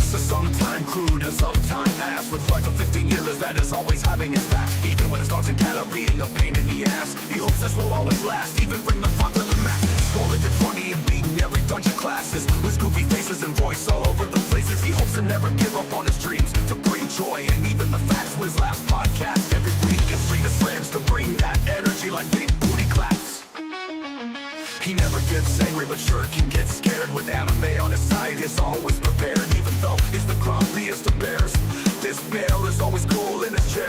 So sometime crude and sometime ass, with life of 15 years that is always having his back. Even when his dogs in Canada being a pain in the ass, he hopes this will always last, even bring the fun to the max. Scrolling to 20 and beating every dungeon classes, with goofy faces and voice all over the places. He hopes to never give up on his dreams, to bring joy and even the facts with his last podcast. Every week and free his friends to bring that energy like big booty claps. He never gets angry but sure can get scared. With anime on his side, he's always prepared. Even though he's the grumpiest of bears, this bear is always cool in his chair.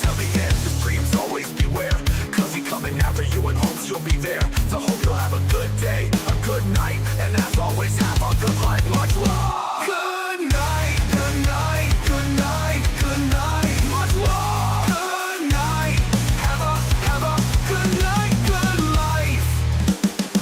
Till the end, his dreams always beware, cause he coming after you and hopes you'll be there. So hope you'll have a good day, a good night, and as always have a good life. Much love. Good night, good night, good night, good night. Much love. Good night. Have a good night, good life.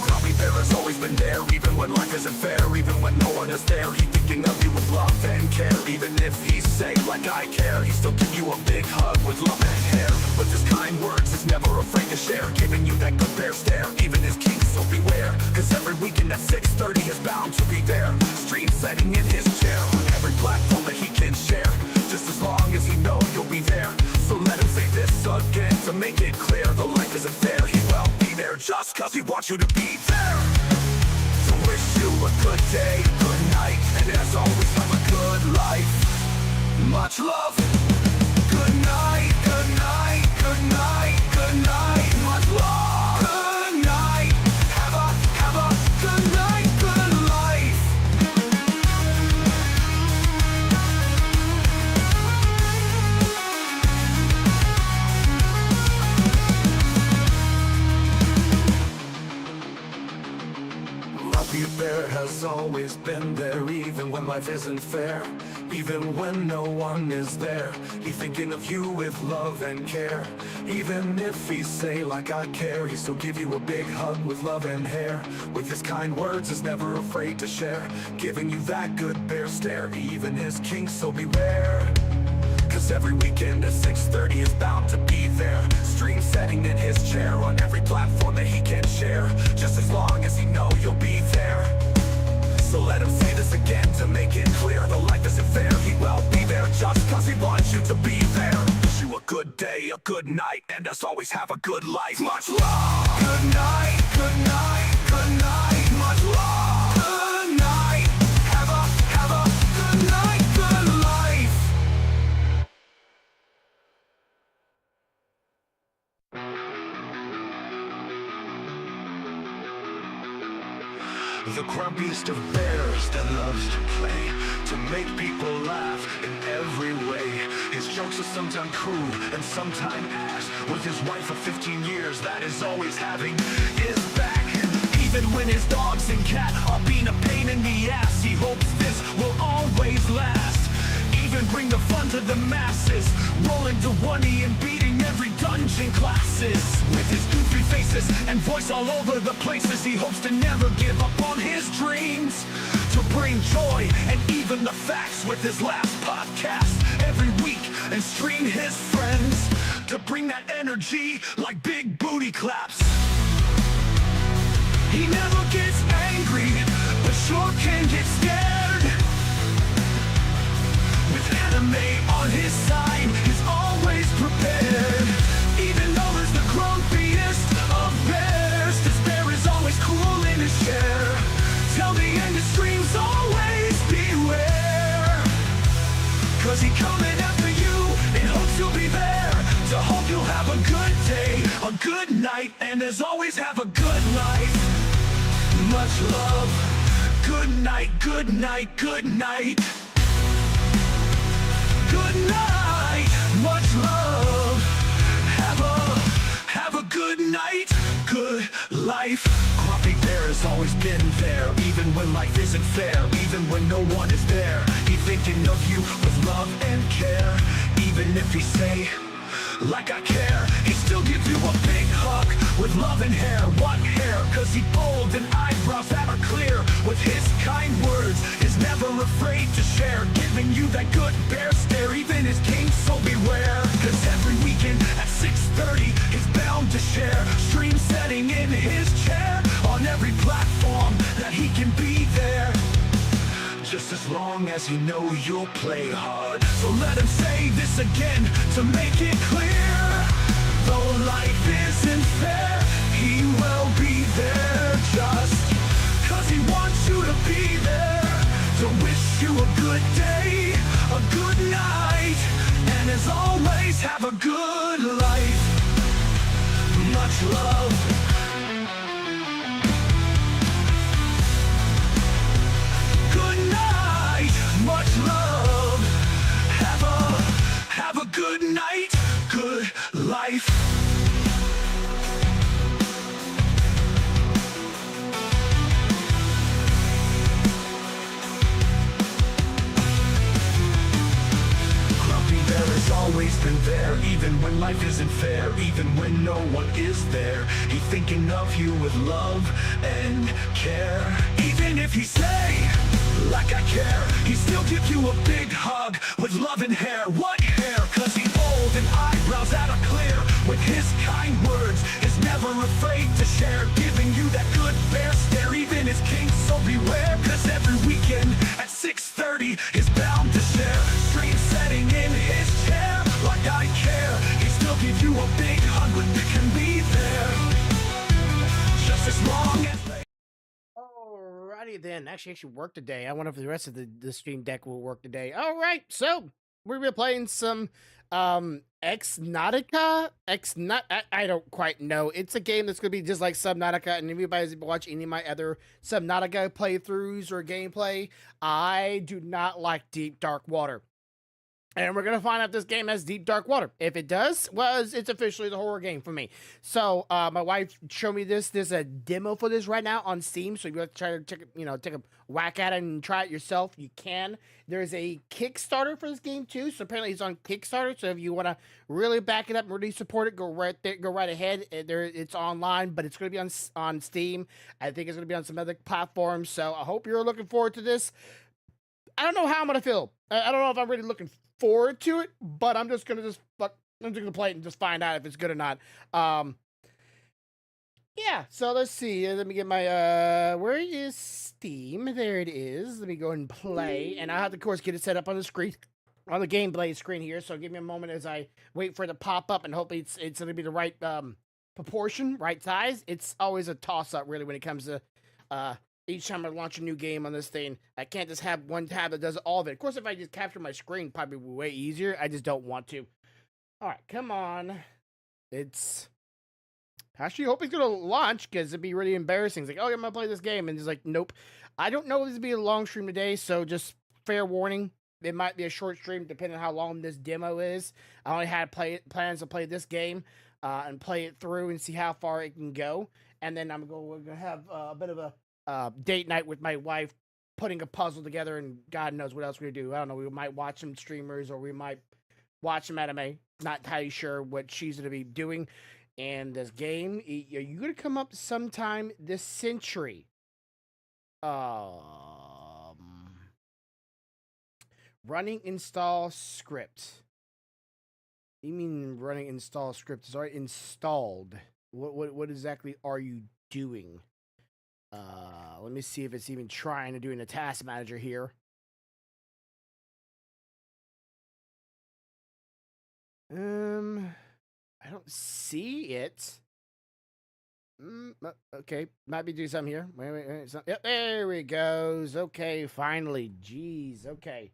Grumpy Bear has always been there, even when life isn't fair, even when no one is there. He's thinking of you with love and care. Even if he say like I care, he still give you a big hug with love and hair. With his kind words, he's never afraid to share, giving you that good bear stare. Even his king, so beware, cause every weekend at 6:30 is bound to be there. Stream setting in his chair on every platform that he can share, just as long as he know you'll be there. So let him say this again to make it clear, the life isn't fair. He will be there just cause he wants you to be there. So wish you a good day, good night, and as always have a good life. Much love. Good night, good night, good night, good night. Much love. Good night. Have a good night, good life. Grumpy Bear has always been there, even when life isn't fair, even when no one is there. He's thinking of you with love and care. Even if he say like I care, he still give you a big hug with love and hair. With his kind words, is never afraid to share, giving you that good bear stare. Even his king, so beware, cause every weekend at 6:30 is bound to be there. Stream setting in his chair on every platform that he can share, just as long as he know you'll be there. So let him say this again to make it clear, the life isn't fair. He will be there just cause he wants you to be there. Wish you a good day, a good night, and as always have a good life. Much love. Good night, good night, good night. Much love. Good night. Have a good night, good life. The grumpiest of bears that loves to play, to make people laugh in every way. His jokes are sometimes crude and sometimes ass, with his wife of 15 years that is always having his back. Even when his dogs and cat are being a pain in the ass, he hopes this will always last, even bring the fun to the masses. Rolling to 1E and beating every dungeon classes. With his goofy faces and voice all over the places, he hopes to never give up on his dreams, to bring joy and even the facts with his last podcast every week, and stream his friends to bring that energy like big booty claps. He never gets angry, but sure can get scared. With anime on his side, he's always prepared. Even though he's the grumpiest of bears, this bear is always cool in his chair. Till the end of streams, always beware, cause he coming after you and hopes you'll be there. To hope you'll have a good day, a good night, and as always have a good life. Much love. Good night, good night, good night. Good night, much love. Have a good night, good life. Grumpy Bear has always been there, even when life isn't fair, even when no one is there. He's thinking of you with love and care. Even if he say like I care, he still gives you a big hug with love and hair. What hair? Cause he bold and eyebrows that are clear. With his kind words, is never afraid to share, giving you that good bear stare. Even his king, so beware, cause every weekend at 6:30 is bound to share. Stream setting in his chair on every platform that he can be there, just as long as you know you'll play hard. So let him say this again to make it clear. Though life isn't fair, he will be there just 'cause he wants you to be there. To wish you a good day, a good night, and as always, have a good life. Much love. Good night, much love. Have a good night, good life. Always been there, even when life isn't fair, even when no one is there. He's thinking of you with love and care. Even if he say, like I care, he still give you a big hug with love and hair. What hair? 'Cause he's old and eyebrows that are clear. With his kind words, is never afraid to share, giving you that good bear stare. Even his king, so beware, 'cause every weekend at 6:30 is bound to share. Stream setting in his chair, like I care. He still give you a big hug when you can be there. Just as long as they... Alrighty then. Actually work today. I wonder if the rest of the stream deck will work today. Alright, so we're gonna be playing some Exnautica. I don't quite know. It's a game that's gonna be just like Subnautica, and if anybody's watched any of my other Subnautica playthroughs or gameplay, I do not like deep dark water. And we're going to find out if this game has deep, dark water. If it does, well, it's officially the horror game for me. So, my wife showed me this. There's a demo for this right now on Steam. So if you want to try to take a whack at it and try it yourself, you can. There's a Kickstarter for this game too. So apparently it's on Kickstarter. So if you want to really back it up and really support it, go right there, go right ahead. It's online, but it's going to be on Steam. I think it's going to be on some other platforms. So I hope you're looking forward to this. I don't know how I'm going to feel. I don't know if I'm really looking forward to it, but I'm just gonna play it and just find out if it's good or not. Yeah, so let's see. Let me get my where is Steam? There it is. Let me go and play, and I'll have to, of course, get it set up on the screen, on the gameplay screen here. So give me a moment as I wait for it to pop up, and hopefully it's gonna be the right proportion, right size. It's always a toss up, really, when it comes to each time I launch a new game on this thing. I can't just have one tab that does all of it. Of course, if I just capture my screen, probably be way easier. I just don't want to. All right, come on. It's... Actually, hope it's going to launch, because it'd be really embarrassing. It's like, oh, I'm going to play this game. And it's like, nope. I don't know if this will be a long stream today, so just fair warning. It might be a short stream, depending on how long this demo is. I only had plans to play this game and play it through and see how far it can go. And then we're going to have a bit of a date night with my wife, putting a puzzle together, and God knows what else we're gonna do. I don't know. We might watch some streamers, or we might watch some anime. Not entirely sure what she's gonna be doing. And this game, are you gonna come up sometime this century? Running install script. You mean running install script? It's already installed. What exactly are you doing? Let me see if it's even trying to do in the task manager here. I don't see it. Okay, might be doing something here. Wait. Yep, there we goes. Okay, finally. Jeez, okay.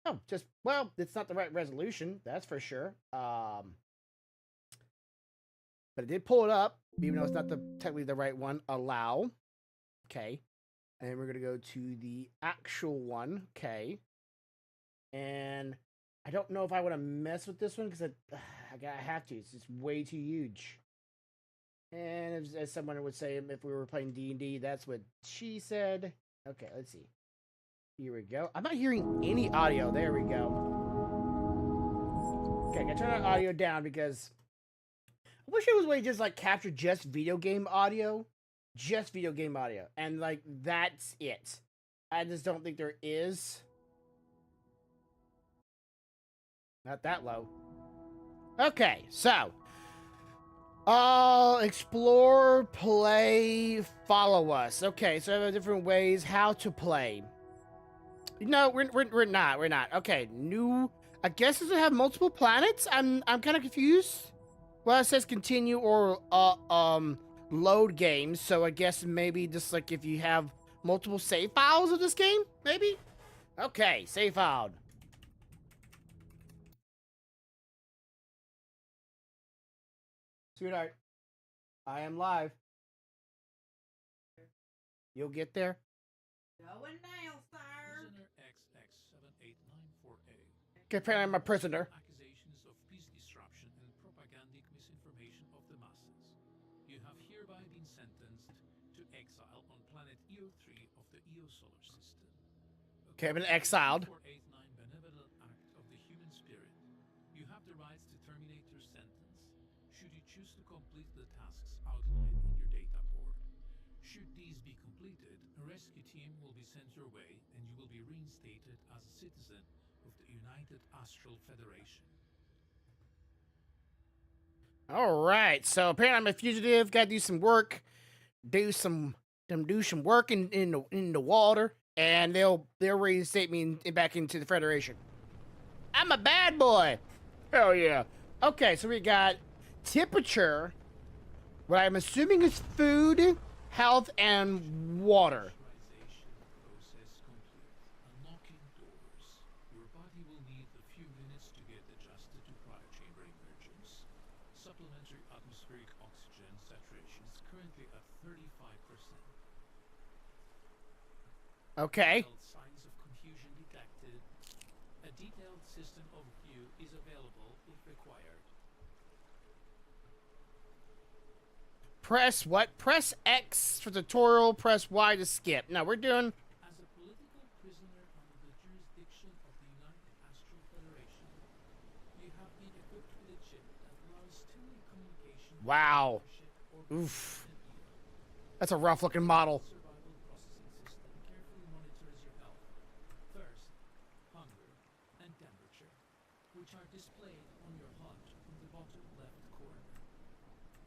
Oh, well, it's not the right resolution, that's for sure. But it did pull it up, even though it's not technically the right one. Allow. Okay. And we're going to go to the actual one. Okay. And I don't know if I want to mess with this one, because I have to. It's just way too huge. And as someone would say, if we were playing D&D, that's what she said. Okay, let's see. Here we go. I'm not hearing any audio. There we go. Okay, I gotta turn that audio down, because I wish there was a way to just like capture just video game audio. Just video game audio. And like, that's it. I just don't think there is. Not that low. Okay, so. Explore, play, follow us. Okay, so I have different ways how to play. No, we're not. We're not. Okay, new. I guess does it have multiple planets? I'm kind of confused. Well, it says continue or load games, so I guess maybe just like if you have multiple save files of this game, maybe. Okay, save file. Sweetheart, I am live. You'll get there. Going now, sir. Prisoner XX7894A. Okay, apparently I'm a prisoner. Accusations of peace disruption and propagandic misinformation of the masses. You have hereby been sentenced to exile on planet EO3 of the EO solar system. Okay, I've been exiled. 489 benevolent act of the human spirit. You have the rights to terminate your sentence, should you choose to complete the tasks outlined in your data board. Should these be completed, a rescue team will be sent your way and you will be reinstated as a citizen of the United Astral Federation. All right, so apparently I'm a fugitive. Got to do some work, do some work in the water, and they'll reinstate me back into the Federation. I'm a bad boy. Hell yeah. Okay, so we got temperature, what I'm assuming is food, health, and water. Pressurization process complete. Unlocking doors. Your body will need a few minutes to get adjusted to cryochamber emergence. Supplementary atmospheric oxygen saturation is currently at 35%. Okay. Signs of confusion detected. A detailed system overview is available if required. Press what? Press X for tutorial, press Y to skip. Now we're doing... As a political prisoner under the jurisdiction of the United Astral Federation, you have been equipped with a chip that allows two-way communication. Wow. Oof. That's a rough looking model. Survival processing system carefully monitors your health, thirst, hunger, and temperature, which are displayed on your HUD in the bottom left corner.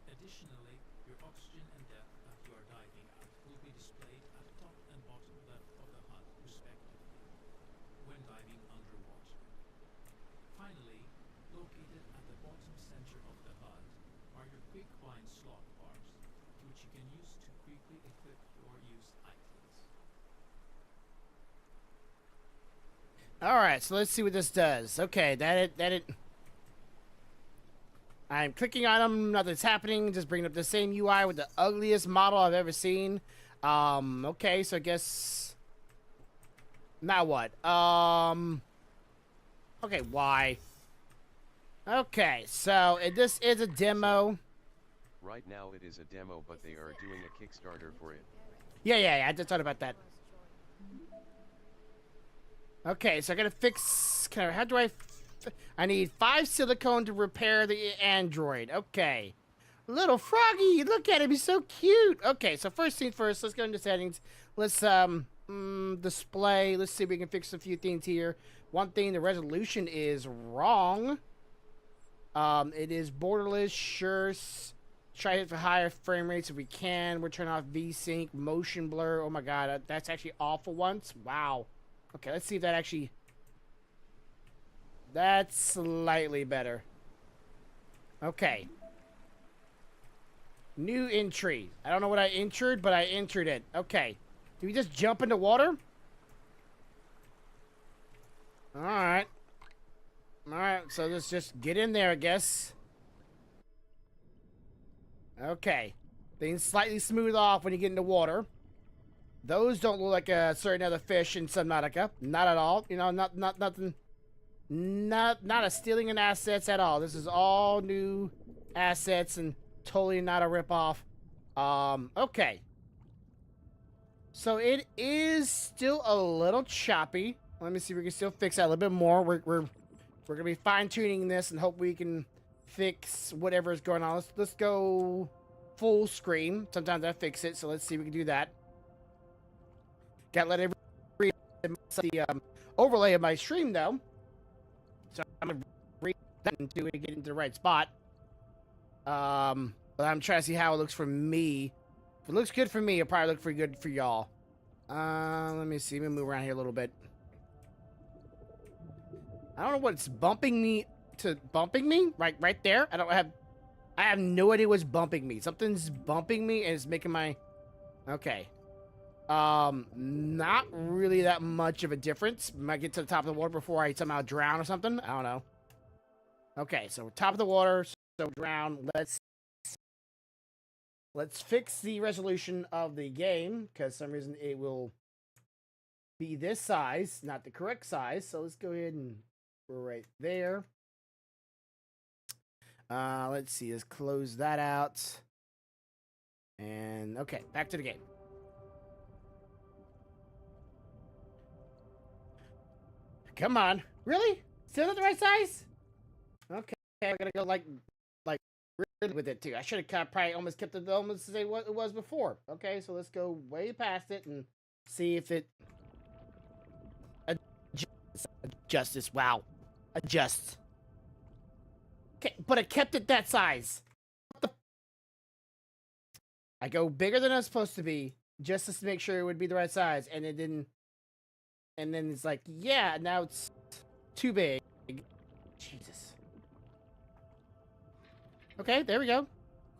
Additionally, your oxygen and depth that you are diving at will be displayed at top and bottom left of the HUD respectively when diving underwater. Finally, located at the bottom center of the HUD are your quick find slot bars, which you can use to quickly equip your used items. All right, so let's see what this does. Okay, that I'm clicking on them, nothing's happening, just bringing up the same UI with the ugliest model I've ever seen. Okay, so I guess... Now what? Okay, why? Okay, so this is a demo. Right now it is a demo, but they are doing a Kickstarter for it. Yeah, I just thought about that. Okay, so I gotta fix... how do I... I need 5 silicone to repair the android. Okay. Little froggy, look at him, he's so cute. Okay, so first thing first, let's go into settings. Let's, display. Let's see if we can fix a few things here. One thing, the resolution is wrong. It is borderless, sure. Try it for higher frame rates if we can. We're turning off VSync, motion blur. Oh my god, that's actually awful once. Wow. Okay, let's see if that actually... That's slightly better. Okay. New entry. I don't know what I entered, but I entered it. Okay. Do we just jump into water? Alright. Alright, so let's just get in there, I guess. Okay. Things slightly smooth off when you get into water. Those don't look like a certain other fish in Subnautica. Not at all. You know, nothing... Not a stealing in assets at all. This is all new assets and totally not a ripoff. Okay. So it is still a little choppy. Let me see if we can still fix that a little bit more. We're gonna be fine-tuning this and hope we can fix whatever is going on. Let's go full screen. Sometimes I fix it, so let's see if we can do that. Gotta let everybody see the overlay of my stream though. So I'm gonna read that until we get into the right spot. But I'm trying to see how it looks for me. If it looks good for me, it'll probably look pretty good for y'all. Let me see. Let me move around here a little bit. I don't know what's bumping me right there. I have no idea what's bumping me. Something's bumping me and it's making my, okay. Not really that much of a difference. Might get to the top of the water before I somehow drown or something. I don't know. Okay, so we're top of the water, so drown. Let's fix the resolution of the game, because for some reason it will be this size, not the correct size. So let's go ahead and we're right there. Let's see, let's close that out. And okay, back to the game. Come on. Really? Still not the right size? Okay, I'm gonna go like with it too. I should have probably almost kept it almost the same what it was before. Okay, so let's go way past it and see if it adjusts this. Wow. Adjusts. Okay, but I kept it that size. I go bigger than I was supposed to be just to make sure it would be the right size, and it didn't. And then it's like, yeah, now it's too big. Jesus. Okay, there we go.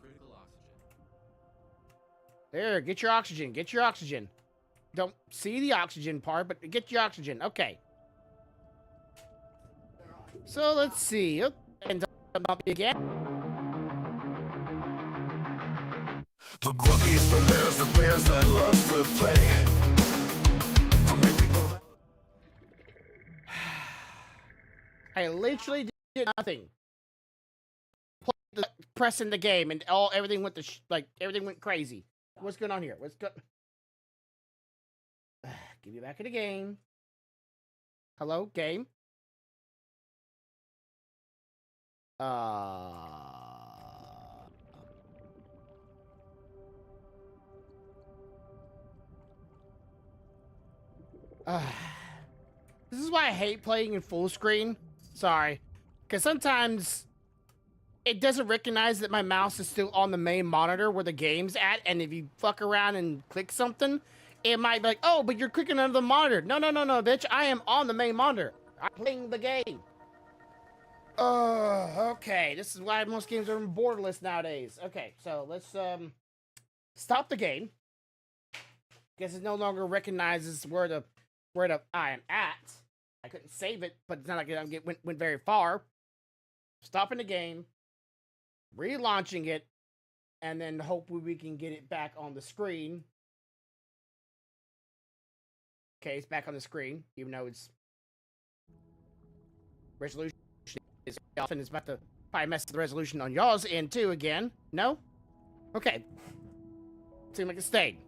Critical oxygen. There, get your oxygen. Get your oxygen. Don't see the oxygen part, but get your oxygen. Okay. So let's see. Oh, and up again. The grumpiest the bears, the bears that love to play. I literally did nothing. Pressing the game and everything went to everything went crazy. What's going on here? What's go? Give me back in the game. Hello, game. This is why I hate playing in full screen. Sorry. Because sometimes it doesn't recognize that my mouse is still on the main monitor where the game's at, and if you fuck around and click something, it might be like, oh, but you're clicking on the monitor. No, bitch. I am on the main monitor. I'm playing the game. Okay. This is why most games are borderless nowadays. Okay, so let's stop the game. Guess it no longer recognizes where I am at. I couldn't save it, but it's not like I went very far. Stopping the game, relaunching it, and then hopefully we can get it back on the screen. Okay, it's back on the screen, even though its resolution is off, and it's about to probably mess the resolution on y'all's end too again. No? Okay. Seems like it stayed.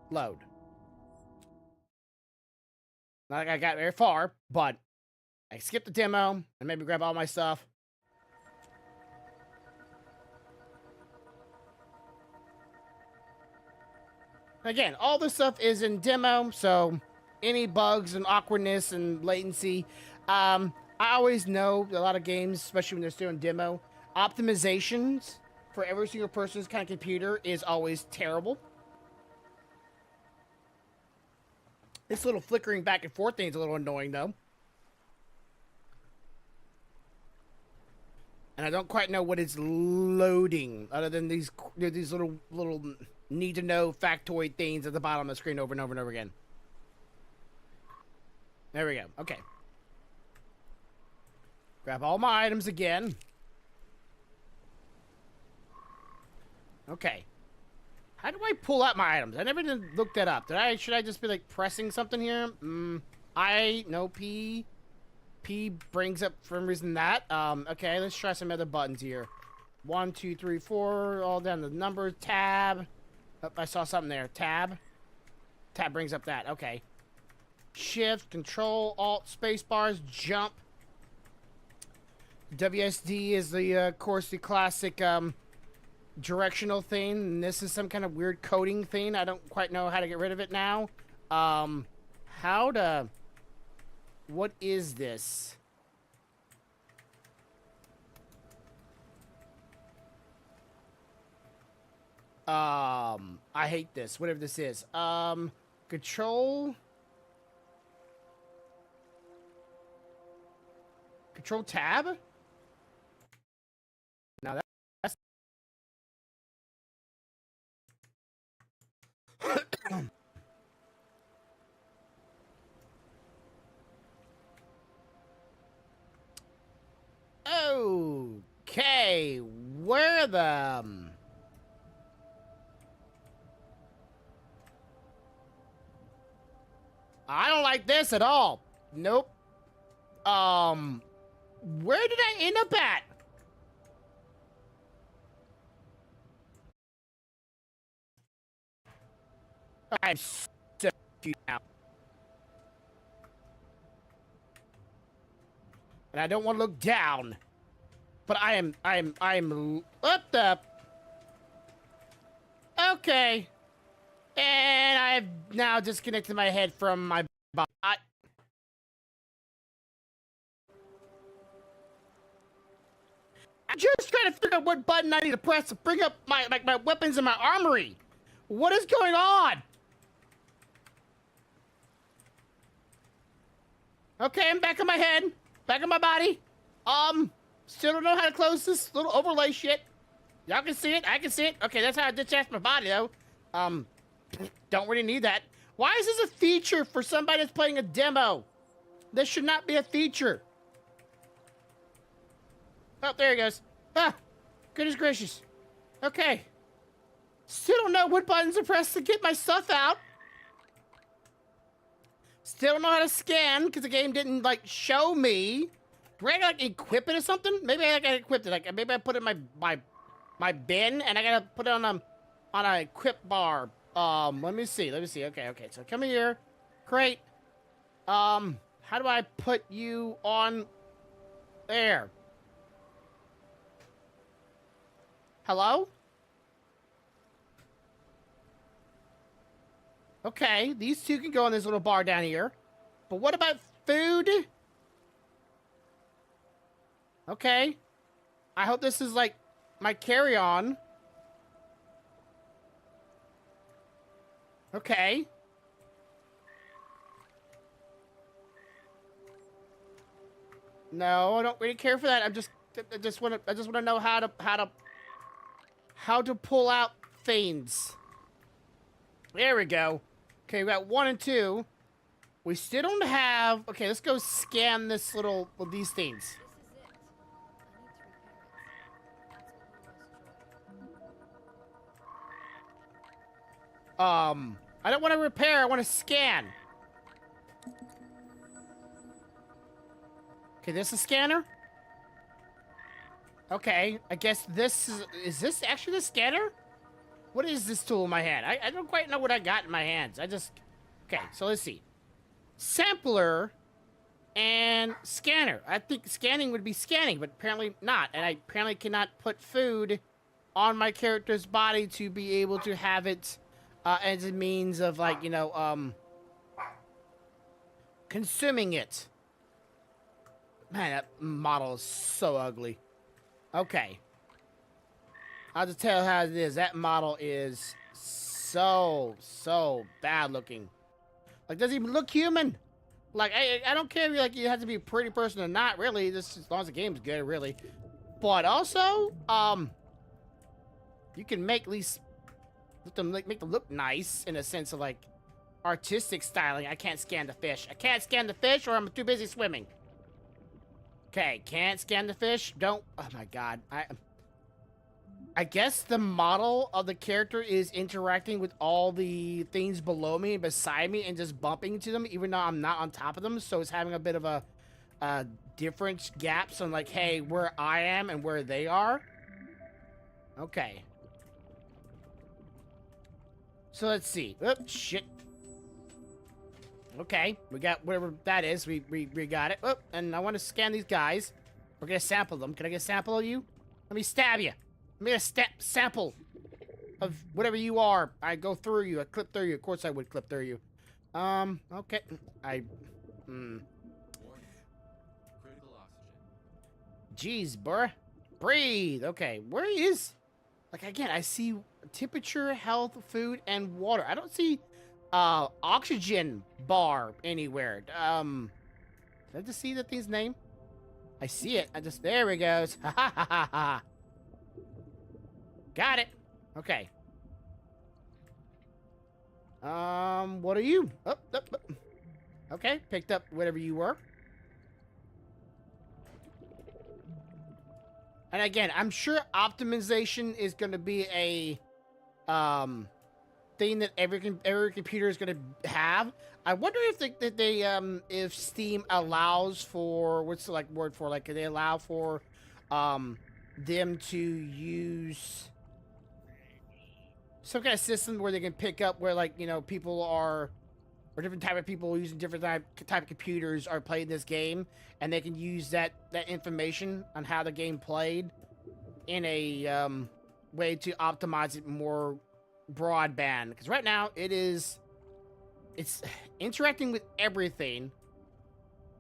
Load. Not like I got very far, but I skipped the demo and maybe grab all my stuff. Again, all this stuff is in demo, so any bugs and awkwardness and latency, I always know a lot of games, especially when they're still in demo, optimizations for every single person's kind of computer is always terrible. This little flickering back and forth thing is a little annoying, though. And I don't quite know what it's loading, other than these little need-to-know factoid things at the bottom of the screen over and over and over again. There we go. Okay. Grab all my items again. Okay. How do I pull out my items? I never did look that up. Should I just be like pressing something here? No, P brings up for some reason that. Okay, let's try some other buttons here. 1, 2, 3, 4, all down the numbers. Tab. Oh, I saw something there. Tab. Tab brings up that. Okay. Shift, Control, Alt, space bars, jump. WSD is the, of course, the classic, directional thing, and this is some kind of weird coding thing. I don't quite know how to get rid of it now. What is this? I hate this, whatever this is. Control. Control tab? Now that's... Okay, where the... I don't like this at all. Nope. Where did I end up at? I'm so confused now. And I don't want to look down. But I'm what the? Okay. And I've now disconnected my head from my body. I'm just trying to figure out what button I need to press to bring up my weapons in my armory. What is going on? Okay, I'm back on my head, back on my body. Still don't know how to close this little overlay shit. Y'all can see it, I can see it. Okay, that's how I detach my body though. Don't really need that. Why is this a feature for somebody that's playing a demo? This should not be a feature. Oh, there he goes. Ah, goodness gracious. Okay. Still don't know what buttons to press to get my stuff out. Still don't know how to scan because the game didn't like show me. Do I like equip it or something? Maybe I gotta equip it. Like maybe I put it in my bin and I gotta put it on a equip bar. Let me see. Okay. So come here. Great. How do I put you on there? Hello? Okay, these two can go in this little bar down here. But what about food? Okay. I hope this is like my carry-on. Okay. No, I don't really care for that. I just want to know how to pull out things. There we go. Okay, we got 1 and 2. We still don't have... Okay, let's go scan this little... Well, these things. I don't want to repair, I want to scan. Okay, this is a scanner? Okay, I guess this is this actually the scanner? What is this tool in my hand? I don't quite know what I got in my hands. Okay, so let's see. Sampler and scanner. I think scanning would be scanning, but apparently not. And I apparently cannot put food on my character's body to be able to have it as a means of, like, you know, consuming it. Man, that model is so ugly. Okay. I'll just tell how it is. That model is so bad looking. Like, doesn't even look human. Like, I don't care if you have to be a pretty person or not, really. Just as long as the game's good, really. But also, you can make at least make them look nice in a sense of like artistic styling. I can't scan the fish. I can't scan the fish, or I'm too busy swimming. Okay, can't scan the fish. Don't. Oh my god. I guess the model of the character is interacting with all the things below me and beside me and just bumping into them, even though I'm not on top of them. So it's having a bit of a difference gaps on like, hey, where I am and where they are. Okay. So let's see. Oops, shit. Okay, we got whatever that is. We got it. Oh, and I want to scan these guys. We're gonna sample them. Can I get a sample of you? Let me stab you. Let me get a sample of whatever you are. I go through you. I clip through you. Of course I would clip through you. Okay. Warning. Critical oxygen. Jeez, bruh. Breathe. Okay, where is... Like, again, I see temperature, health, food, and water. I don't see oxygen bar anywhere. Did I just see that thing's name? I see it. There we goes. Ha ha ha ha ha. Got it. Okay. What are you? Okay, picked up whatever you were. And again, I'm sure optimization is going to be a thing that every computer is going to have. I wonder if Steam allows for, what's the like word for, like, they allow for them to use some kind of system where they can pick up where, like, you know, people are, or different type of people using different type of computers are playing this game, and they can use that information on how the game played in a way to optimize it more broadband. Because right now it's interacting with everything.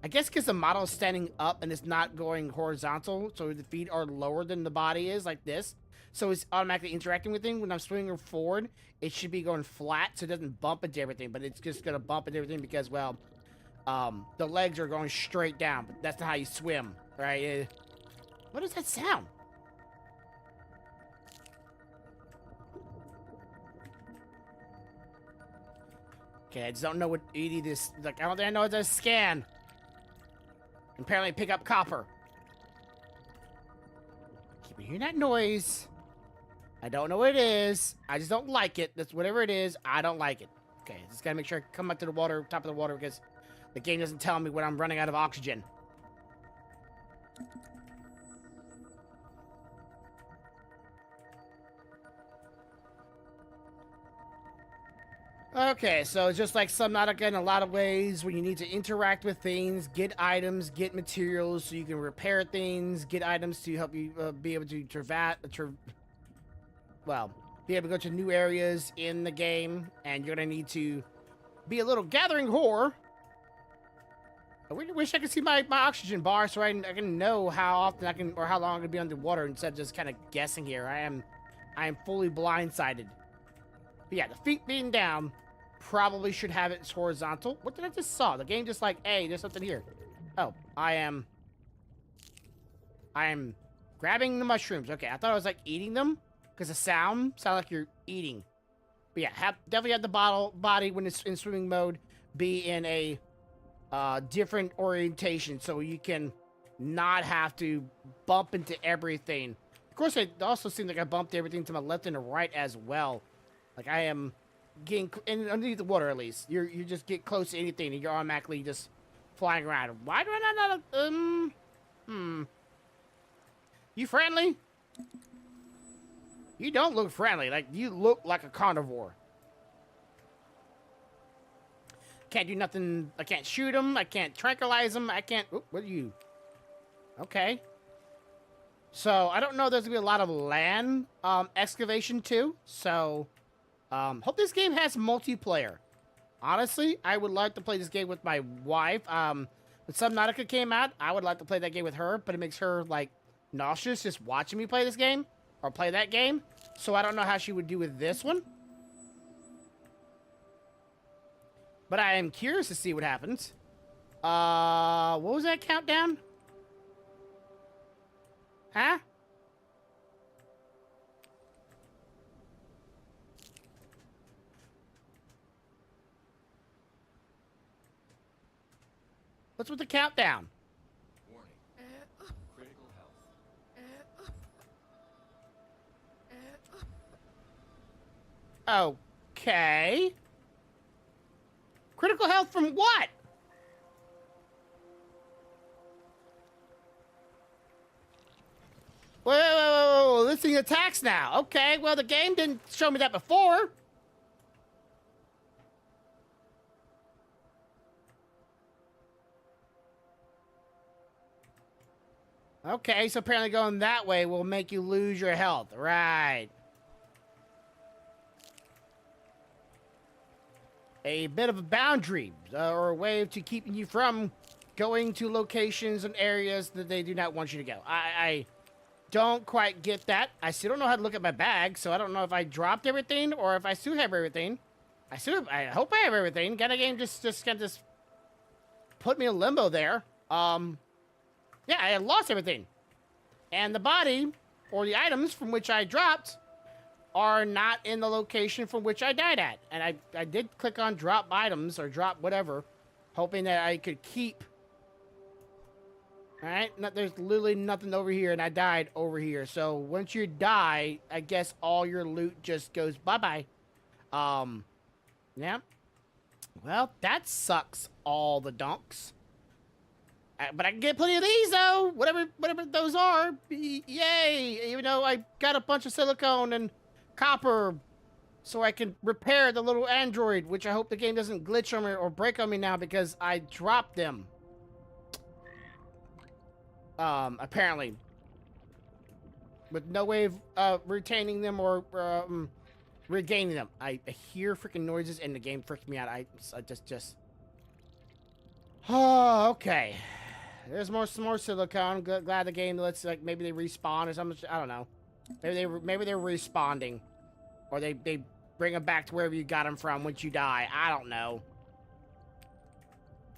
I guess because the model is standing up and it's not going horizontal, so the feet are lower than the body is, like this. So it's automatically interacting with things. When I'm swinging forward, it should be going flat, so it doesn't bump into everything. But it's just gonna bump into everything because, well, the legs are going straight down. But that's not how you swim, right? What does that sound? Okay, I just don't know what ED this. Like, I don't think I know what to scan. Apparently, pick up copper. Keep hearing that noise. I don't know what it is. I just don't like it. That's whatever it is. I don't like it. Okay, just gotta make sure I come up to the water, top of the water, because the game doesn't tell me when I'm running out of oxygen. Okay, so just like Subnautica in a lot of ways, when you need to interact with things, get items, get materials so you can repair things, get items to help you be able to be able to go to new areas in the game, and you're gonna need to be a little gathering whore. I really wish I could see my oxygen bar so I can know how often I can, or how long I can be underwater instead of just kind of guessing here. I am fully blindsided. But yeah, the feet being down probably should have it horizontal. What did I just saw? The game just like, hey, there's something here. Oh, I am grabbing the mushrooms. Okay, I thought I was like eating them because the sound like you're eating. But yeah, definitely have the body when it's in swimming mode be in a different orientation so you can not have to bump into everything. Of course, it also seems like I bumped everything to my left and the right as well. Like I am getting underneath the water, at least. You just get close to anything and you're automatically just flying around. Why do I not You friendly? You don't look friendly. Like, you look like a carnivore. Can't do nothing. I can't shoot him. I can't tranquilize him. I can't. Oh, what are you? Okay. So, I don't know. There's going to be a lot of land excavation, too. So, hope this game has multiplayer. Honestly, I would like to play this game with my wife. When Subnautica came out, I would like to play that game with her, but it makes her, like, nauseous just watching me play this game. Or play that game. So I don't know how she would do with this one. But I am curious to see what happens. What was that countdown? Huh? What's with the countdown? Warning. Critical health. Okay. Critical health from what? Whoa, this thing attacks now. Okay, well, the game didn't show me that before. Okay, so apparently going that way will make you lose your health. Right. A bit of a boundary, or a way to keeping you from going to locations and areas that they do not want you to go. I don't quite get that. I still don't know how to look at my bag, so I don't know if I dropped everything or if I still have everything. I hope I have everything. Got a game just put me in limbo there. Yeah, I had lost everything. And the body, or the items from which I dropped, are not in the location from which I died at. And I did click on drop items, or drop whatever, hoping that I could keep. Alright, no, there's literally nothing over here, and I died over here. So once you die, I guess all your loot just goes bye-bye. Yeah. Well, that sucks all the donks. But I can get plenty of these, though. Whatever those are. Yay! Even though I got a bunch of silicone and copper, so I can repair the little android, which I hope the game doesn't glitch on me or break on me now because I dropped them. Apparently. With no way of retaining them or regaining them. I hear freaking noises and the game freaks me out. I just... Oh, okay. There's some more silicone. Glad the game lets, like, maybe they respawn or something. I don't know. Maybe they're respawning, or they bring them back to wherever you got them from once you die. I don't know.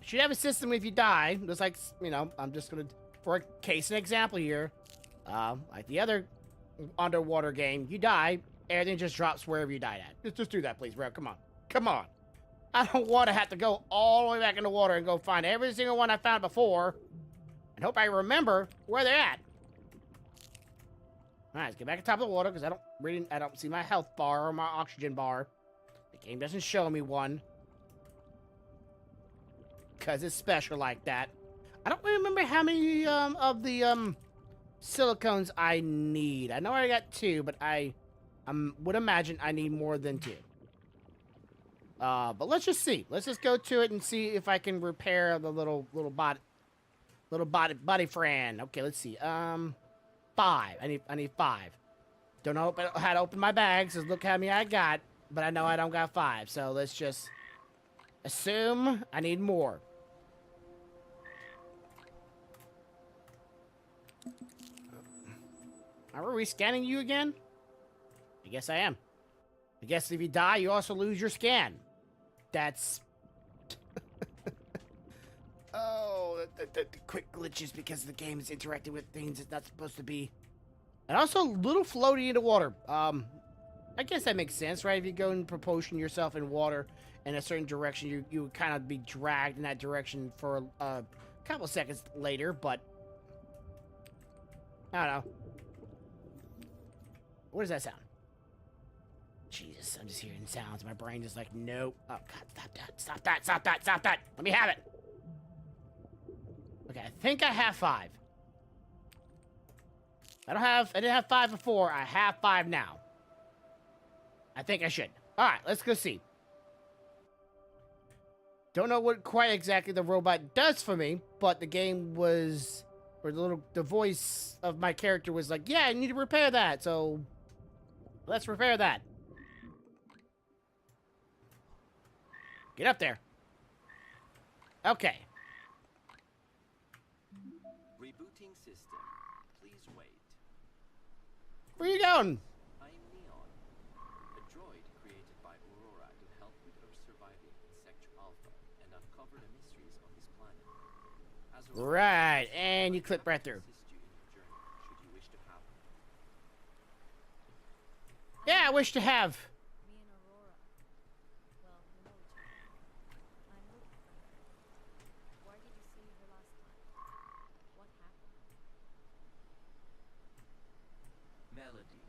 Should have a system if you die. Just like, you know, I'm just gonna, for a case and example here, like the other underwater game, you die, everything just drops wherever you died at. Just do that, please, bro. Come on, come on. I don't want to have to go all the way back in the water and go find every single one I found before, and hope I remember where they're at. All right, let's get back on top of the water because I don't see my health bar or my oxygen bar. The game doesn't show me one because it's special like that. I don't remember how many of the silicones I need. I know I got 2, but I would imagine I need more than 2. But let's just see. Let's just go to it and see if I can repair the little body friend. Okay, let's see. 5. I need 5. Don't know how to open my bags. Just look how many I got, but I know I don't got 5. So let's just assume I need more. Are we scanning you again? I guess I am. I guess if you die, you also lose your scan. That's... Oh, the quick glitches because the game is interacting with things it's not supposed to be. And also, little floating into water. I guess that makes sense, right? If you go and propulsion yourself in water in a certain direction, you would kind of be dragged in that direction for a couple seconds later, but... I don't know. What does that sound? Jesus, I'm just hearing sounds. My brain is like, nope. Oh, God, stop that. Stop that. Stop that. Stop that. Let me have it. Okay, I think I have 5. I didn't have 5 before. I have 5 now. I think I should. All right, let's go see. Don't know what quite exactly the robot does for me, but the game was, or the voice of my character was like, yeah, I need to repair that. So let's repair that. Get up there. Okay. Rebooting system. Please wait. Where you going? I'm Neon, a droid created by Aurora to help with her surviving in Sector Alpha and uncover the mysteries of this planet. As a Right, and you clip right through. assist you in your journey, should you wish to have one. Yeah, I wish to have. Me and Aurora. Well, we know each other. I'm looking for her. Where did you see her last time? What happened? Melody,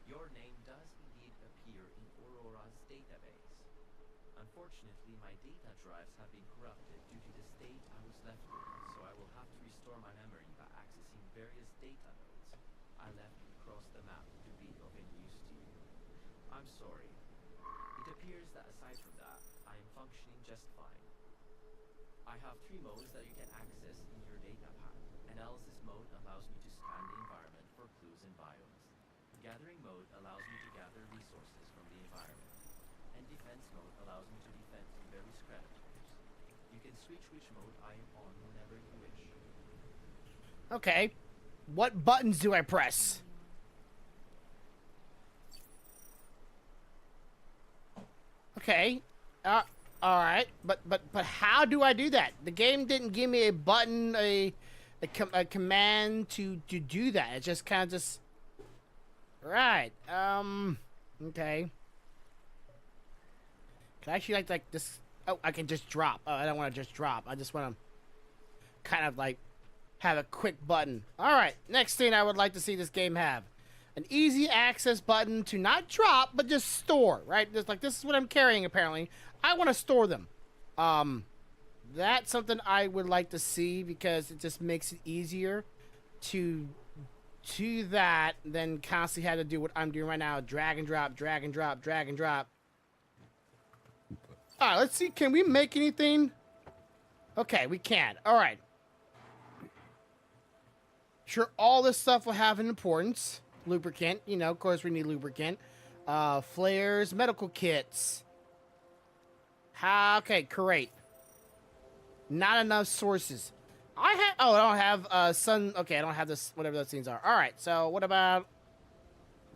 your name does indeed appear in Aurora's database. Unfortunately, my data drives have been corrupted due to the state I was left in, so I will have to restore my memory by accessing various data nodes I left across the map to be of any use to you. I'm sorry. It appears that aside from that, I am functioning just fine. I have 3 modes that you can access in your data pack. Analysis mode allows me to scan the environment for clues and biomes. Gathering mode allows me to gather resources from the environment. And defense mode allows me to defend from various predators. You can switch which mode I am on whenever you wish. Okay. What buttons do I press? Okay. All right. But how do I do that? The game didn't give me a button, a a command to do that. It's just kind of just right. Okay. Can I actually like this? Oh, I can just drop. Oh, I don't want to just drop. I just want to kind of like have a quick button. All right. Next thing I would like to see this game have. An easy access button to not drop, but just store, right? Just like, this is what I'm carrying, apparently. I want to store them. That's something I would like to see because it just makes it easier to do that than constantly have to do what I'm doing right now. Drag and drop, drag and drop, drag and drop. All right, let's see. Can we make anything? Okay, we can. All right. Sure, all this stuff will have an importance. Lubricant, you know, of course we need lubricant. Flares, medical kits. Okay, great. Not enough sources. I don't have sun. Okay, I don't have this, whatever those things are. All right, so what about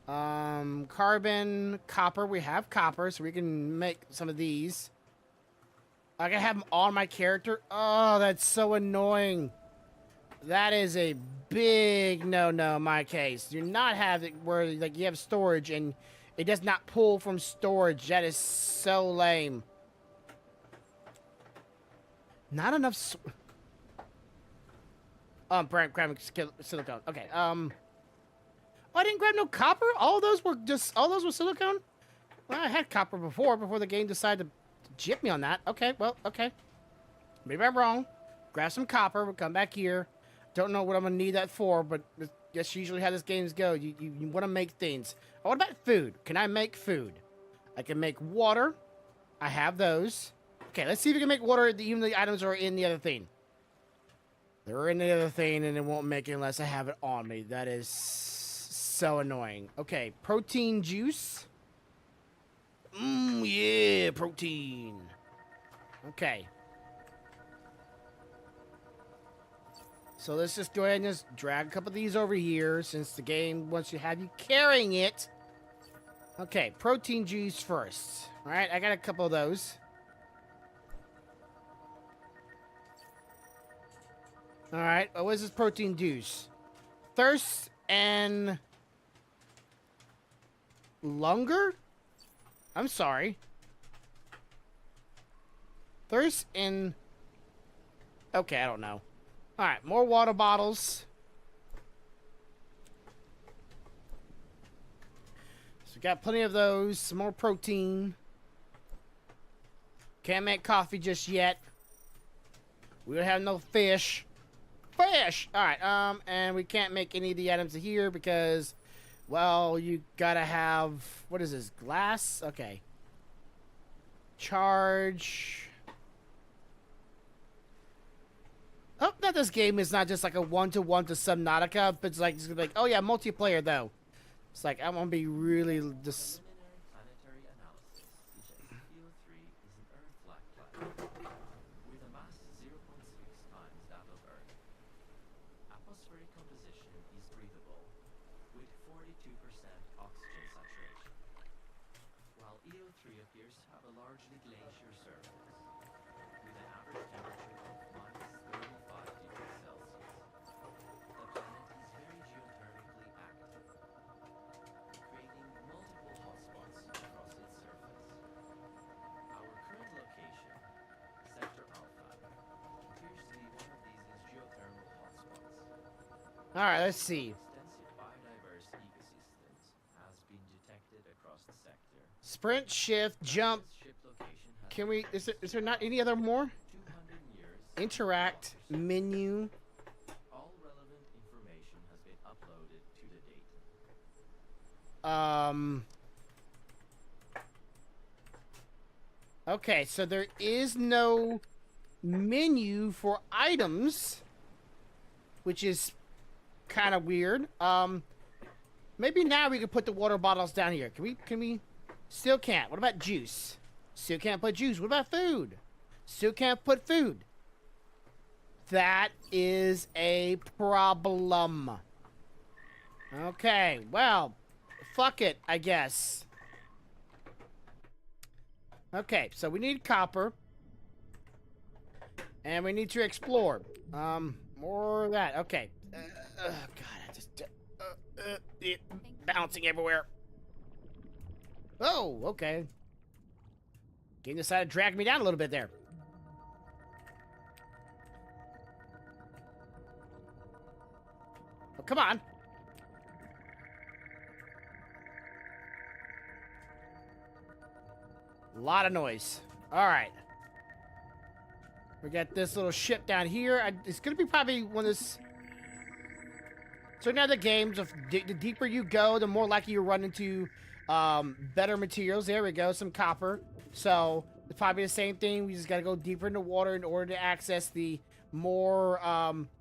carbon, copper? We have copper, so we can make some of these. I can have them on my character. Oh, that's so annoying. That is a big no-no in my case. Do not have it where like you have storage and it does not pull from storage. That is so lame. Not enough. Grabbing silicone. Okay. Oh, I didn't grab no copper. All those were silicone. Well, I had copper before the game decided to jip me on that. Okay. Well, okay. Maybe I'm wrong. Grab some copper. We'll come back here. Don't know what I'm gonna need that for, but that's usually how this games go. You want to make things. Oh, what about food? Can I make food? I can make water. I have those. Okay, let's see if we can make water. Even the items are in the other thing. They're in the other thing, and it won't make it unless I have it on me. That is so annoying. Okay, protein juice. Yeah, protein. Okay. So let's just go ahead and just drag a couple of these over here since the game wants to have you carrying it. Okay, protein juice first. All right, I got a couple of those. All right, what is this protein juice? Thirst and longer? I'm sorry. Thirst and... Okay, I don't know. Alright, more water bottles. So we got plenty of those. Some more protein. Can't make coffee just yet. We don't have no fish. Fish! Alright, and we can't make any of the items here because, well, you gotta have... What is this? Glass? Okay. Charge... Oh, that this game is not just like a one-to-one to Subnautica, but it's like, oh yeah, multiplayer though. It's like, I'm gonna be really just... Planetary analysis suggests EO3 is an Earth-like planet with a mass 0.6 times that of Earth. Atmospheric composition is breathable with 42% oxygen saturation, while EO3 appears to have a largely glacier surface with an average temperature of -35 degrees Celsius. The planet is very geothermically active, creating multiple hotspots across its surface. Our current location, Sector Alpha, appears to be one of these geothermal hotspots. Alright, let's see. Extensive biodiverse ecosystems has been detected across the sector. Sprint, shift, jump. This ship location has Can we... Is there not any other more? 200 years. Interact, menu. All relevant information has been uploaded to the data. Okay, so there is no menu for items, which is kind of weird. Maybe now we can put the water bottles down here. Can we? Still can't. What about juice? Still can't put juice. What about food? Still can't put food. That is a problem. Okay, well, fuck it, I guess. Okay, so we need copper. And we need to explore. More More of that. Okay. God, I just bouncing everywhere. Oh, okay. Game decided to drag me down a little bit there. Oh, come on. A lot of noise. All right. We got this little ship down here. It's going to be probably one of this... So now the games, the deeper you go, the more likely you run into better materials. There we go, some copper. So it's probably the same thing. We just got to go deeper into water in order to access the more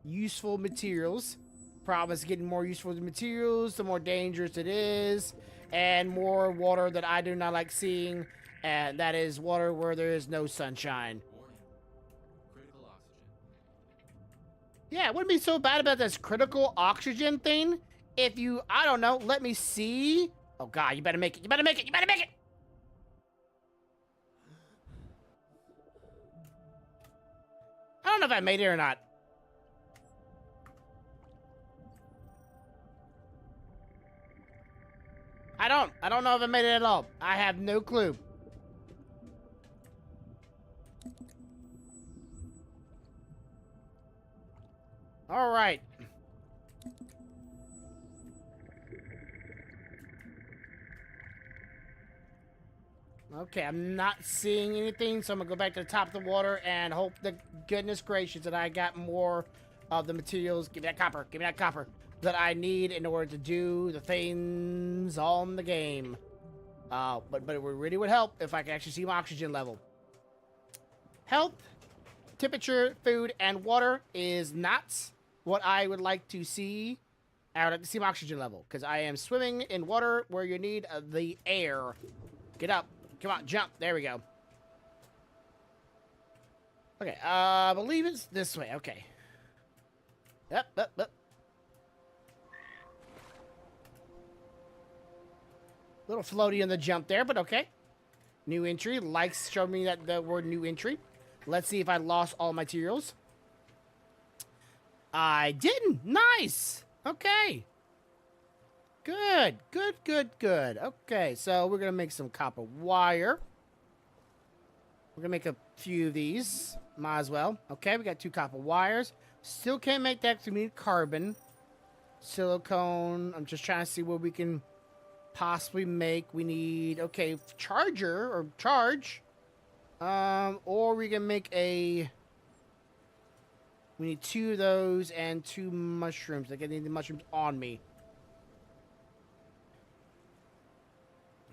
useful materials. Problem is getting more useful materials, the more dangerous it is, and more water that I do not like seeing, and that is water where there is no sunshine. Warning. Critical oxygen. Yeah, it wouldn't be so bad about this critical oxygen thing if you, I don't know, let me see. Oh God, you better make it, you better make it, you better make it! I don't know if I made it or not. I don't know if I made it at all. I have no clue. All right. Okay, I'm not seeing anything, so I'm gonna go back to the top of the water and hope to goodness gracious that I got more of the materials. Give me that copper. Give me that copper that I need in order to do the things on the game. But it really would help if I could actually see my oxygen level. Health, temperature, food, and water is not what I would like to see. I would like to see my oxygen level, because I am swimming in water where you need the air. Get up. Come on, jump. There we go. Okay, I believe it's this way. Okay. Up. Little floaty in the jump there, but okay. New entry. Likes showing me that the word new entry. Let's see if I lost all materials. I didn't. Nice. Okay. Good. Okay, so we're going to make some copper wire. We're going to make a few of these. Might as well. Okay, we got 2 copper wires. Still can't make that because we need carbon. Silicone. I'm just trying to see what we can possibly make. We need, okay, charger or charge. Or we can make a... We need 2 of those and 2 mushrooms. Like I need the mushrooms on me.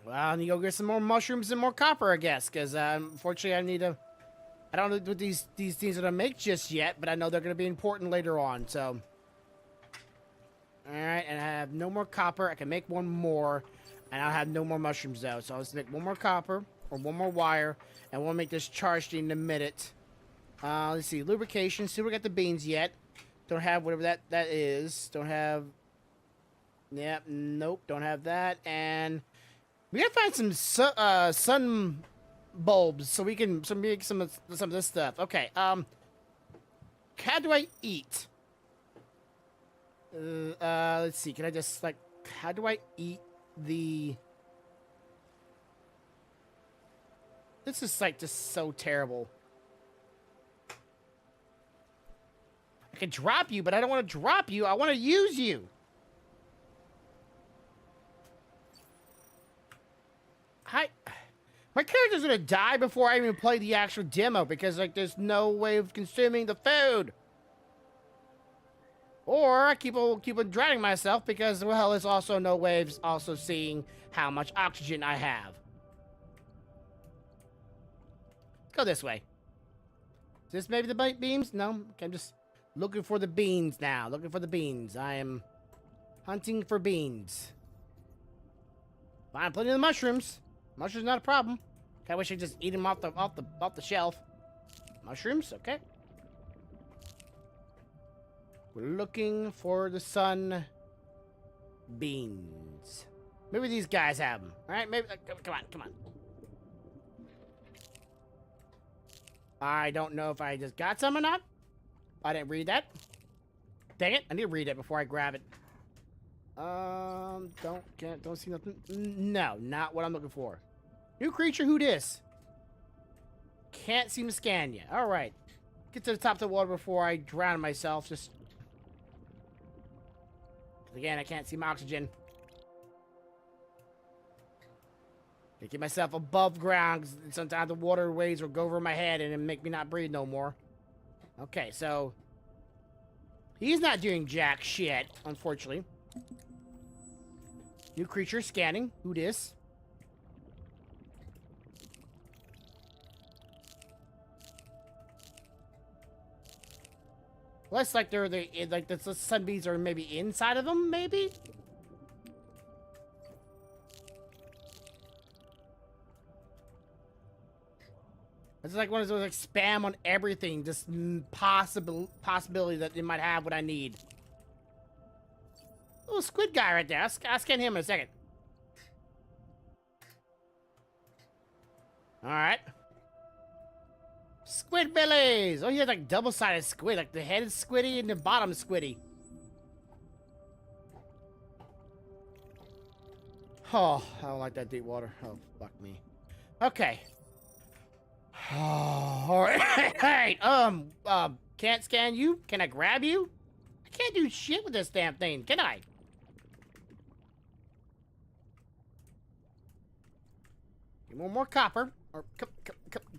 Well, I need to go get some more mushrooms and more copper, I guess, because unfortunately I need to... I don't know what these things are going to make just yet, but I know they're going to be important later on, so... Alright, and I have no more copper. I can make 1 more, and I'll have no more mushrooms, though. So let's make 1 more copper, or 1 more wire, and we'll make this charged in a minute. Let's see, lubrication. Still we got the beans yet. Don't have whatever that is. Don't have... Yep, nope, don't have that, and... We gotta find some sun bulbs so we can make some of this stuff. Okay, how do I eat? Let's see. Can I just like how do I eat the? This is like just so terrible. I can drop you, but I don't want to drop you. I want to use you. My character's gonna die before I even play the actual demo because, like, there's no way of consuming the food. Or I keep on drowning myself because, well, there's also no way of also seeing how much oxygen I have. Go this way. Is this maybe the beams? No? Okay, I'm just looking for the beans now. Looking for the beans. I am hunting for beans. Find plenty of the mushrooms. Mushrooms not a problem. I wish I could just eat them off the shelf. Mushrooms, okay. We're looking for the sun beans. Maybe these guys have them. All right, maybe. Come on. I don't know if I just got some or not. I didn't read that. Dang it! I need to read it before I grab it. Don't see nothing. No, not what I'm looking for. New creature, who dis? Can't seem to scan you. All right, get to the top of the water before I drown myself. Just again, I can't see my oxygen. I get myself above ground, 'cause sometimes the water waves will go over my head and make me not breathe no more. Okay, so he's not doing jack shit, unfortunately. New creature scanning. Who dis? Less like they're the sunbeams are maybe inside of them, maybe. It's like one of those like spam on everything, just possibility that they might have what I need. Oh, squid guy right there. I'll scan him in a second. All right. Squid bellies. Oh, he has like double-sided squid, like the head is squiddy and the bottom is squiddy. Oh, I don't like that deep water. Oh, fuck me. Okay. All right. Can't scan you? Can I grab you? I can't do shit with this damn thing, can I? Give me more copper. Or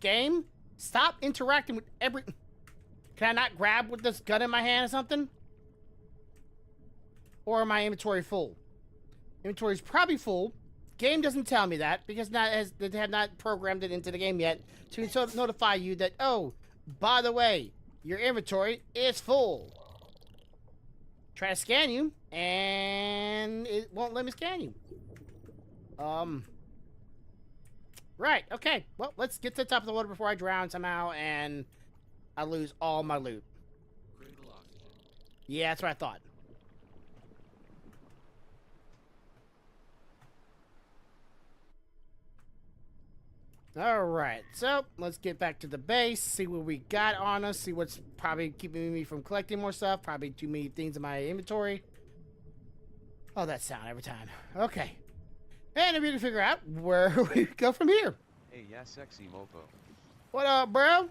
game. Stop interacting with every. Can I not grab with this gun in my hand or something? Or am my inventory full? Inventory's probably full. Game doesn't tell me that because they have not programmed it into the game yet to notify you that, oh, by the way, your inventory is full. Try to scan you, and it won't let me scan you. Right, okay. Well, let's get to the top of the water before I drown somehow and I lose all my loot. Critical oxygen. Yeah, that's what I thought. Alright, so let's get back to the base, see what we got on us, see what's probably keeping me from collecting more stuff, probably too many things in my inventory. Oh, that sound every time. Okay. And if we can figure out where we go from here. Hey, yeah, sexy mofo. What up, bro?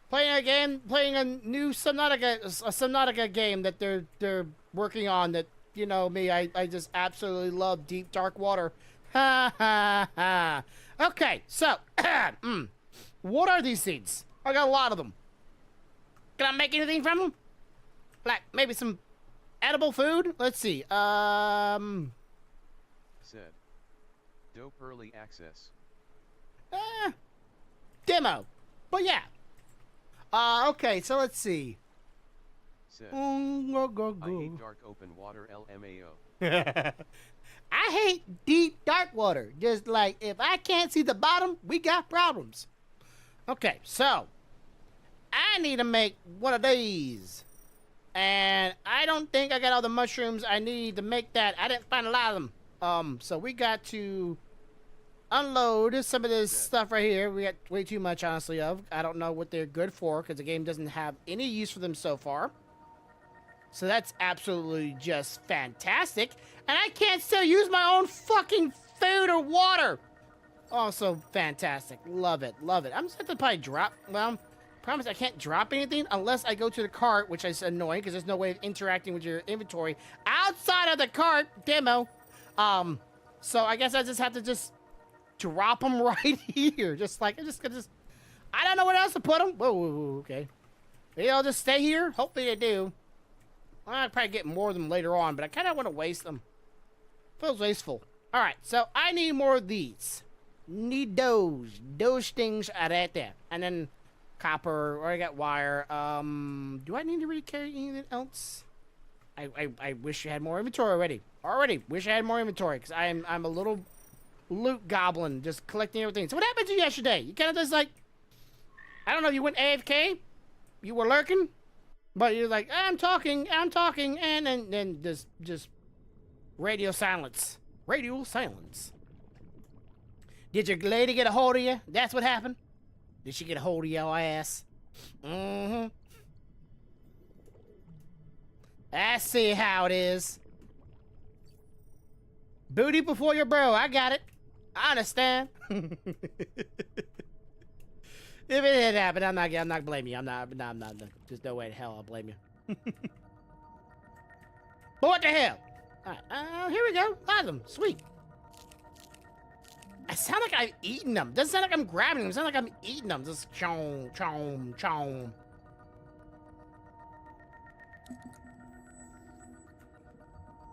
Playing a game, playing a new Subnautica game that they're working on that, you know me, I just absolutely love deep dark water. Ha ha ha. Okay, so what are these seeds? I got a lot of them. Can I make anything from them? Like maybe some edible food? Let's see. Said. Dope early access. Demo. But yeah. Okay, so let's see. Said. Go. I hate dark open water LMAO. I hate deep dark water. Just like if I can't see the bottom, we got problems. Okay, so I need to make one of these. And I don't think I got all the mushrooms I need to make that. I didn't find a lot of them. So we got to unload some of this stuff right here. We got way too much, honestly, of. I don't know what they're good for because the game doesn't have any use for them so far. So that's absolutely just fantastic. And I can't still use my own fucking food or water. Also fantastic. Love it. Love it. I'm just going to probably drop. Well, promise I can't drop anything unless I go to the cart, which is annoying because there's no way of interacting with your inventory outside of the cart demo. So I guess I just have to just drop them right here. Just like, I don't know where else to put them. Whoa, okay. Maybe I'll just stay here. Hopefully they do. I'll probably get more of them later on, but I kind of want to waste them. Feels wasteful. All right, so I need more of these. Need those. Those things are right there. And then copper, or I got wire. Do I need to really carry anything else? I wish I had more inventory already. Already, wish I had more inventory, because I'm a little loot goblin, just collecting everything. So what happened to you yesterday? You kind of just like, I don't know, you went AFK? You were lurking? But you're like, I'm talking, and then just radio silence. Radio silence. Did your lady get a hold of you? That's what happened? Did she get a hold of your ass? Mm-hmm. I see how it is. Booty before your bro. I got it. I understand. If it had happened, I'm not blaming you. I'm not. There's no way in hell I'll blame you. But what the hell? All right, here we go. A lot of them. Sweet. I sound like I've eaten them. Doesn't sound like I'm grabbing them. It sounds like I'm eating them. Just chom, chom, chom.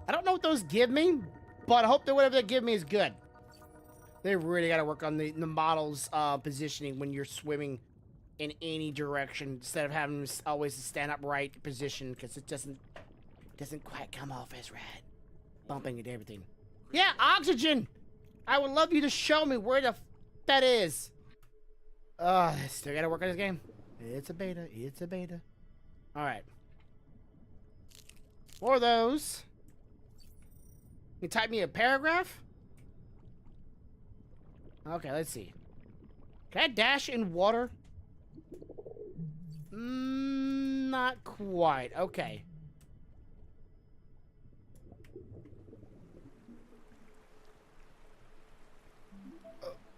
I don't know what those give me, but I hope that whatever they give me is good. They really got to work on the model's positioning when you're swimming in any direction instead of having always a stand upright position because it doesn't quite come off as right. Bumping into everything. Yeah, oxygen! I would love you to show me where the that is. Still got to work on this game. It's a beta. It's a beta. All right. More of those. You type me a paragraph? Okay, let's see. Can I dash in water? Not quite. Okay.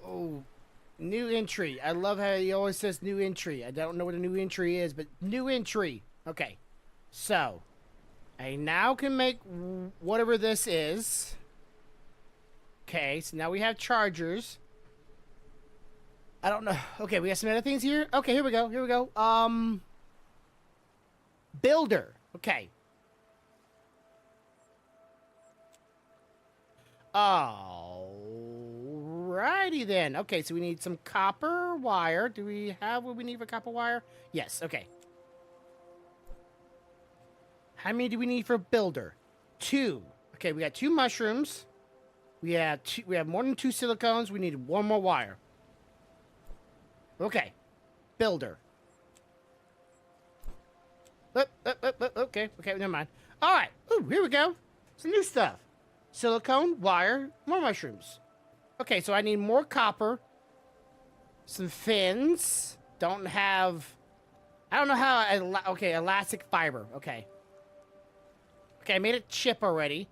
Oh, new entry. I love how he always says new entry. I don't know what a new entry is, but new entry. Okay. So, I now can make whatever this is. Okay, so now we have chargers. I don't know. Okay, we got some other things here. Okay, here we go. Here we go. Builder. Okay. Alrighty then. Okay, so we need some copper wire. Do we have what we need for copper wire? Yes, okay. How many do we need for builder? 2. Okay, we got 2 mushrooms. We have more than 2 silicones. We need 1 more wire. Okay. Builder. Okay, never mind. Alright. Ooh, here we go. Some new stuff. Silicone, wire, more mushrooms. Okay, so I need more copper. Some fins. I don't know how... Okay, elastic fiber. Okay. Okay, I made a chip already.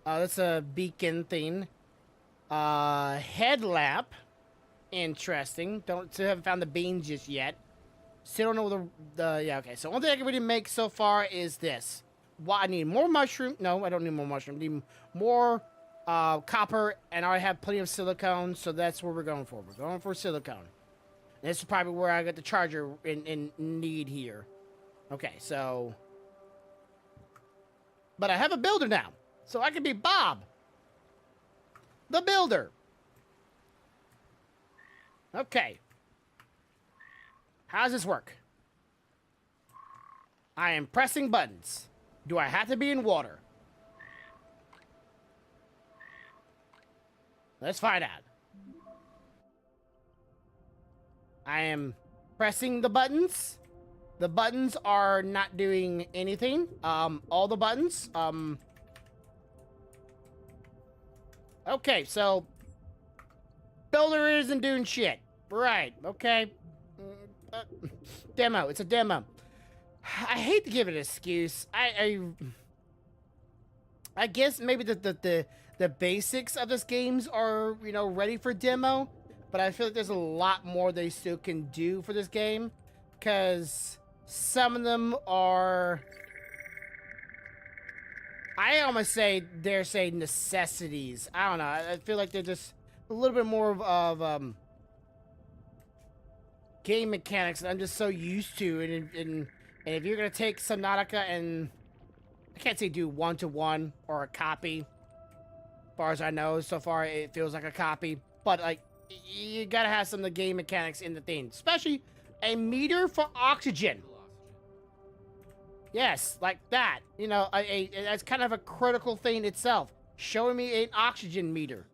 That's a beacon thing. Headlamp. Interesting. Still haven't found the beans just yet. Still don't know yeah, okay. So one thing I can really make so far is this. Well, I need more mushroom. No, I don't need more mushroom. I need more copper, and I have plenty of silicone, so that's what we're going for. We're going for silicone. This is probably where I got the charger in need here. Okay, so... But I have a builder now, so I can be Bob. The builder. Okay. How does this work? I am pressing buttons. Do I have to be in water? Let's find out. I am pressing the buttons. The buttons are not doing anything. All the buttons. Okay, so builder isn't doing shit. Right, okay. Demo, it's a demo. I hate to give it an excuse. I guess maybe the basics of this games are, you know, ready for demo, but I feel like there's a lot more they still can do for this game, because some of them are, I almost say, dare say, necessities. I don't know. I feel like they're just a little bit more of game mechanics that I'm just so used to, and if you're gonna take Subnautica and, I can't say do 1-to-1 or a copy, as far as I know, so far it feels like a copy, but like, you gotta have some of the game mechanics in the thing, especially a meter for oxygen. Yes, like that. You know, that's kind of a critical thing itself. Showing me an oxygen meter.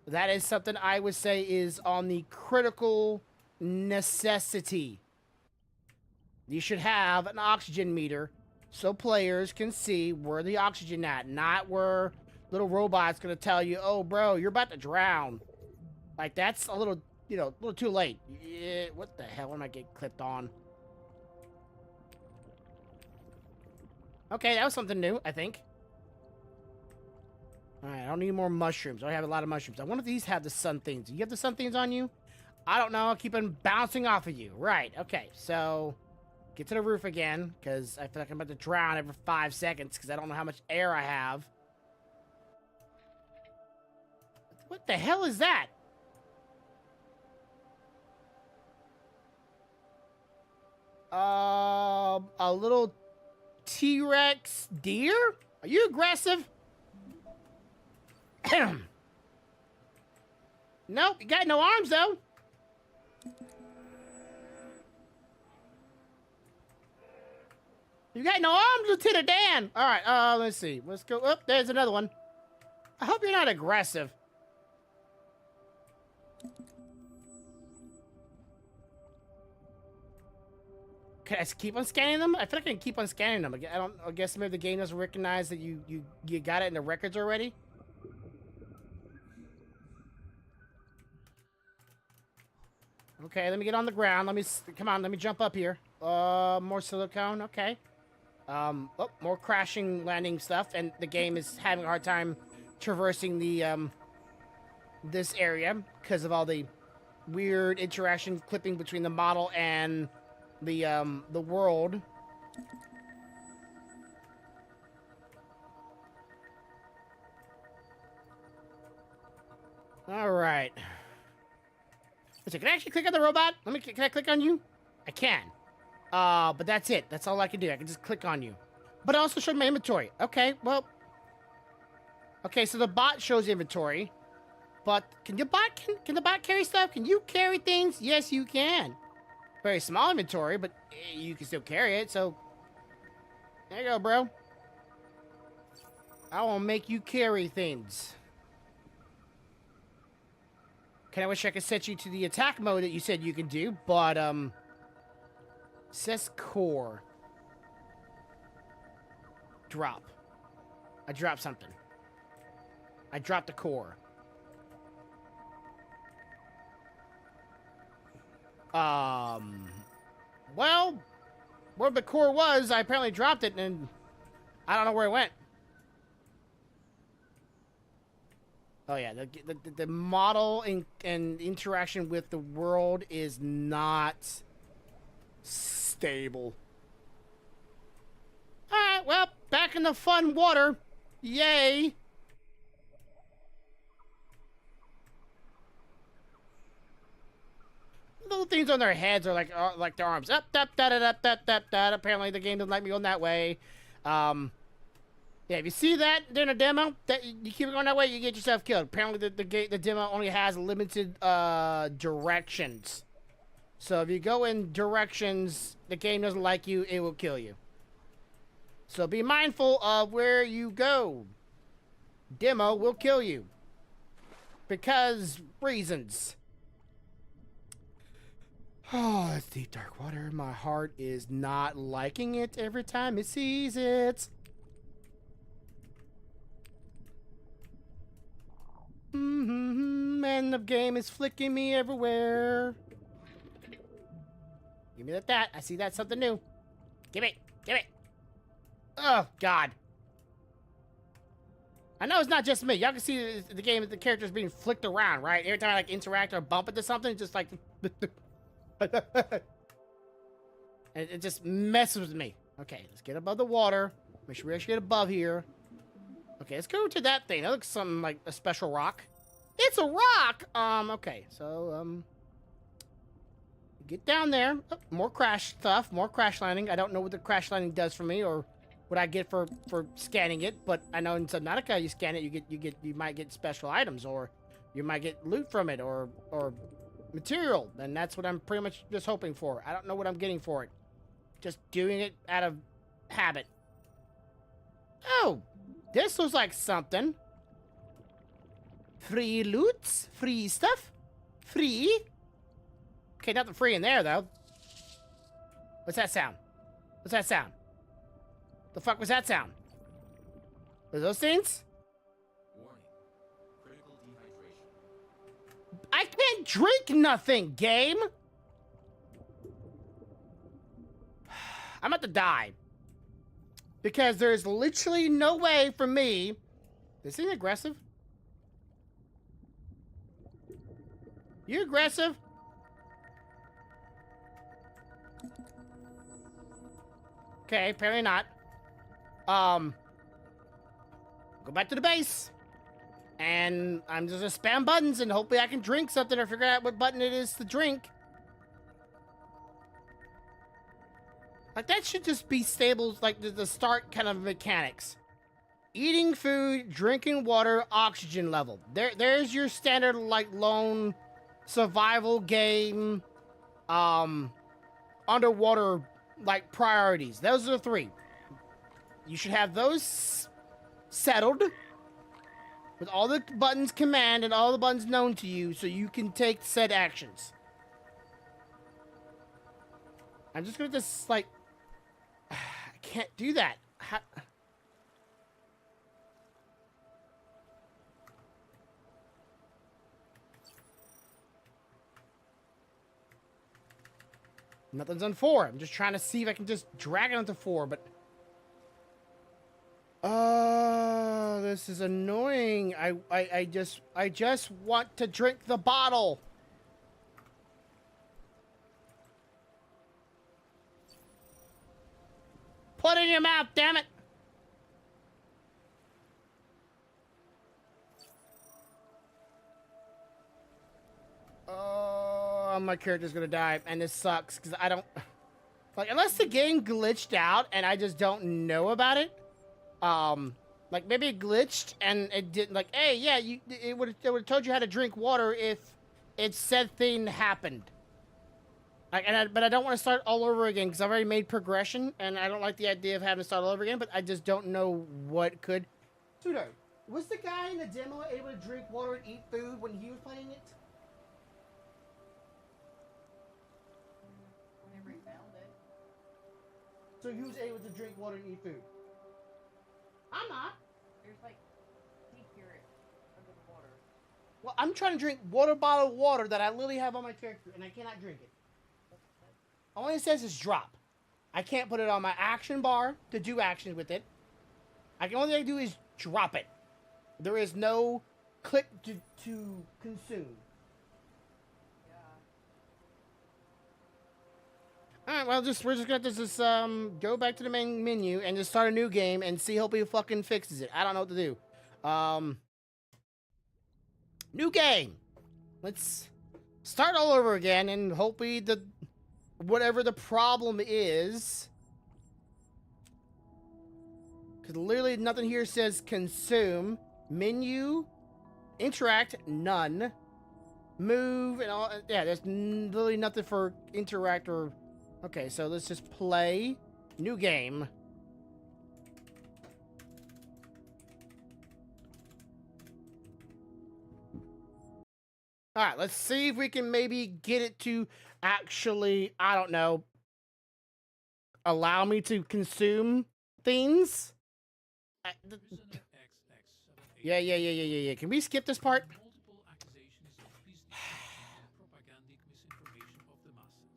That is something I would say is on the critical necessity. You should have an oxygen meter so players can see where the oxygen at, not where little robot's gonna tell you, oh bro, you're about to drown. Like, that's a little, you know, a little too late. Yeah, what the hell am I getting clipped on? Okay, that was something new, I think. Alright, I don't need more mushrooms. I have a lot of mushrooms. I wonder if these have the sun things. Do you have the sun things on you? I don't know. I'll keep on bouncing off of you. Right, okay. So, get to the roof again, because I feel like I'm about to drown every 5 seconds, because I don't know how much air I have. What the hell is that? A little T-Rex deer? Are you aggressive? Nope, you got no arms though. You got no arms, Lieutenant Dan. All right, let's see. Let's go. Oh, there's another one. I hope you're not aggressive. Can I keep on scanning them? I feel like I can keep on scanning them. I guess maybe the game doesn't recognize that you got it in the records already. Okay, let me get on the ground. Come on, let me jump up here. More silicone. Okay. Oh, more crashing landing stuff, and the game is having a hard time traversing the this area because of all the weird interaction clipping between the model and the world. All right. So can I actually click on the robot? Can I click on you? I can. But that's it. That's all I can do. I can just click on you. But it also showed my inventory. Okay, well. Okay, so the bot shows inventory. But can the bot carry stuff? Can you carry things? Yes, you can. Very small inventory, but you can still carry it, so there you go, bro. I will make you carry things. I wish I could set you to the attack mode that you said you can do, but says core. Drop. I dropped something. I dropped the core. Well, where the core was, I apparently dropped it, and I don't know where it went. Oh yeah, the model and interaction with the world is not stable. Alright, well, back in the fun water. Yay! Little things on their heads are like their arms. Up, up, da da da da da da. Apparently the game doesn't like me going that way. Yeah, if you see that during a demo, that you keep going that way, you get yourself killed. Apparently the demo only has limited directions. So if you go in directions the game doesn't like you, it will kill you. So be mindful of where you go. Demo will kill you. Because reasons. Oh, it's deep dark water. My heart is not liking it every time it sees it. And the game is flicking me everywhere. Give me that. I see that. Something new. Give it. Oh, God. I know it's not just me. Y'all can see the game, the characters being flicked around, right? Every time I like interact or bump into something, it's just like... it just messes with me. Okay, let's get above the water. Make sure we actually get above here. Okay, let's go to that thing. That looks something like a special rock. It's a rock! Okay, so, get down there. Oh, more crash stuff, more crash landing. I don't know what the crash landing does for me or what I get for scanning it, but I know in Subnautica you scan it, you might get special items, or you might get loot from it, or material, and that's what I'm pretty much just hoping for. I don't know what I'm getting for it. Just doing it out of habit. Oh, this looks like something. Free loots? Free stuff? Free? Okay, nothing free in there, though. What's that sound? What's that sound? The fuck was that sound? Are those things? Warning. Critical dehydration. I can't drink nothing, game! I'm about to die. Because there's literally no way for me. This thing aggressive? You aggressive? Okay, apparently not. Go back to the base. And I'm just gonna spam buttons and hopefully I can drink something or figure out what button it is to drink. Like, that should just be stable, like the start kind of mechanics. Eating food, drinking water, oxygen level. There's your standard, like, lone survival game, underwater, like, priorities. Those are the 3. You should have those settled with all the buttons command and all the buttons known to you so you can take said actions. I'm just gonna just, like, I can't do that. Nothing's on 4. I'm just trying to see if I can just drag it onto 4, but... Oh, this is annoying. I just want to drink the bottle. Put it in your mouth, damn it. Oh, my character's gonna die, and this sucks, because I don't... Like, unless the game glitched out, and I just don't know about it, like, maybe it glitched, and it didn't, like, hey, yeah, it would have told you how to drink water if it said thing happened. Like, but I don't want to start all over again, because I've already made progression, and I don't like the idea of having to start all over again, but I just don't know what could... Tudor, was the guy in the demo able to drink water and eat food when he was playing it? Never found it. So he was able to drink water and eat food? I'm not. There's like sea curate under the water. Well, I'm trying to drink bottled water that I literally have on my character, and I cannot drink it. All it says is drop. I can't put it on my action bar to do actions with it. Only thing I can do is drop it. There is no click to consume. Yeah. Alright, well, we're just gonna just go back to the main menu and just start a new game and see, hopefully it fucking fixes it. I don't know what to do. New game! Let's start all over again and hopefully whatever the problem is, because literally nothing here says consume, menu, interact, none, move, and all. Yeah, there's literally nothing for interact or... Okay, so let's just play new game. Alright, let's see if we can maybe get it to actually, I don't know, allow me to consume things? Yeah. Can we skip this part? Multiple accusations of business and propagandic misinformation of the masses.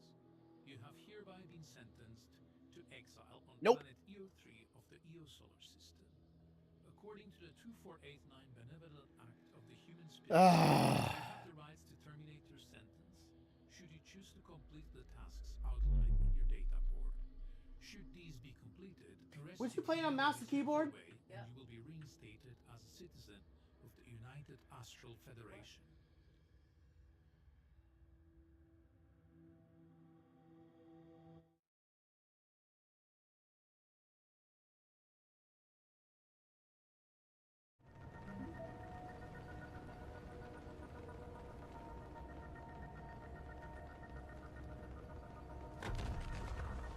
You have hereby been sentenced to exile on Nope. planet EO3 of the EO solar system. According to the 2489 Benevolent Act of the Human Spirit, you have the rights to terminate your sentence should you choose to complete the tasks outlined in your data board. Should these be completed, the rest Was of you playing on the mouse and keyboard? away, and you will be reinstated as a citizen of the United Astral Federation.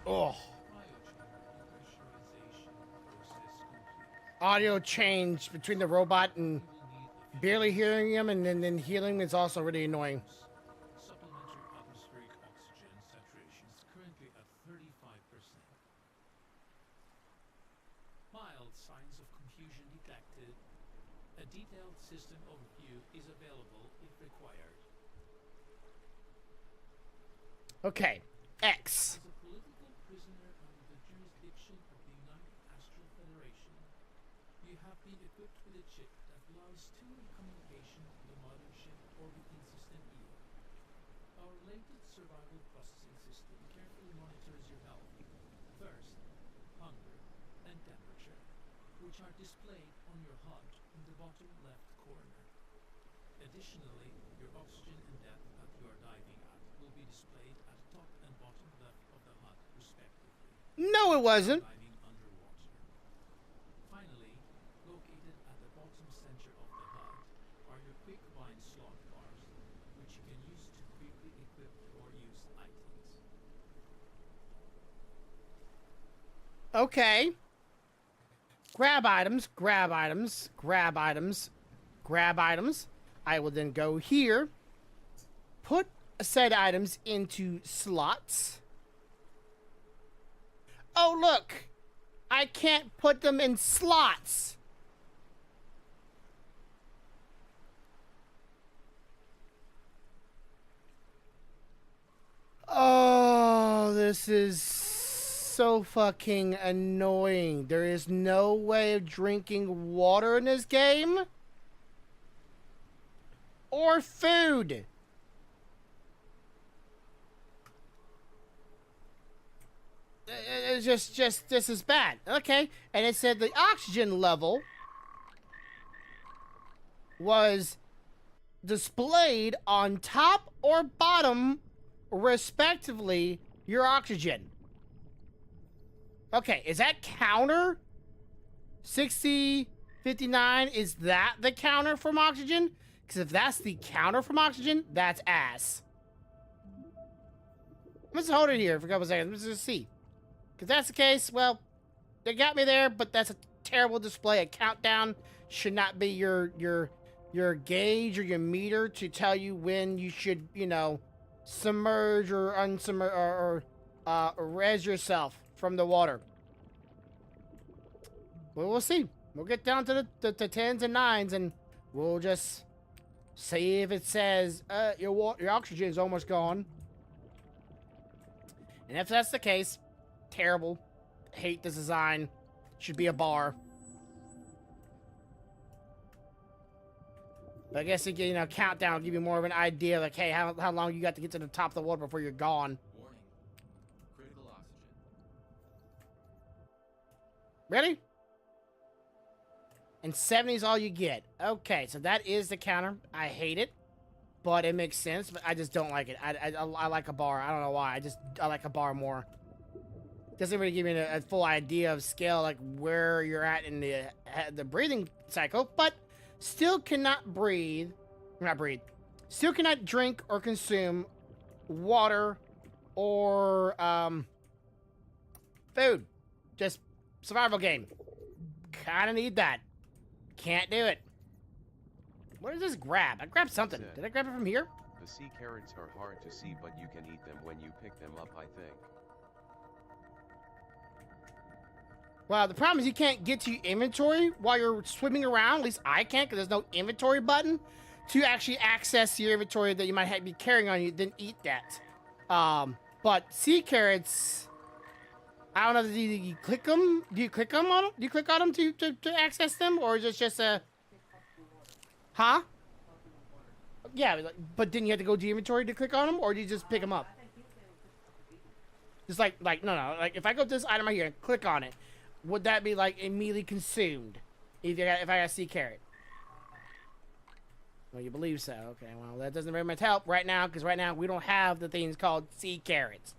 Oh. Pressurization process complete. Audio change between the robot and barely hearing him, and then hearing him is also really annoying. Supplementary atmospheric oxygen saturation is currently at 35%. Mild signs of confusion detected. A detailed system overview is available if required. Okay, X. As a political prisoner under the jurisdiction of the United Astral which are displayed on your HUD in the bottom left corner. Additionally, your oxygen and depth that you are diving at will be displayed at top and bottom left of the HUD, respectively. No, it wasn't. Diving underwater. Finally, located at the bottom center of the HUD are your quick bind slot bars, which you can use to quickly equip or use items. Okay. Grab items, grab items, grab items, grab items. I will then go here, put said items into slots. Oh, look! I can't put them in slots! Oh, this is so fucking annoying. There is no way of drinking water in this game. Or food. It's just, this is bad. Okay, and it said the oxygen level was displayed on top or bottom, respectively, your oxygen. Okay, is that counter? 60, 59, is that the counter from oxygen? Because if that's the counter from oxygen, that's ass. Let's hold it here for a couple seconds. Let's just see. If that's the case, well, they got me there, but that's a terrible display. A countdown should not be your gauge or your meter to tell you when you should, you know, submerge or unsubmerge or res yourself from the water. Well, we'll see. We'll get down to the 10s and 9s, and we'll just see if it says your oxygen is almost gone. And if that's the case, terrible. Hate this design. Should be a bar. But I guess it, you know, countdown will give you more of an idea, like, hey, how long you got to get to the top of the water before you're gone. Warning. Critical oxygen. Ready? And 70 is all you get. Okay, so that is the counter. I hate it, but it makes sense. But I just don't like it. I like a bar. I don't know why. I like a bar more. Doesn't really give me a full idea of scale, like where you're at in the breathing cycle. But still cannot breathe. Not breathe. Still cannot drink or consume water or food. Just survival game. Kinda need that. Can't do it. What is this grab? I grabbed something. Did I grab it from here? The sea carrots are hard to see, but you can eat them when you pick them up, I think. Well, the problem is you can't get to your inventory while you're swimming around. At least I can't, because there's no inventory button to actually access your inventory that you might be carrying on you. Then eat that. But sea carrots, I don't know. Do you click them? Do you click them on them? Do you click on them to access them, or is it just a? Huh? Yeah, but didn't you have to go to your inventory to click on them, or do you just pick them up? Just like no. Like if I go to this item right here and click on it, would that be like immediately consumed if I got a sea carrot? Well, you believe so. Okay, well that doesn't very much help right now, because right now we don't have the things called sea carrots.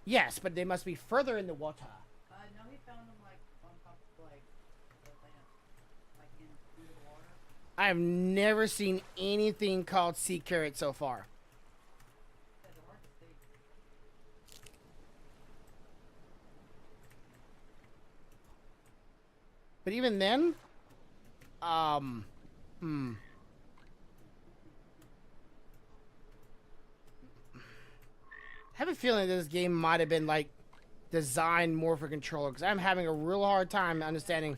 Yes, but they must be further in the water. No, he found them like on top of like the land, like in through the water. I have never seen anything called sea carrot so far. Yeah, they're hard to see. But even then, I have a feeling that this game might have been like designed more for controller, because I'm having a real hard time understanding.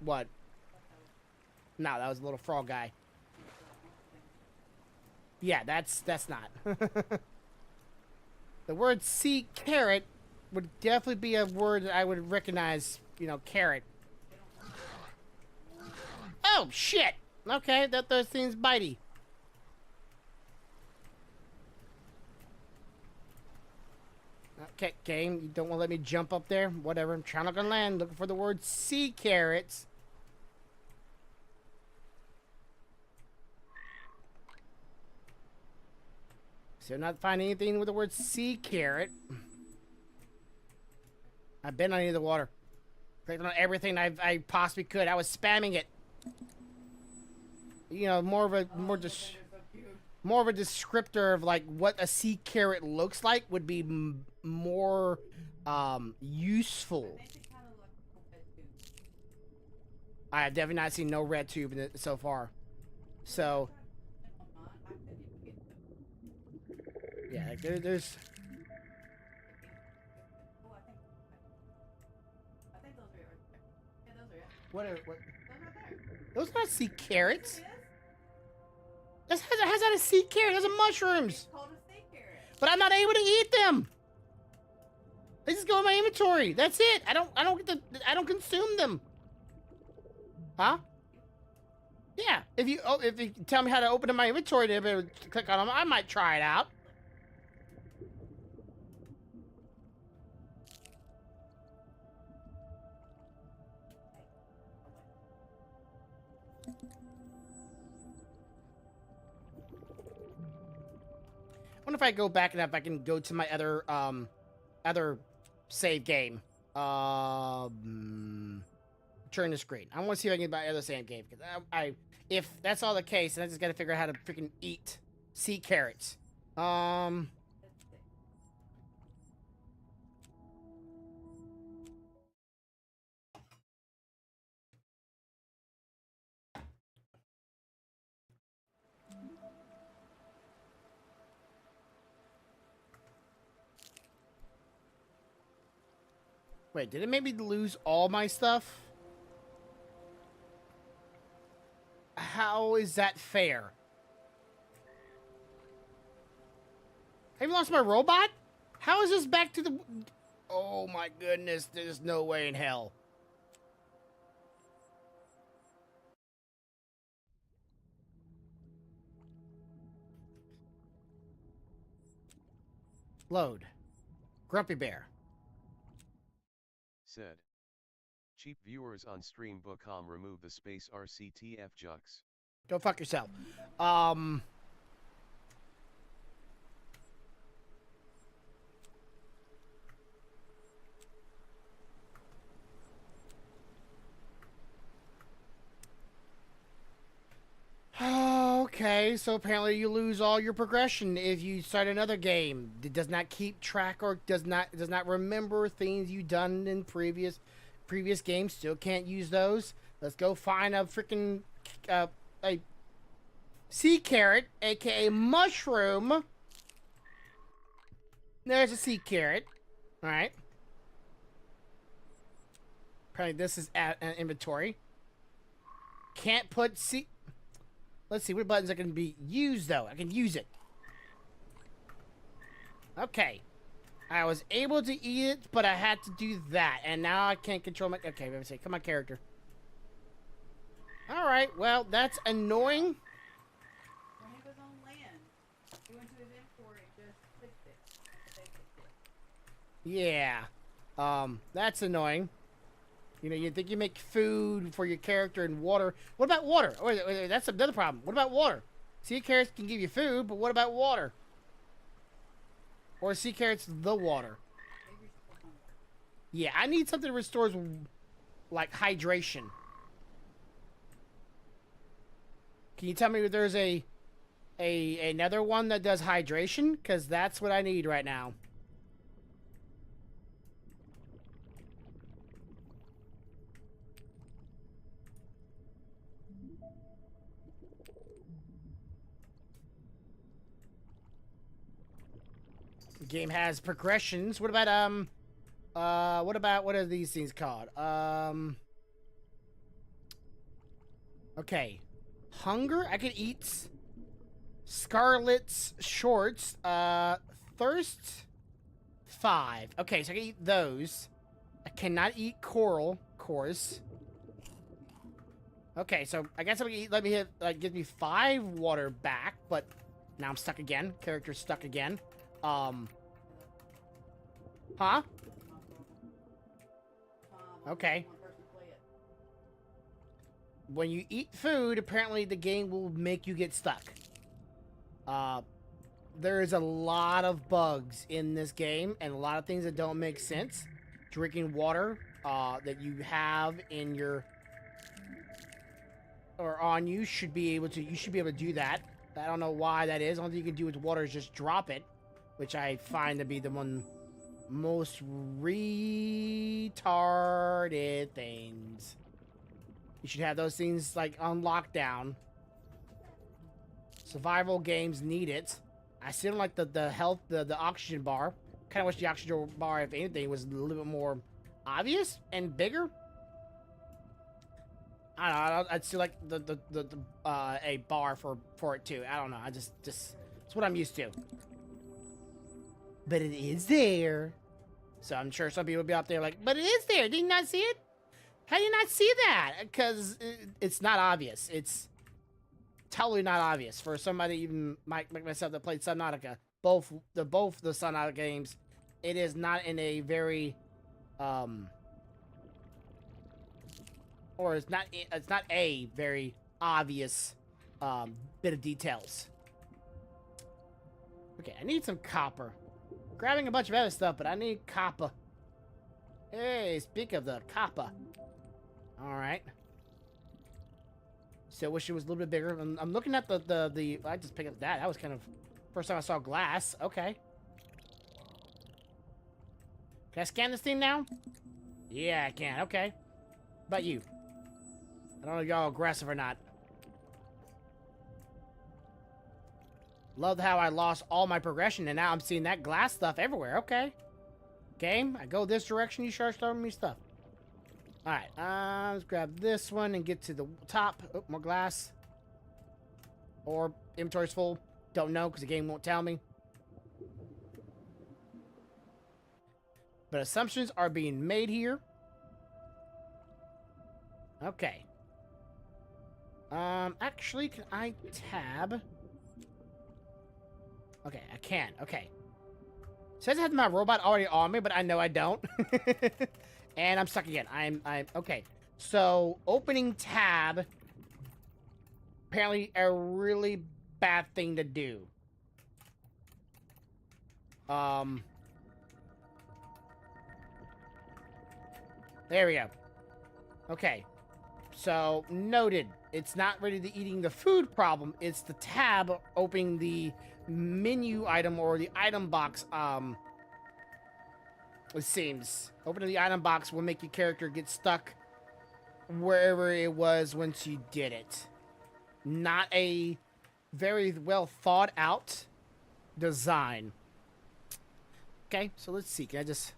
What? No, that was a little frog guy. Yeah, that's not. The word sea carrot would definitely be a word that I would recognize, you know, carrot. Oh, shit! Okay, those things bitey. Okay, game, you don't want to let me jump up there? Whatever, I'm trying to look on land, looking for the word sea carrots. So not finding anything with the word sea carrot. I've been under the water. Clicked on everything I possibly could. I was spamming it. You know, more of a more of a descriptor of like what a sea carrot looks like would be more useful. I have definitely not seen no red tube in it so far. So yeah, like there's. What? Those are not sea carrots. How's that a sea carrot? Those are mushrooms. But I'm not able to eat them. They just go in my inventory. That's it. I don't consume them. Huh? Yeah. If you tell me how to open up my inventory to be able to click on them, I might try it out. I wonder if I go back and if I can go to my other save game. Turn the screen. I want to see if I can get my other save game because if that's all the case, then I just got to figure out how to freaking eat sea carrots. Wait, did it make me lose all my stuff? How is that fair? Have you lost my robot? How is this back to the... Oh my goodness, there's no way in hell. Load. Grumpy Bear. Said. Cheap viewers on stream.com remove the space RCTF jux. Go fuck yourself. Okay, so apparently you lose all your progression if you start another game. It does not keep track or does not remember things you've done in previous games. Still can't use those. Let's go find a freaking a sea carrot, aka mushroom. There's a sea carrot. All right. Apparently this is at an inventory. Can't put sea. Let's see what buttons I can be used though. I can use it. Okay. I was able to eat it, but I had to do that, and now I can't control my. Okay, let me see. Come on, character. All right. Well, that's annoying. When he was on land, he went to his import and just fixed it. They fixed it. Yeah. That's annoying. You know, you think you make food for your character and water. What about water? Oh, wait, that's another problem. What about water? Sea carrots can give you food, but what about water? Or sea carrots the water? Yeah, I need something that restores, like, hydration. Can you tell me if there's another one that does hydration? Because that's what I need right now. The game has progressions. What about what are these things called? Okay. Hunger, I can eat. Scarlet's shorts. Thirst 5. Okay, so I can eat those. I cannot eat coral, of course. Okay, so I guess I'm gonna eat, let me hit, give me 5 water back, but now I'm stuck again. Character's stuck again. Huh? Only Okay. one person play it. When you eat food, apparently the game will make you get stuck. There is a lot of bugs in this game and a lot of things that don't make sense. Drinking water that you have in your or on you should be able to. You should be able to do that. I don't know why that is. The only thing you can do with water is just drop it, which I find to be the one most retarded things. You should have those things like on lockdown. Survival games need it. I still don't like the health, the oxygen bar. Kind of wish the oxygen bar, if anything, was a little bit more obvious and bigger. I don't know. I'd still like the a bar for it too. I don't know. I just it's what I'm used to. But it is there. So I'm sure some people will be out there like, but it is there. Did you not see it? How do you not see that? Because it's not obvious. It's totally not obvious for somebody even like myself that played Subnautica. Both the Subnautica games, it is not in a very or it's not a very obvious bit of details. Okay, I need some copper. Grabbing a bunch of other stuff, but I need copper. Hey, speak of the copper. All right. Still wish it was a little bit bigger. I'm looking at the I just picked up that. That was kind of first time I saw glass. Okay. Can I scan this thing now? Yeah, I can. Okay. How about you? I don't know if y'all aggressive or not. Love how I lost all my progression and now I'm seeing that glass stuff everywhere. Okay. Game, I go this direction, you start throwing me stuff. Alright, let's grab this one and get to the top. Oh, more glass. Or inventory's full. Don't know because the game won't tell me. But assumptions are being made here. Okay. Actually, can I tab? Okay, I can. Okay. Says I have my robot already on me, but I know I don't. And I'm stuck again. I'm okay. So opening tab, apparently a really bad thing to do. There we go. Okay. So noted. It's not really the eating the food problem. It's the tab opening the menu item or the item box. It seems. Opening the item box will make your character get stuck wherever it was once you did it. Not a very well thought out design. Okay, so let's see. Can I just...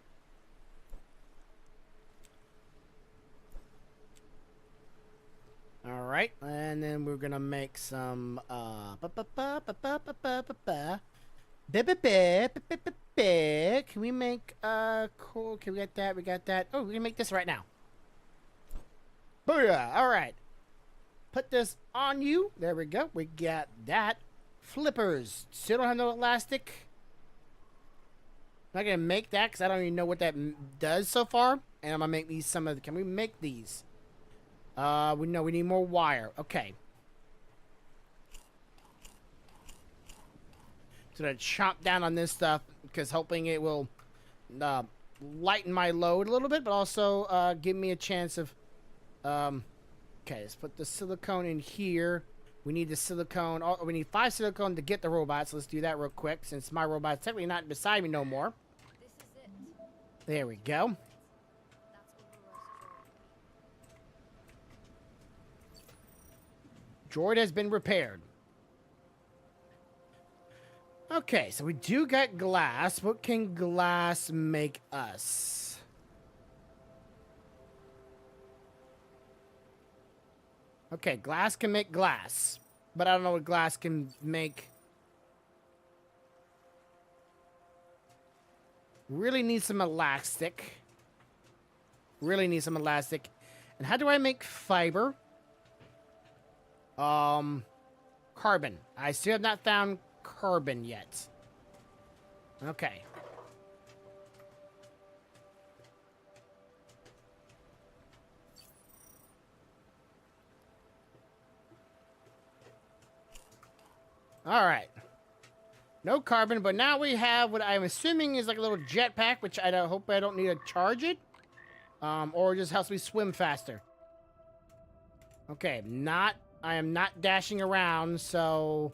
Alright, and then we're gonna make some, can we make, cool, can we get that, we got that. Oh, we can make this right now. Booyah, alright. Put this on you, there we go, we got that. Flippers, still don't have no elastic. I'm not gonna make that, because I don't even know what that does so far. And I'm gonna make these some of the, can we make these? We know we need more wire. Okay. So to chomp down on this stuff because hoping it will lighten my load a little bit, but also give me a chance of. Okay, let's put the silicone in here. We need the silicone. Oh, we need 5 silicone to get the robot. So let's do that real quick since my robot's technically not beside me no more. This is it. There we go. That's Aurora's droid. Droid has been repaired. Okay, so we do got glass. What can glass make us? Okay, glass can make glass. But I don't know what glass can make. Really need some elastic. Really need some elastic. And how do I make fiber? Carbon. I still have not found carbon yet. Okay. All right. No carbon, but now we have what I'm assuming is like a little jetpack, which I don't, hope I don't need to charge it. Or it just helps me swim faster. Okay, I am not dashing around, so,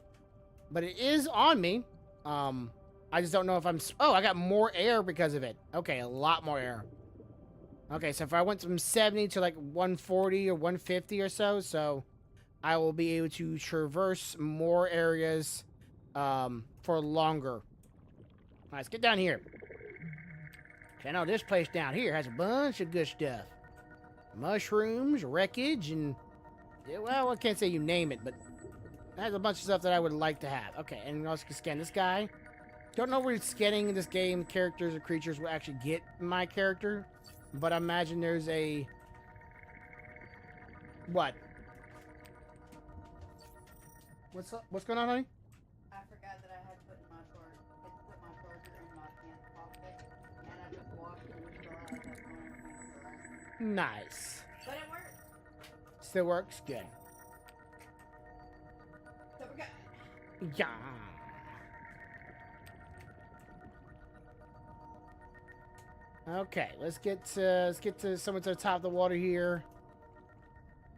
but it is on me. I just don't know if oh, I got more air because of it. Okay, a lot more air. Okay, so if I went from 70 to like 140 or 150 or so I will be able to traverse more areas, for longer. All right, let's get down here. I know this place down here has a bunch of good stuff. Mushrooms, wreckage, and, yeah, well, I can't say you name it, but it has a bunch of stuff that I would like to have. Okay, and I also can scan this guy. Don't know where scanning in this game characters or creatures will actually get my character, but I imagine there's a... What? What's going on, honey? I forgot that I had put my charger in my pants pocket, and I just walked and realized I was going to Nice. But it worked. Still works? Good. So we're good. Yeah. Okay, let's get to someone to the top of the water here.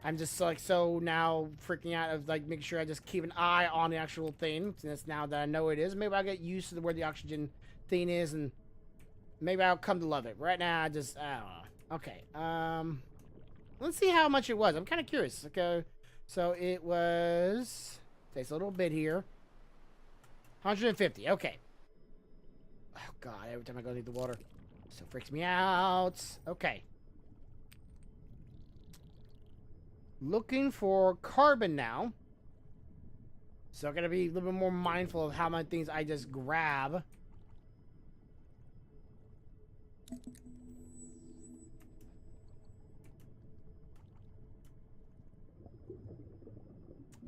I'm just like so now freaking out of like making sure I just keep an eye on the actual thing. Since now that I know it is, maybe I'll get used to where the oxygen thing is, and maybe I'll come to love it. Right now, I don't know. Okay, let's see how much it was. I'm kind of curious. Okay, so it was, takes a little bit here. 150. Okay. Oh God, every time I go to the water, it still freaks me out. Okay. Looking for carbon now. So I'm gonna be a little bit more mindful of how many things I just grab.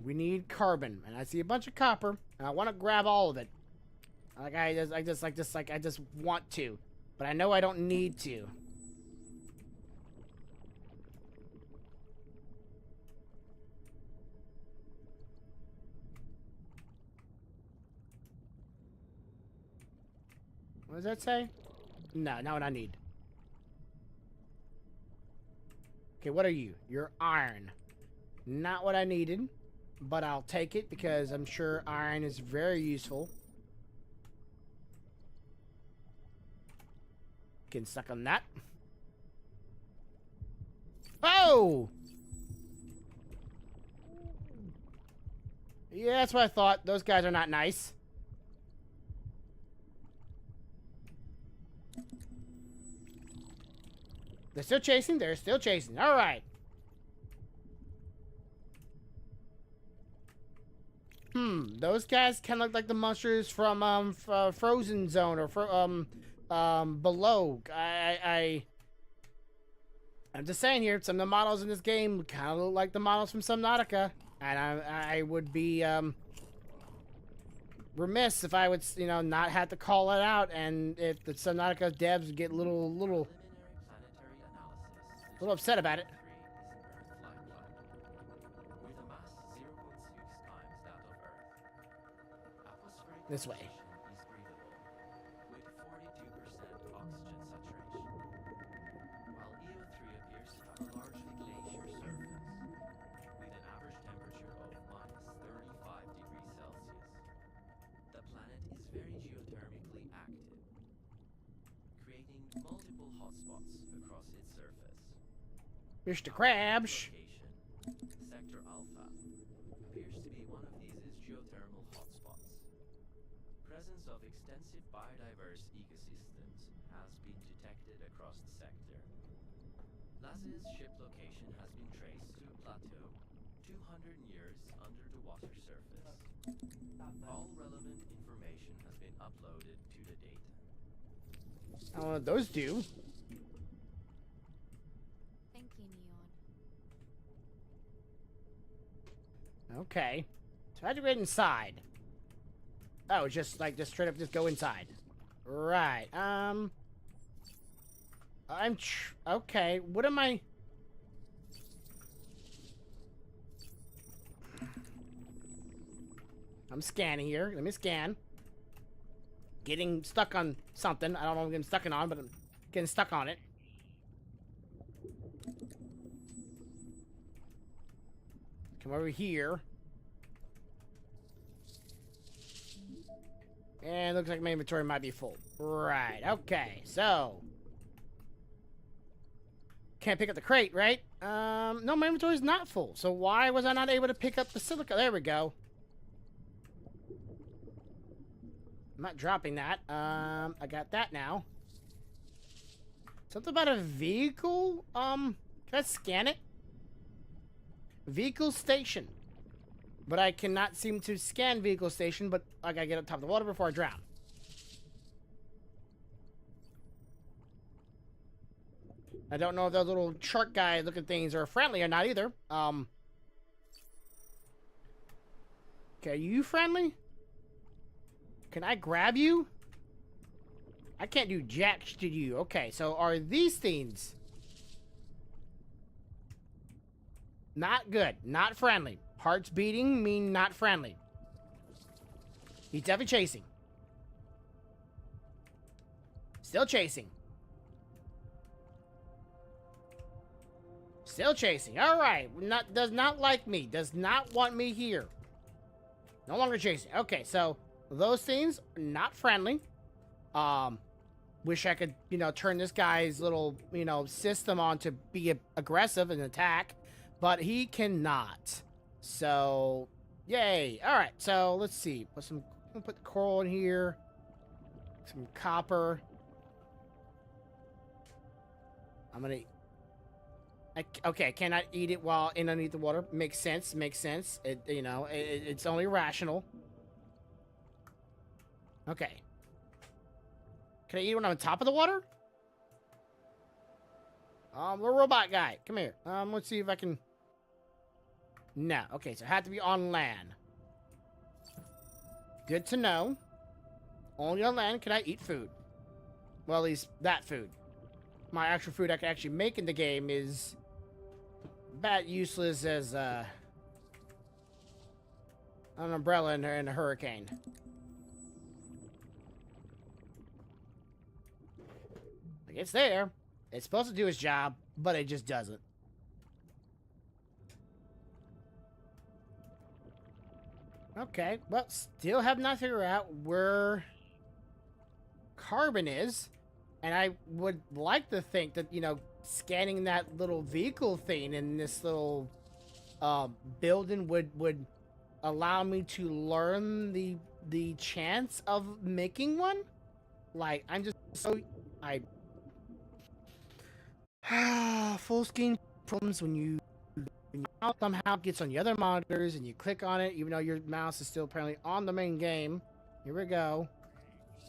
We need carbon, and I see a bunch of copper, and I want to grab all of it. Like I just want to, but I know I don't need to. What does that say? No, not what I need. Okay, what are you? You're iron. Not what I needed, but I'll take it because I'm sure iron is very useful. Can suck on that. Oh! Yeah, that's what I thought. Those guys are not nice. They're still chasing. They're still chasing. All right. Those guys kind of look like the monsters from Frozen Zone or Below. I'm just saying here, some of the models in this game kind of look like the models from Subnautica, and I would be remiss if I would, you know, not have to call it out, and if the Subnautica devs get little upset about it. This way. Multiple hotspots across its surface. Mr. Krabs. Sector Alpha appears to be one of these geothermal hotspots. Presence of extensive biodiverse ecosystems has been detected across the sector. Laz's ship location has been traced to a plateau 200 years under the water surface. All relevant information has been uploaded to the data. I don't know what those do. Thank you, Neon. Okay. So how'd you get inside? Oh, just straight up just go inside. Right. Okay. What am I? I'm scanning here. Let me scan. Getting stuck on something. I don't know what I'm getting stuck on, but I'm getting stuck on it. Come over here. And looks like my inventory might be full. Right, okay, so. Can't pick up the crate, right? No, my inventory's not full. So why was I not able to pick up the silica? There we go. I'm not dropping that. I got that now. Something about a vehicle? Can I scan it? Vehicle station. But I cannot seem to scan vehicle station, but I gotta get on top of the water before I drown. I don't know if those little shark guy looking things are friendly or not either. Okay, are you friendly? Can I grab you? I can't do jack to you. Okay, so are these things not good, not friendly? Hearts beating mean not friendly. He's definitely chasing. Still chasing. Still chasing. All right. Does not like me. Does not want me here. No longer chasing. Okay, so those things not friendly. Wish I could, turn this guy's little, system on to be aggressive and attack, but he cannot. So, yay. All right. So let's see. Put the coral in here. Some copper. I'm gonna. Okay, I cannot eat it while underneath the water. Makes sense. Makes sense. It's only rational. Okay. Can I eat it when I'm on top of the water? The robot guy, come here. Let's see if I can. No. Okay, so it had to be on land. Good to know. Only on land can I eat food. Well, at least that food. My actual food I can actually make in the game is about useless as an umbrella in a hurricane. Like, it's there. It's supposed to do its job, but it just doesn't. Okay, well, still have not figured out where carbon is. And I would like to think that, scanning that little vehicle thing in this little building would allow me to learn the chance of making one. Like, I'm just so... full screen problems when your mouse somehow gets on the other monitors and you click on it, even though your mouse is still apparently on the main game. Here we go.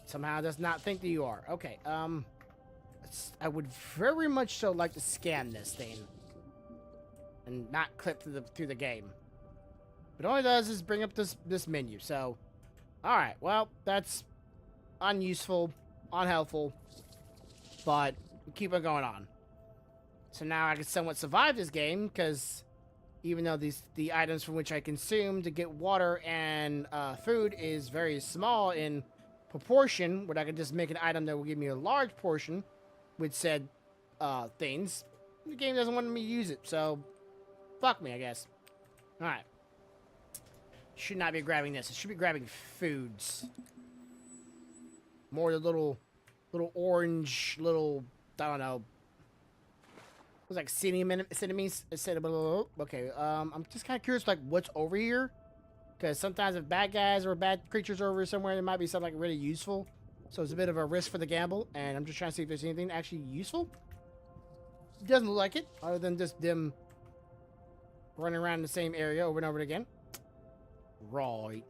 Somehow does not think that you are. Okay, I would very much so like to scan this thing and not clip through the game. But all it does is bring up this menu. So, all right, well, that's unuseful, unhelpful, but keep it going on. So now I can somewhat survive this game because even though the items from which I consume to get water and food is very small in proportion, but I could just make an item that will give me a large portion with said things. The game doesn't want me to use it, so fuck me, I guess. Alright. Should not be grabbing this. It should be grabbing foods. More the little orange, I don't know. It was like cinnamon. Okay, I'm just kind of curious, like, what's over here? Because sometimes if bad guys or bad creatures are over somewhere, there might be something like really useful. So it's a bit of a risk for the gamble, and I'm just trying to see if there's anything actually useful. It doesn't look like it, other than just them running around in the same area over and over again. Right.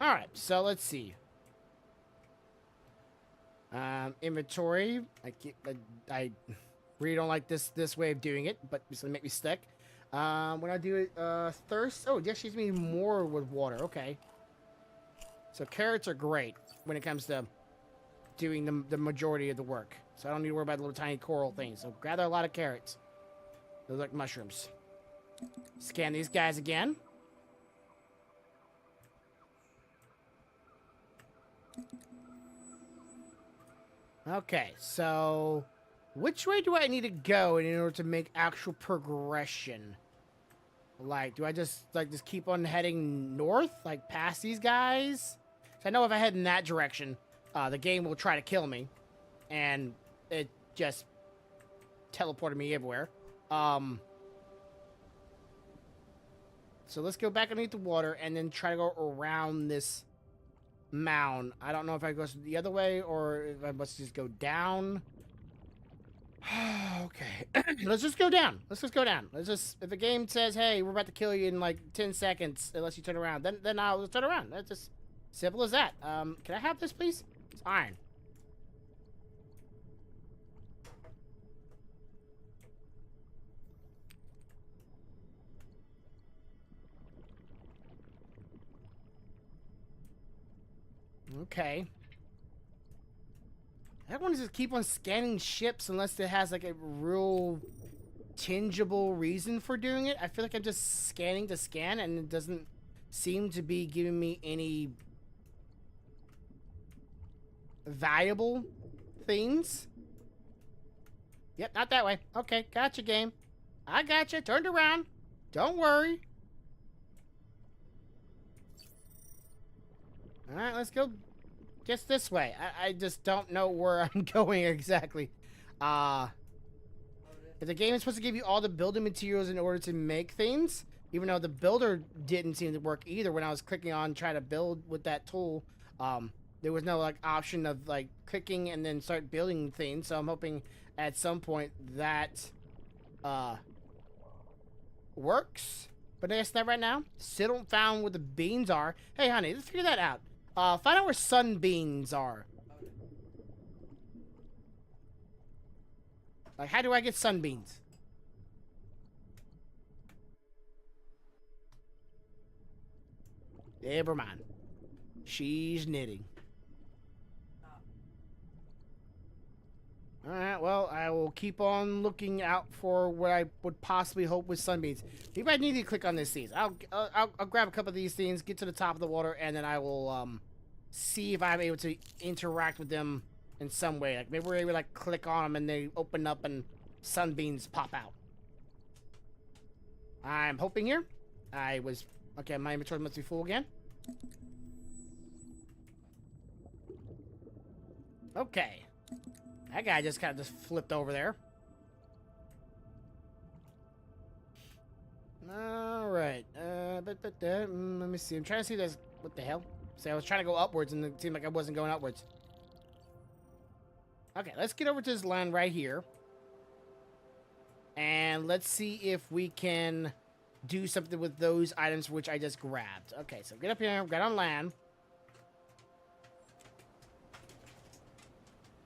Alright, so let's see. Inventory. I really don't like this way of doing it, but it's gonna make me stick. When I do it, thirst. Oh, it just gives me more with water. Okay. So carrots are great when it comes to doing the majority of the work. So I don't need to worry about the little tiny coral things. So gather a lot of carrots. They look like mushrooms. Scan these guys again. Okay, so which way do I need to go in order to make actual progression? Like, do I just keep on heading north, like past these guys? 'Cause I know if I head in that direction, the game will try to kill me, and it just teleported me everywhere. So let's go back underneath the water and then try to go around this mound. I don't know if I go the other way or if I must just go down. Okay, let's just go down. Let's just go down. Let's just, if the game says, "Hey, we're about to kill you in like 10 seconds," unless you turn around, then I'll just turn around. That's just simple as that. Can I have this, please? It's iron. Okay. I don't want to just keep on scanning ships unless it has like a real tangible reason for doing it. I feel like I'm just scanning to scan and it doesn't seem to be giving me any valuable things. Yep, not that way. Okay, gotcha, game. I gotcha. Turned around. Don't worry. Alright, let's go just this way. I just don't know where I'm going exactly. If the game is supposed to give you all the building materials in order to make things, even though the builder didn't seem to work either when I was clicking on trying to build with that tool, there was no like option of like clicking and then start building things. So I'm hoping at some point that works. But I guess not right now. Still don't found where the beans are. Hey honey, let's figure that out. Find out where sunbeams are. Like, how do I get sunbeams? Never mind. She's knitting. Alright, well, I will keep on looking out for what I would possibly hope was sunbeams. Maybe I need to click on these things. I'll grab a couple of these things, get to the top of the water, and then I will, see if I'm able to interact with them in some way. Like, maybe we're able to, like, click on them and they open up and sunbeams pop out. I'm hoping here. Okay, my inventory must be full again. Okay. That guy just kind of just flipped over there. Alright. Let me see. I'm trying to see this. What the hell? See, I was trying to go upwards and it seemed like I wasn't going upwards. Okay, let's get over to this land right here. And let's see if we can do something with those items which I just grabbed. Okay, so get up here, get on land.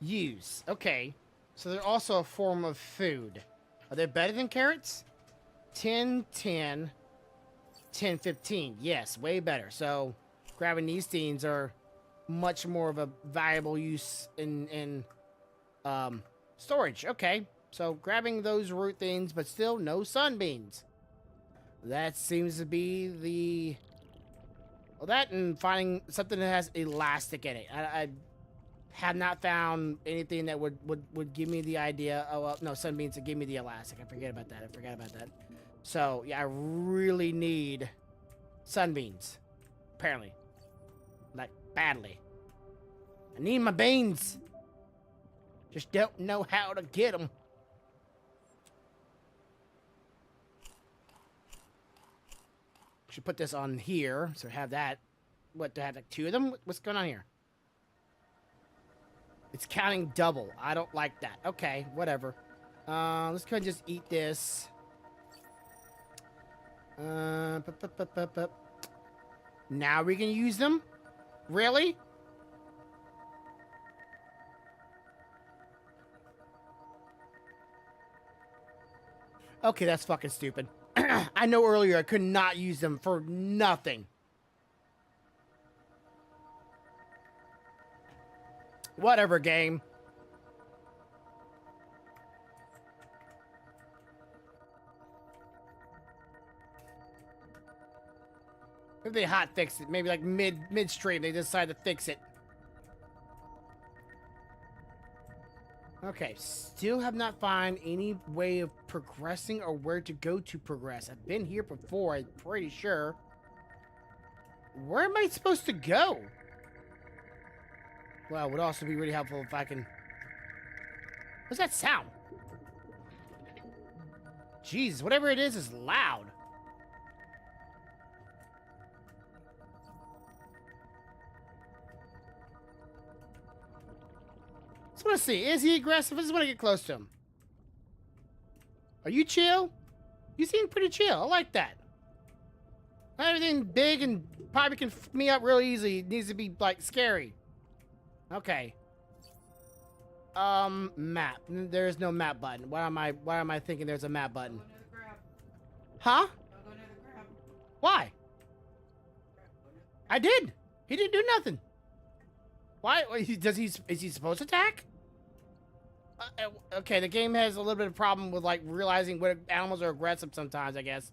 Use. Okay. So they're also a form of food. Are they better than carrots? 10, 10, 10, 15. Yes, way better. So grabbing these things are much more of a valuable use in storage. Okay. So grabbing those root things, but still no sunbeams. That seems to be the... Well, that and finding something that has elastic in it. I have not found anything that would give me the idea. Oh, well, no, sunbeams that give me the elastic. I forgot about that. So, yeah, I really need sunbeams. Apparently. Like, badly. I need my beans. Just don't know how to get them. Should put this on here, so have that. What, do I have like 2 of them? What's going on here? It's counting double. I don't like that. Okay, whatever. Let's go ahead and just eat this. Now we can use them? Really? Okay, that's fucking stupid. I know earlier I could not use them for nothing. Whatever, game. Maybe they hot fixed it. Maybe like midstream they decide to fix it. Okay, still have not found any way of progressing or where to go to progress. I've been here before, I'm pretty sure. Where am I supposed to go? Well, it would also be really helpful if I can... What's that sound? Jeez, whatever it is loud. Just want to see, is he aggressive? I just want to get close to him. Are you chill? You seem pretty chill. I like that. Not everything big and probably can f me up real easy. It needs to be, like, scary. Okay. Map. There is no map button. Why am I thinking there's a map button? Go near the crab. Huh? Don't go near the crab. Why? Go near the I did. He didn't do nothing. Why? Is he supposed to attack? Okay, the game has a little bit of problem with, like, realizing what animals are aggressive sometimes, I guess.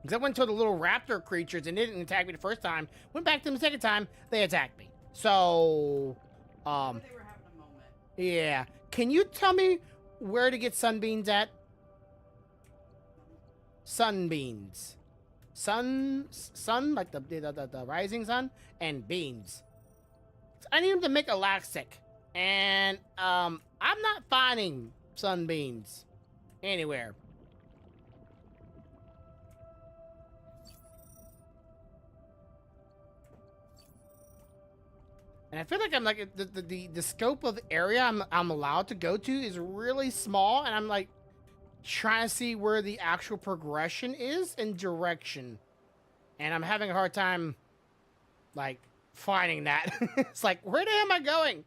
Because I went to the little raptor creatures and they didn't attack me the first time. Went back to them the second time, they attacked me. So, They were having a moment. yeah. Can you tell me where to get sunbeams at? Sunbeams. Sun, like the rising sun, and beans. I need them to make elastic. And, I'm not finding sunbeams anywhere. And I feel like I'm like the scope of the area I'm allowed to go to is really small, and I'm like trying to see where the actual progression is and direction. And I'm having a hard time like finding that. It's like, where the hell am I going?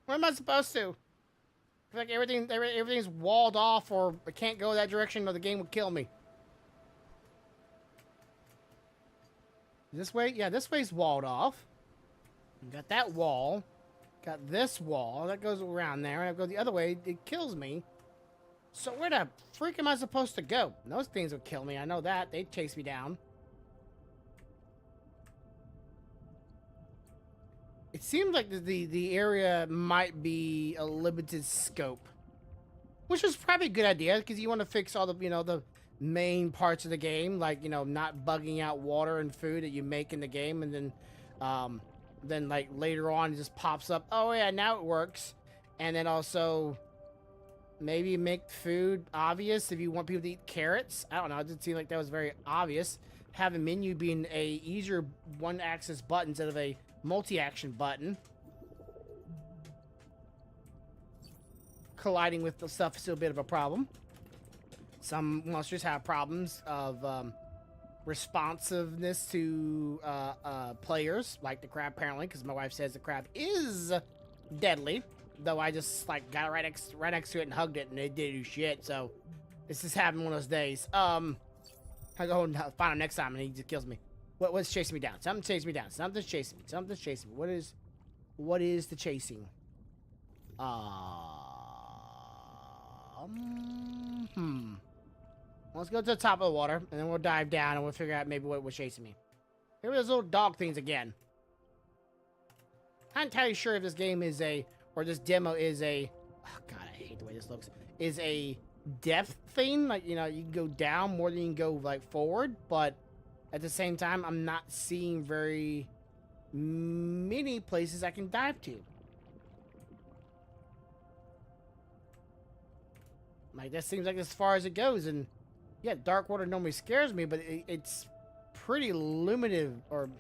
Where am I supposed to? I feel like everything's walled off, or I can't go that direction or the game would kill me. This way? Yeah, this way's walled off. Got that wall. Got this wall. That goes around there. And I go the other way, it kills me. So where the freak am I supposed to go? Those things would kill me. I know that. They'd chase me down. It seems like the area might be a limited scope. Which is probably a good idea, because you want to fix all the, the main parts of the game. Like, not bugging out water and food that you make in the game. And then like later on it just pops up, oh yeah, now it works. And then also maybe make food obvious if you want people to eat carrots. I don't know, it didn't seem like that was very obvious. Have a menu being a easier one-axis button instead of a multi-action button. Colliding with the stuff is still a bit of a problem. Some monsters have problems of responsiveness to players, like the crab apparently, because my wife says the crab is deadly. Though I just like got it right next to it and hugged it, and it didn't do shit. So this is having one of those days. I go and find him next time, and he just kills me. What's chasing me down? Something's chasing me down. Something's chasing me. Something's chasing me. What is the chasing? Let's go to the top of the water, and then we'll dive down, and we'll figure out maybe what was chasing me. Here are those little dog things again. I'm not entirely sure if this game is or this demo is oh god, I hate the way this looks, is a depth thing. Like, you can go down more than you can go, like, forward, but at the same time, I'm not seeing very many places I can dive to. Like, that seems like as far as it goes, and yeah, dark water normally scares me, but it's pretty luminative, or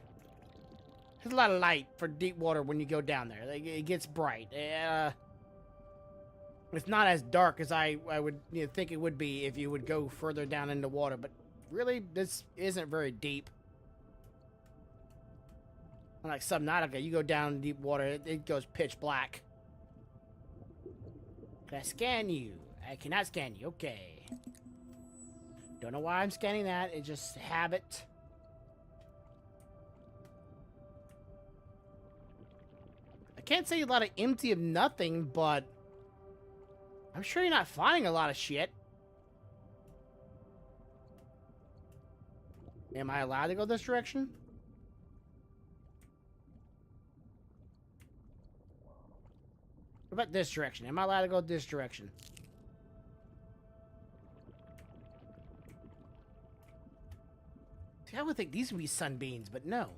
there's a lot of light for deep water when you go down there. Like, it gets bright. It's not as dark as I would think it would be if you would go further down into water, but really, this isn't very deep. Unlike Subnautica, you go down in deep water, it goes pitch black. Can I scan you? I cannot scan you. Okay. Don't know why I'm scanning that. It's just habit. I can't say a lot of empty of nothing, but I'm sure you're not finding a lot of shit. Am I allowed to go this direction? What about this direction? Am I allowed to go this direction? See, I would think these would be sunbeams, but no.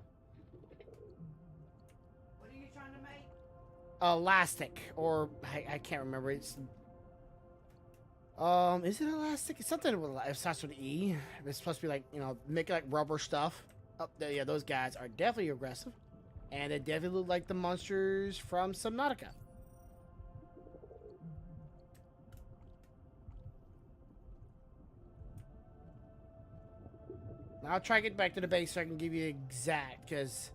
What are you trying to make? Elastic, or I can't remember. It's is it elastic? It's something with it starts with E. It's supposed to be like, you know, making like rubber stuff. Oh, yeah, those guys are definitely aggressive, and they definitely look like the monsters from Subnautica. I'll try to get back to the base so I can give you exact, because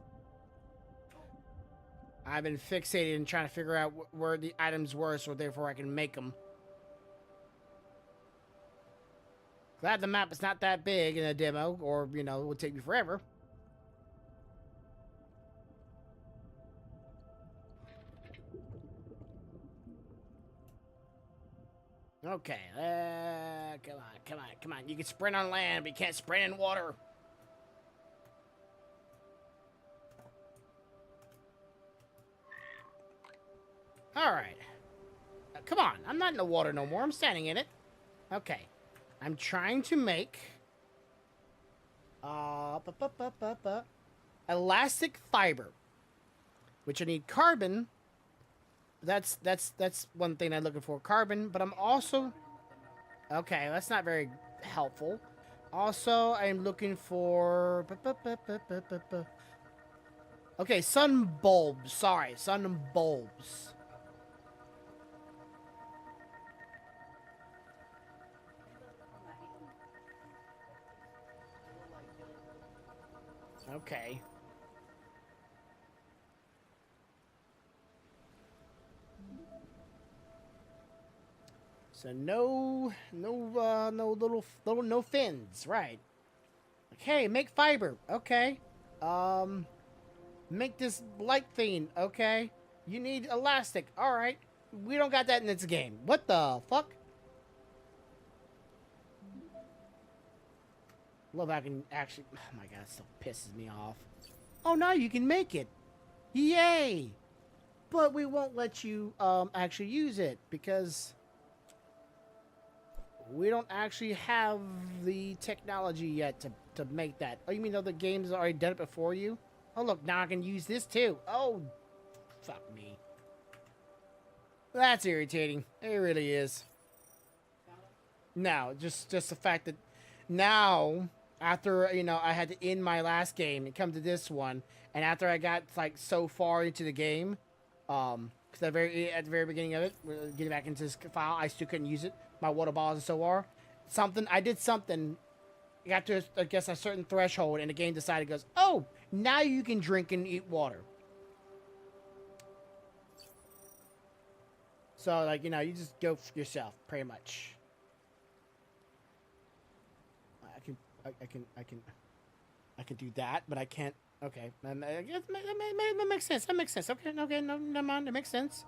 I've been fixated in trying to figure out where the items were, so therefore I can make them. Glad the map is not that big in a demo, or, you know, it would take me forever. Okay, come on, come on, come on. You can sprint on land, but you can't sprint in water. Alright. Come on, I'm not in the water no more. I'm standing in it. Okay. I'm trying to make... elastic fiber. Which I need carbon. That's one thing I'm looking for. Carbon, but I'm also... Okay, that's not very helpful. Also, I'm looking for... Okay, sun bulbs. Sorry, sun bulbs. Okay. So no little fins, right? Okay, make fiber. Okay. Make this light thing. Okay. You need elastic. All right. We don't got that in this game. What the fuck? Love I can actually. Oh my god, it still pisses me off. Oh, now you can make it. Yay! But we won't let you actually use it because we don't actually have the technology yet to make that. Oh, you mean other games already done it before you? Oh, look, now I can use this too. Oh, fuck me. That's irritating. It really is. No, just the fact that now, after, you know, I had to end my last game and come to this one, and after I got, like, so far into the game, because at the very beginning of it, getting back into this file, I still couldn't use it. My water bottles and so on. I did something, got to, I guess, a certain threshold, and the game decided, goes, oh, now you can drink and eat water. So, like, you know, you just go for yourself, pretty much. I can do that, but I can't. Okay, I guess that makes sense. That makes sense. Okay, no, never mind. That makes sense.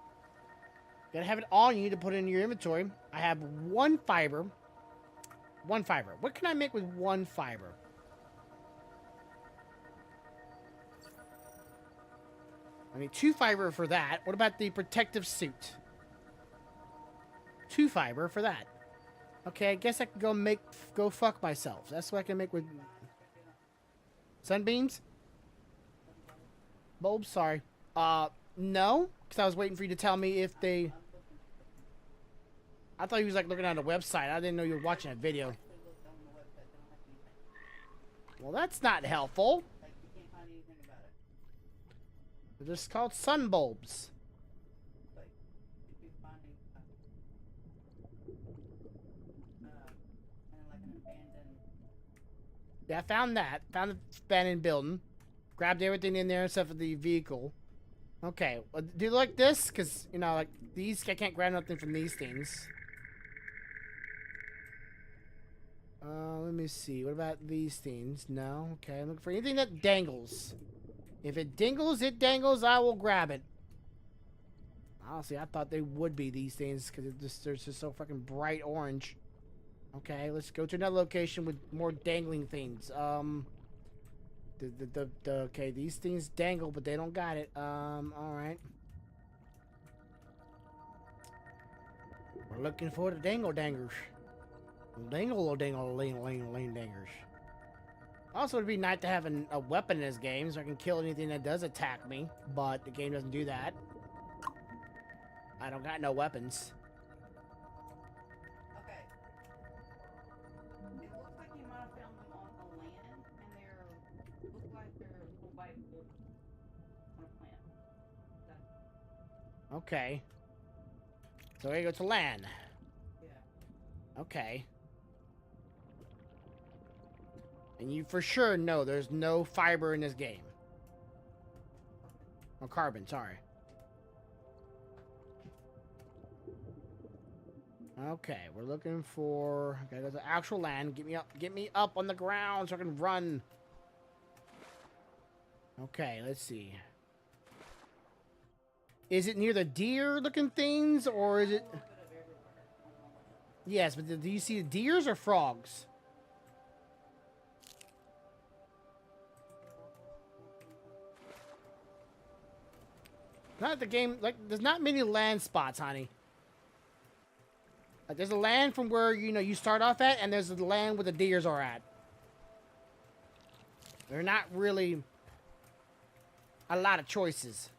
Gotta have it on you to put it in your inventory. I have one fiber. One fiber. What can I make with one fiber? I need 2 fiber for that. What about the protective suit? 2 fiber for that. Okay, I guess I can go fuck myself. That's what I can make with sunbeams? Bulbs, sorry. No, because I was waiting for you to tell me if they... I thought you was like looking at a website. I didn't know you were watching a video. Well, that's not helpful. They're just called sun bulbs. Yeah, I found that. Found the abandoned building. Grabbed everything in there except for the vehicle. Okay, well, do you like this? Because, you know, like, these, I can't grab nothing from these things. Let me see. What about these things? No? Okay, I'm looking for anything that dangles. If it dangles, I will grab it. Honestly, I thought they would be these things because they're just so fucking bright orange. Okay, let's go to another location with more dangling things. Okay, these things dangle, but they don't got it. Alright. We're looking for the dangle dangers. Dangle dangle ling dangers. Also, it'd be nice to have a weapon in this game so I can kill anything that does attack me, but the game doesn't do that. I don't got no weapons. Okay. It looks like you might have found them on the land, and look like they're little white wolves on a plant. Okay. So we go to land. Yeah. Okay. And you for sure know there's no fiber in this game. Or carbon, sorry. Okay, we're looking for... Okay, there's the actual land. Get me up on the ground so I can run. Okay, let's see. Is it near the deer-looking things, or is it... Yes, but do you see deers or frogs? Not the game, like, there's not many land spots, honey. Like, there's a land from where, you start off at, and there's the land where the deers are at. They're not really a lot of choices.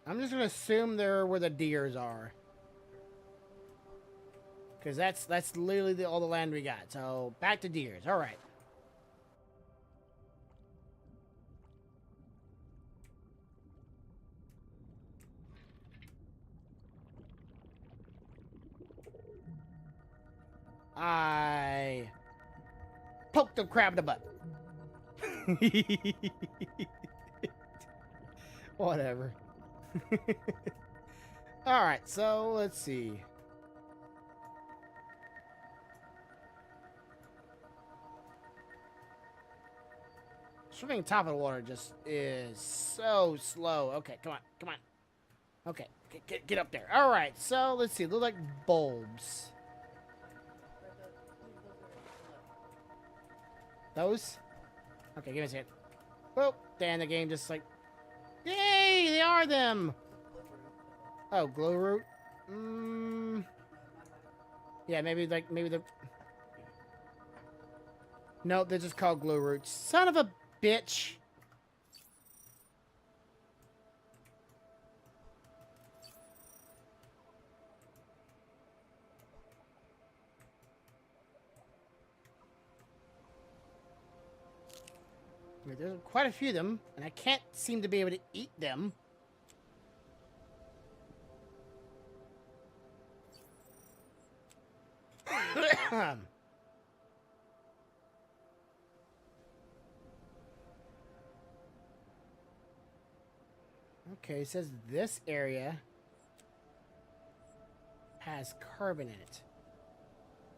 I'm just gonna assume they're where the deers are. Because that's literally all the land we got. So, back to deers. Alright. I poked the crab in the butt. Whatever. Alright, so let's see. Swimming top of the water just is so slow. Okay, come on, come on. Okay, get up there. Alright, so let's see. They look like bulbs. Those? Okay, give me a second. Well, then the game just like... Yay! They are them! Oh, glow root? Yeah, maybe the... Nope, they're just called glow roots. Son of a bitch! There's quite a few of them, and I can't seem to be able to eat them. Okay, it says this area has carbon in it.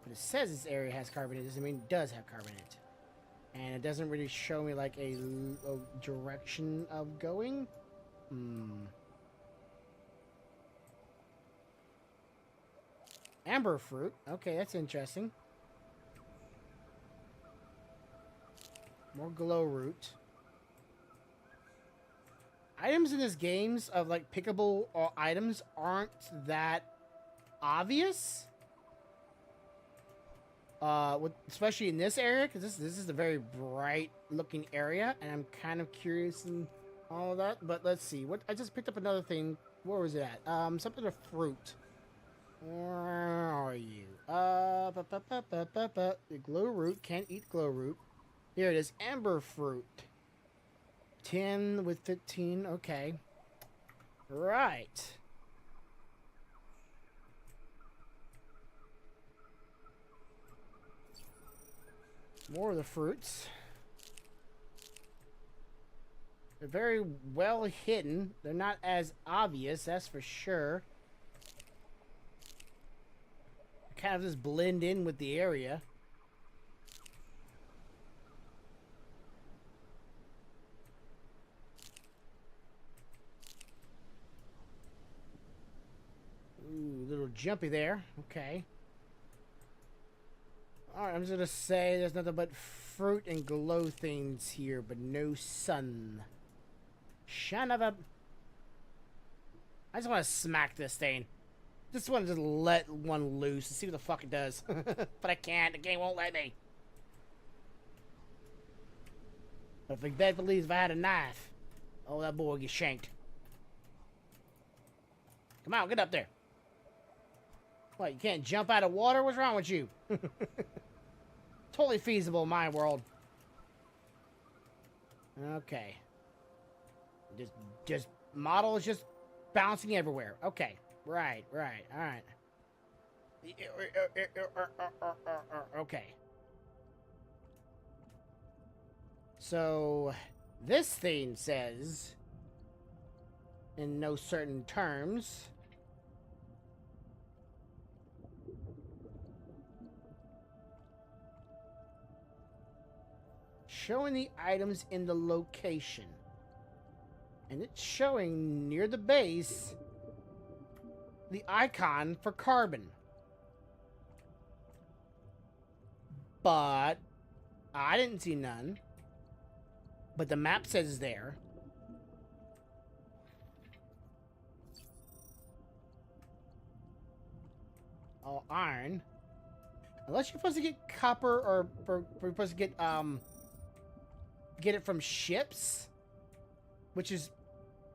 But it says this area has carbon in it, doesn't mean it does have carbon in it. And it doesn't really show me like a direction of going. Amber fruit. Okay, that's interesting. More glow root. Items in this games of like pickable items aren't that obvious. Especially in this area, because this is a very bright looking area, and I'm kind of curious and all of that. But let's see. What I just picked up another thing. Where was it at? Something of fruit. Where are you? The glow root. Can't eat glow root. Here it is. Amber fruit. 10 with 15. Okay. Right. More of the fruits. They're very well hidden. They're not as obvious, that's for sure. They kind of just blend in with the area. Ooh, little jumpy there. Okay. Alright, I'm just gonna say there's nothing but fruit and glow things here, but no sun. Son of a... I just want to smack this thing. Just want to just let one loose and see what the fuck it does. But I can't. The game won't let me. But if I best believes if I had a knife, oh, that boy would get shanked. Come on, get up there. What, you can't jump out of water? What's wrong with you? Totally feasible in my world. Okay. Just model is just bouncing everywhere. Okay. Right, alright. Okay. So, this thing says, in no certain terms, showing the items in the location. And it's showing near the base the icon for carbon. But I didn't see none. But the map says it's there. Oh, iron. Unless you're supposed to get copper or you're supposed to get it from ships, which is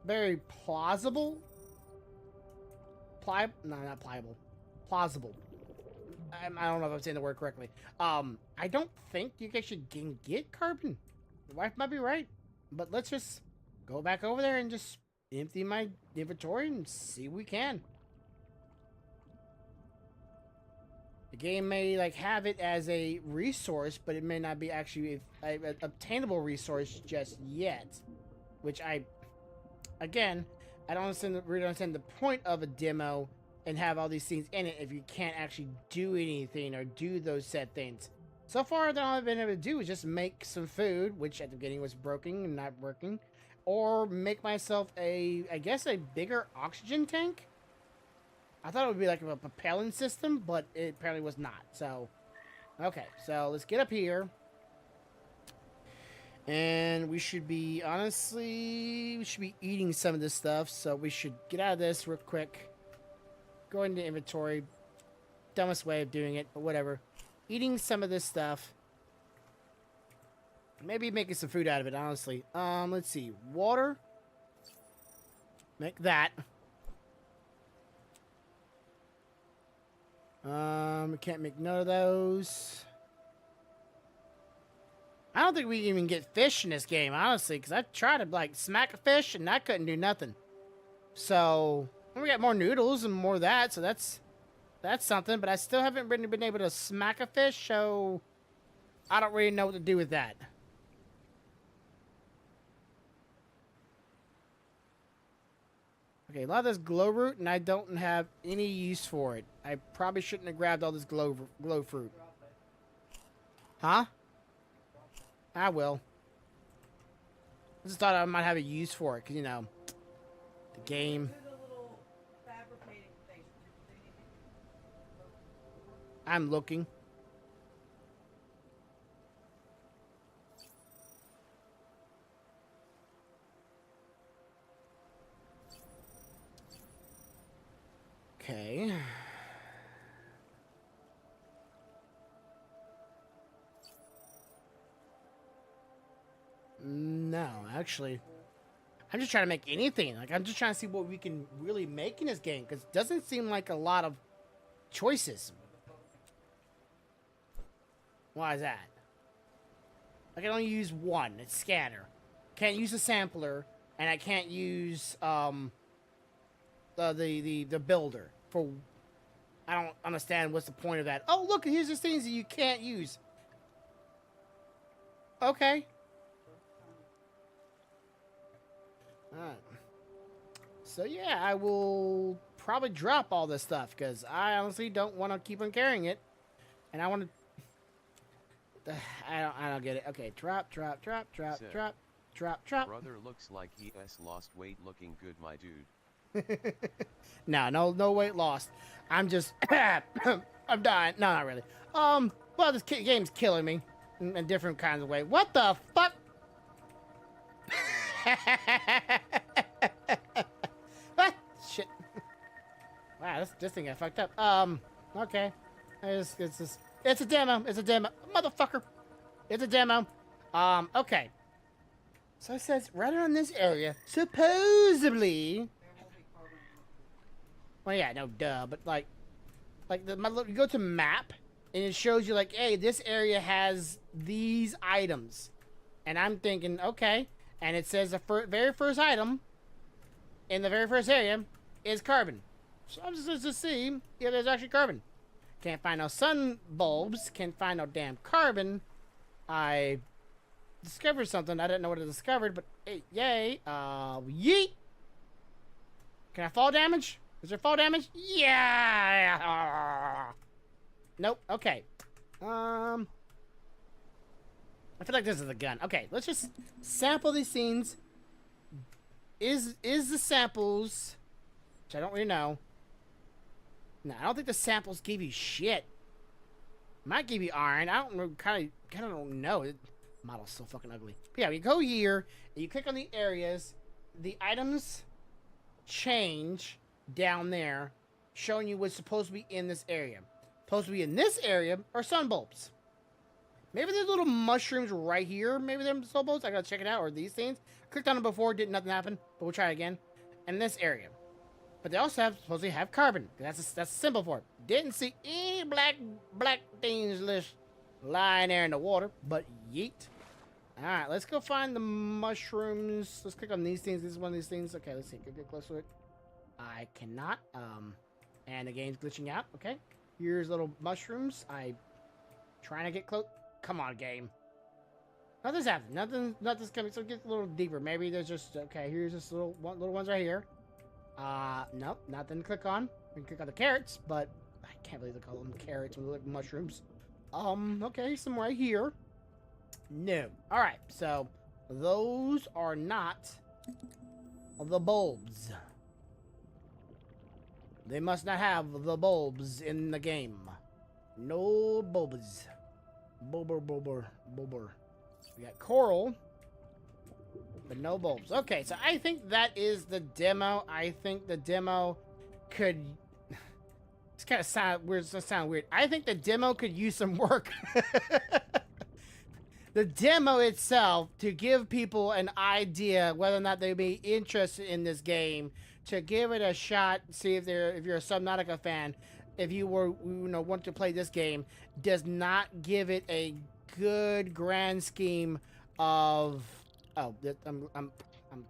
very plausible. No, not pliable. Plausible. I don't know if I'm saying the word correctly. I don't think you guys should get carbon. The wife might be right, but let's just go back over there and just empty my inventory and see what we can. The game may like have it as a resource, but it may not be actually an obtainable resource just yet. Which again, I don't really understand the point of a demo and have all these things in it if you can't actually do anything or do those set things. So far, all I've been able to do is just make some food, which at the beginning was broken and not working, or make myself I guess a bigger oxygen tank. I thought it would be like a propellant system, but it apparently was not. So, okay, so let's get up here. And we should be, honestly, we should be eating some of this stuff. So we should get out of this real quick. Go into inventory. Dumbest way of doing it, but whatever. Eating some of this stuff. Maybe making some food out of it, honestly. Let's see. Water. Make that. We can't make none of those. I don't think we can even get fish in this game, honestly, because I tried to, like, smack a fish, and I couldn't do nothing. So, we got more noodles and more of that, so that's something, but I still haven't really been able to smack a fish, so I don't really know what to do with that. Okay, a lot of this glow root, and I don't have any use for it. I probably shouldn't have grabbed all this glow fruit. Huh? I will. I just thought I might have a use for it, because, you know, the game. I'm looking. Okay. No, actually. I'm just trying to make anything. Like, I'm just trying to see what we can really make in this game, because it doesn't seem like a lot of choices. Why is that? I can only use one. It's scanner. Can't use a sampler, and I can't use the builder. For I don't understand what's the point of that. Oh, look, here's the things that you can't use. Okay. Alright. So yeah, I will probably drop all this stuff because I honestly don't want to keep on carrying it, and I want to. I don't get it. Okay, drop. Brother looks like he has lost weight. Looking good, my dude. No weight lost. I'm just I'm dying. No, not really. Well, this game's killing me. in different kinds of way. What the fuck? Ah, shit. Wow, this thing got fucked up. Okay. It's a demo. It's a demo. Motherfucker. It's a demo. Okay. So it says right around this area, supposedly. There will be carbon. Well, yeah, no, duh, but like you go to map, and it shows you like, hey, this area has these items, and I'm thinking, okay, and it says the very first item in the very first area is carbon. So I'm just to see if there's actually carbon. Can't find no sun bulbs. Can't find no damn carbon. I discovered something. I didn't know what I discovered, but hey, yay. Yeet. Can I fall damage? Is there fall damage? Yeah. Nope. Okay. I feel like this is the gun. Okay, let's just sample these scenes. Is the samples, which I don't really know. No, I don't think the samples give you shit. Might give you iron. I don't know. Kind of don't know. The model's so fucking ugly. But yeah, you go here and you click on the areas. The items change down there, showing you what's supposed to be in this area. Supposed to be in this area are sun bulbs. Maybe there's little mushrooms right here. Maybe they're sun bulbs. I gotta check it out. Or these things. I clicked on them before, nothing happened. But we'll try it again. In this area. But they also supposedly have carbon. That's a symbol for it. Didn't see any black things lying there in the water. But yeet. Alright, let's go find the mushrooms. Let's click on these things. This is one of these things. Okay, let's see. Get close to it. I cannot. And the game's glitching out. Okay. Here's little mushrooms. I trying to get close. Come on, game. Nothing's happening. Nothing's coming. So get a little deeper. Maybe there's just okay. Here's just little ones right here. Nope, nothing to click on. We can click on the carrots, but I can't believe they call them carrots when they look mushrooms. Okay, some right here. No. All right, so those are not the bulbs. They must not have the bulbs in the game. No bulbs. Bulber. We got coral, but no bulbs. Okay, so I think that is the demo. I think the demo could... It's kind of sound weird. It's gonna sound weird. I think the demo could use some work. The demo itself, to give people an idea whether or not they'd be interested in this game, to give it a shot, see if you're a Subnautica fan, if you want to play this game, does not give it a good grand scheme of... Oh,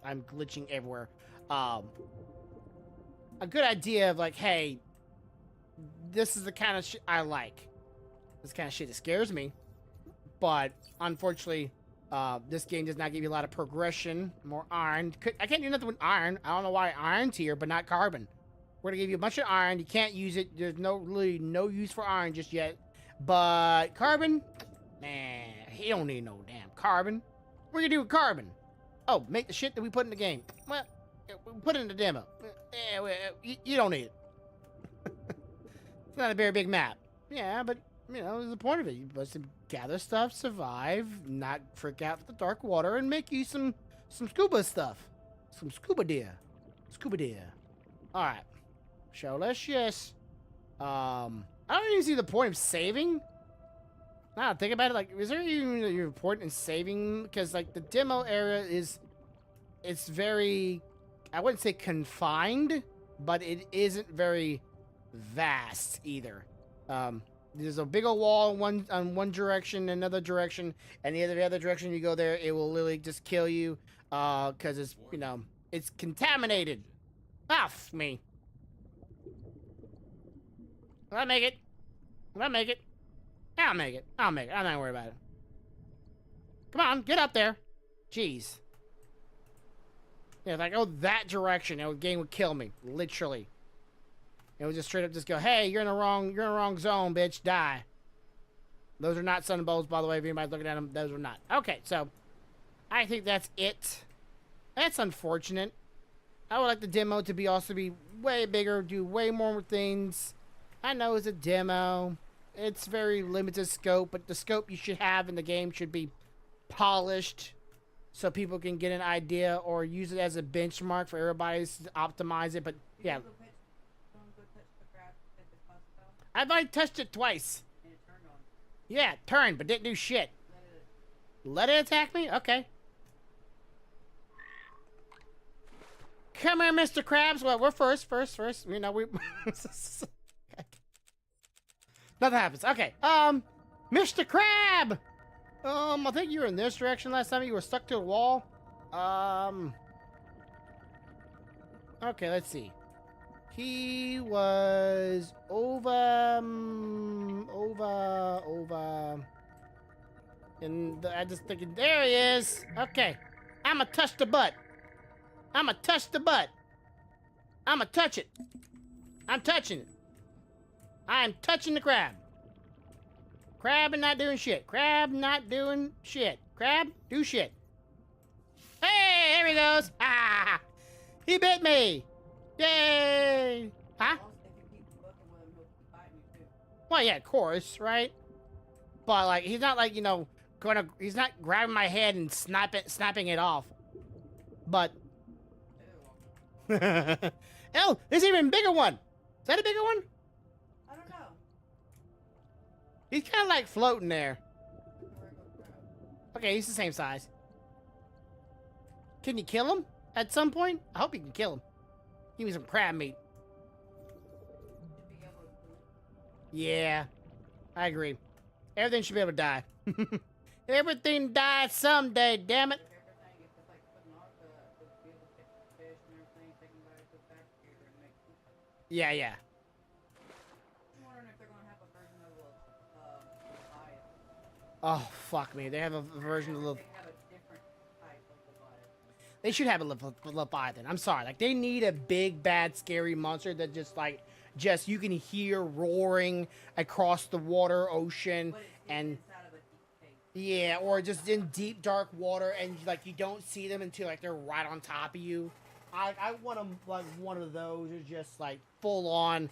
I'm glitching everywhere. A good idea of like, hey, this is the kind of shit I like. This kind of shit that scares me. But unfortunately, this game does not give you a lot of progression, more iron. I can't do nothing with iron. I don't know why iron's here, but not carbon. We're gonna give you a bunch of iron. You can't use it. There's really no use for iron just yet. But carbon, man, he don't need no damn carbon. What are you gonna do with carbon? Oh, make the shit that we put in the game. Well, we put it in the demo. You don't need it. It's not a very big map. Yeah, but there's the point of it. You're supposed to gather stuff, survive, not freak out for the dark water, and make you some scuba stuff. Some scuba deer. Alright. So let's just I don't even see the point of saving. Now think about it, like, is there even a point in saving? Because like the demo area it's very, I wouldn't say confined, but it isn't very vast either. There's a big old wall on one direction, another direction, and the other direction you go there, it will literally just kill you, because it's, it's contaminated. Off me. Will I make it? I'll make it. I'm not worried about it. Come on, get up there. Jeez. Yeah, if I go that direction, the game would kill me, literally. It would just straight up just go, hey, you're in the wrong zone, bitch, die. Those are not sun bulbs, by the way, if anybody's looking at them, those are not. Okay, so, I think that's it. That's unfortunate. I would like the demo to also be way bigger, do way more things. I know it's a demo. it's very limited scope, but the scope you should have in the game should be polished so people can get an idea or use it as a benchmark for everybody to optimize it. But yeah, Go touch the crab at the Costco, I've already touched it twice. and it turned on. Yeah, turned, but didn't do shit. Let it. Let it attack me? Okay. Come here, Mr. Krabs. Well, we're first. You know, we... Nothing happens. Okay. Mr. Crab! I think you were in this direction last time. You were stuck to a wall. Okay, let's see. He was over... And I just thinking, there he is. Okay. I'ma touch the butt. I'ma touch the butt. I'ma touch it. I'm touching it. I'm touching the crab. Crab and not doing shit. Crab not doing shit. Crab, do shit. Hey, here he goes. Ah, he bit me. Yay. Huh? Also, if you keep looking with him, he'll keep biting you too. Well, yeah, of course, right? But like, he's not like, you know, he's not grabbing my head and snapping it off. But Ew. oh, there's an even bigger one. Is that a bigger one? I don't know. He's kind of like floating there. It's a regular crab. Okay, he's the same size. Can you kill him at some point? I hope you can kill him. Give me some crab meat. Should be able to. Yeah, I agree. Everything should be able to die. Everything dies someday, damn it. Everything, it's just like putting on the be able to catch the fish and everything, taking back to the factory and make food. Yeah, yeah. I'm wondering if they're gonna have a version of Leviathan. Oh, fuck me. They have a version of the... They have a different type of Leviathan. They should have a Leviathan. I'm sorry. Like, they need a big, bad, scary monster that just, like, just you can hear roaring across the water, ocean, But it's and... inside of a deep cave. Yeah, or just in deep, dark water, and, like, you don't see them until, like, they're right on top of you. I want them, like, one of those is just, like, full on,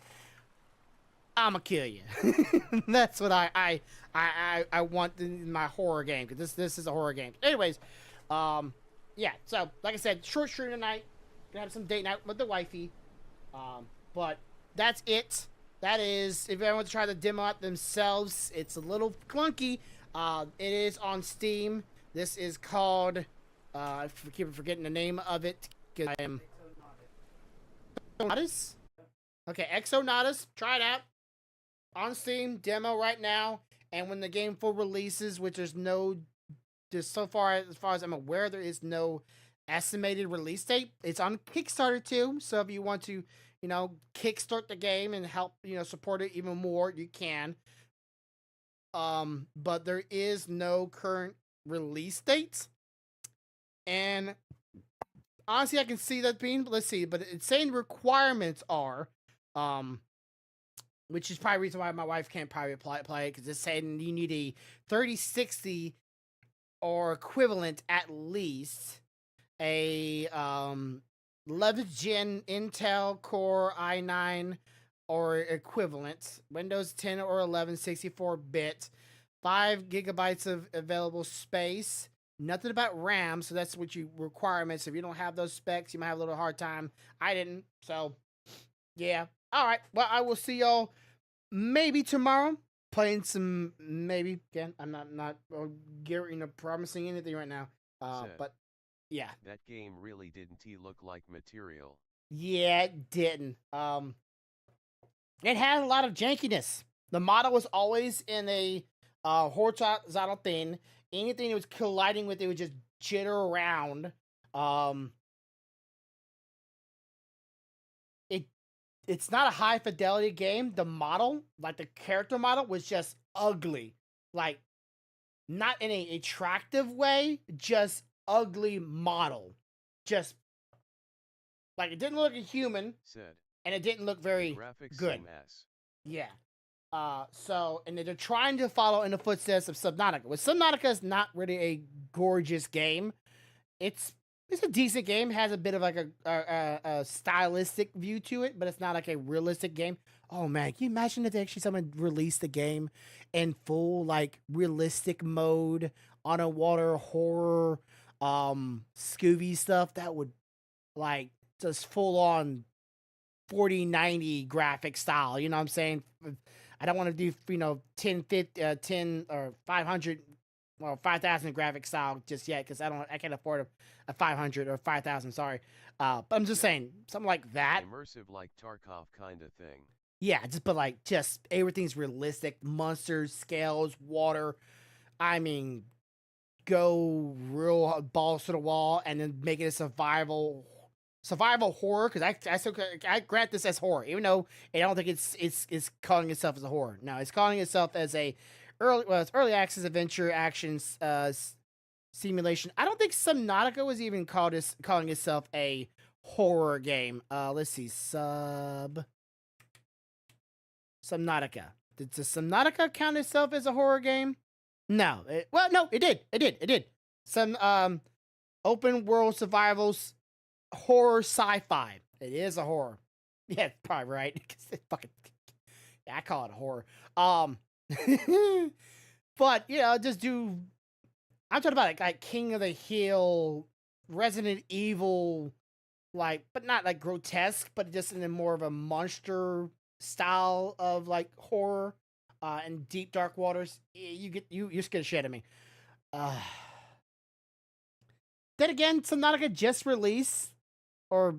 I'ma kill you. That's what I want in my horror game, because this is a horror game. Anyways, yeah, so, like I said, short stream tonight. Gonna have some date night with the wifey. But that's it. That is, if anyone wants to try the demo out themselves, it's a little clunky. It is on Steam. This is called, I keep forgetting the name of it, because I am... Exonautus? Okay, Exonautus. Try it out. On Steam, demo right now. And when the game full releases, which there's so far, as far as I'm aware, there is no estimated release date. It's on Kickstarter too, so if you want to, you know, kickstart the game and help, you know, support it even more, you can. But there is no current release date. And honestly, I can see that being, let's see, but it's saying requirements are, which is probably the reason why my wife can't probably play it, because it's saying you need a 3060 or equivalent, at least a 11th gen Intel Core i9 or equivalent, Windows 10 or 11 64-bit, 5 gigabytes of available space, nothing about RAM, so that's what you requirements. If you don't have those specs, you might have a little hard time. I didn't, so yeah. All right, well, I will see y'all maybe tomorrow. Playing some, maybe, again, I'm not promising anything right now. But, yeah. That game really didn't look like material. Yeah, it didn't. It had a lot of jankiness. The model was always in a horizontal thing. Anything that was colliding with it would just jitter around. It's not a high fidelity game. The model, like the character model, was just ugly. Like, not in a attractive way, just ugly model. Just, like, it didn't look like a human, Said. and it didn't look very Graphics good. mess. Yeah. And they're trying to follow in the footsteps of Subnautica. Well, Subnautica is not really a gorgeous game. It's a decent game. It has a bit of like a stylistic view to it, but it's not like a realistic game. Oh man, can you imagine if they actually someone released the game in full like realistic mode, underwater horror, Scooby stuff? That would like just full on 4090 graphic style. You know what I'm saying? I don't want to do 10 or 500 or 5,000 graphic style just yet because I can't afford a 500 or 5,000. Sorry, but I'm just saying something like that. Immersive like Tarkov kind of thing. Yeah, just everything's realistic. Monsters, scales, water. I mean, go real balls to the wall and then make it a survival horror because I grant this as horror even though I don't think it's calling itself as a horror. No, it's calling itself as a it's early access adventure action simulation. I don't think Subnautica was even calling itself a horror game. Let's see, Subnautica. Did Subnautica count itself as a horror game? No. No, it did. It did. Some open world survivals horror sci-fi. It is a horror. Yeah, probably right. Fucking, yeah, I call it a horror. But just do. I'm talking about like King of the Hill, Resident Evil, but not like grotesque, but just in a more of a monster style of like horror, and deep dark waters. You scared the shit out of me. Then again, Subnautica just released. Or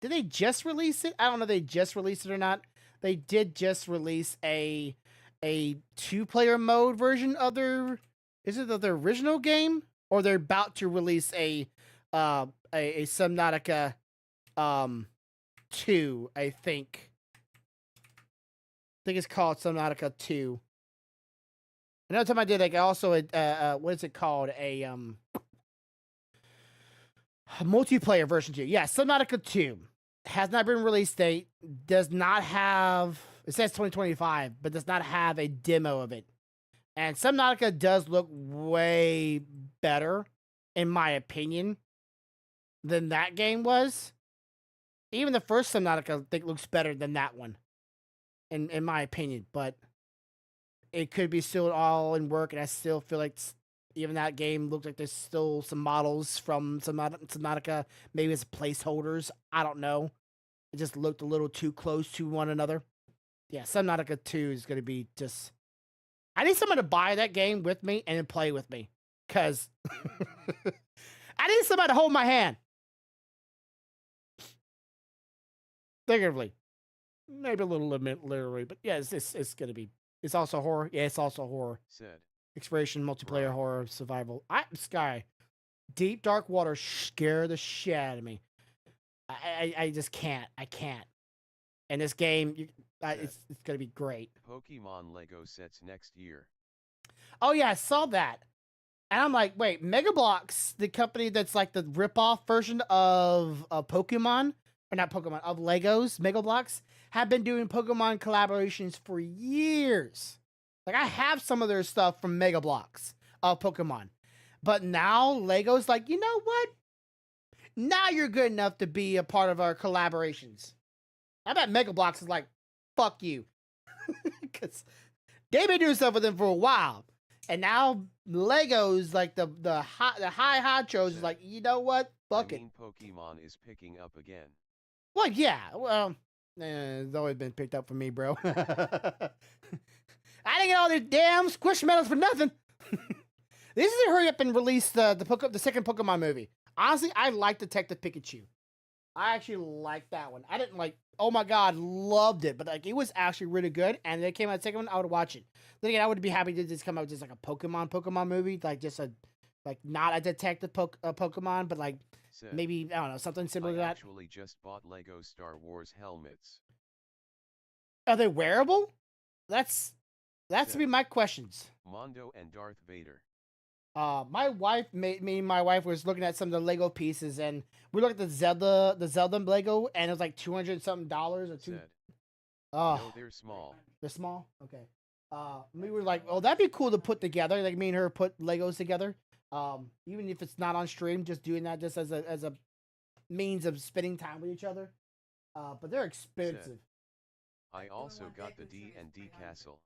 did they just release it? I don't know if they just released it or not. They did just release a 2-player mode version of their original game? Or they're about to release a Subnautica 2, I think. I think it's called Subnautica 2. Another time I did also what is it called? A multiplayer version 2. Yeah, Subnautica 2 has not been released date. Does not have. It says 2025, but does not have a demo of it. And Subnautica does look way better, in my opinion, than that game was. Even the first Subnautica, I think, looks better than that one, in my opinion. But it could be still all in work, and I still feel like even that game looked like there's still some models from Subnautica, maybe as placeholders. I don't know. It just looked a little too close to one another. Yeah, Subnautica 2 is going to be just... I need someone to buy that game with me and then play with me. Because I need somebody to hold my hand. Figuratively. Maybe a little literally, but yeah, it's going to be... It's also horror. Yeah, it's also horror. Said. Exploration, multiplayer, horror, survival. Sky. Deep, dark water scare the shit out of me. I just can't. I can't. And this game, it's going to be great. Pokemon Lego sets next year. Oh, yeah, I saw that. And I'm like, wait, Mega Bloks, the company that's like the rip-off version of Pokemon, or not Pokemon, of Legos, Mega Bloks, have been doing Pokemon collaborations for years. Like, I have some of their stuff from Mega Bloks of Pokemon. But now, Lego's like, you know what? Now you're good enough to be a part of our collaborations. I bet Mega Bloks is like, fuck you. Because they've been doing stuff with them for a while. And now, Lego's like the high honchos is like, you know what? Fuck it. Pokemon is picking up again. Well, yeah. Well, it's always been picked up for me, bro. I didn't get all these damn Squishmallows for nothing. This is a hurry up and release the second Pokemon movie. Honestly, I like Detective Pikachu. I actually liked that one. I didn't like, oh my god, loved it, but like it was actually really good. And they came out the second one, I would watch it. Then again, I would be happy to just come out with just like a Pokemon movie, like just not a detective Pokemon, but like maybe I don't know, something similar to that. I actually just bought Lego Star Wars helmets. Are they wearable? That's to be my questions. Mondo and Darth Vader. My wife, me and my wife was looking at some of the Lego pieces, and we looked at the Zelda Lego, and it was like $200 something or two. No, they're small. They're small. Okay. We were like, oh, that'd be cool to put together. Like me and her put Legos together. Even if it's not on stream, just doing that just as a means of spending time with each other. But they're expensive. I also 2-in-1 got the Deku Tree is D&D 300. castle.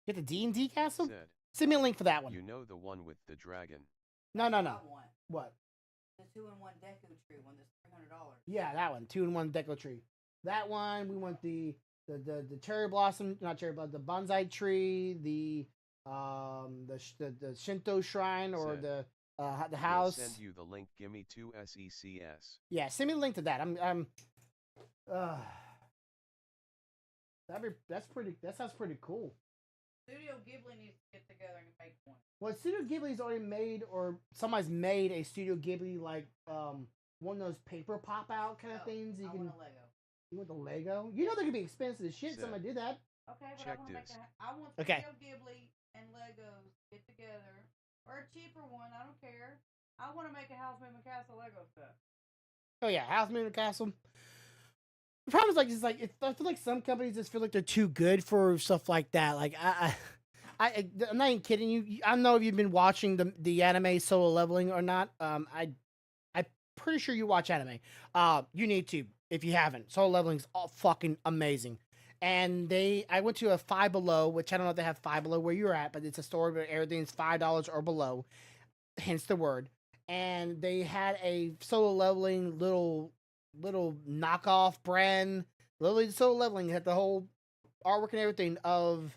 Get the D&D castle? Said, Send me a link for that one. you know the one with the dragon. No. I want What? the 2-in-1 Deku Tree one that's $300. Yeah, that one. 2-in-1 Deco tree. That one. We want the cherry blossom, not cherry blossom, the bonsai tree, the Shinto shrine, or Said, the We'll house. send you the link. Gimme 2 SECS. Yeah, send me a link to that. Uh, that sounds pretty cool. Studio Ghibli needs to get together and make one. Well, Studio Ghibli's already made, or somebody's made a Studio Ghibli like one of those paper pop out kind of No, things. I want a Lego. You want the Lego? You know they could be expensive as shit. Said, Somebody did that. Okay, but Check I want to make this. I want Okay. Studio Ghibli and Legos get together, or a cheaper one. I don't care. I want to make a House Moving Castle Lego stuff. Oh yeah, House Moving Castle. The problem is I feel like some companies just feel like they're too good for stuff like that. Like I'm not even kidding you. I don't know if you've been watching the anime Solo Leveling or not. I'm pretty sure you watch anime. You need to if you haven't. Solo Leveling's all fucking amazing. And I went to a Five Below, which I don't know if they have Five Below where you're at, but it's a store where everything's $5 or below, hence the word. And they had a Solo Leveling little knockoff brand. Literally, Solo Leveling had the whole artwork and everything of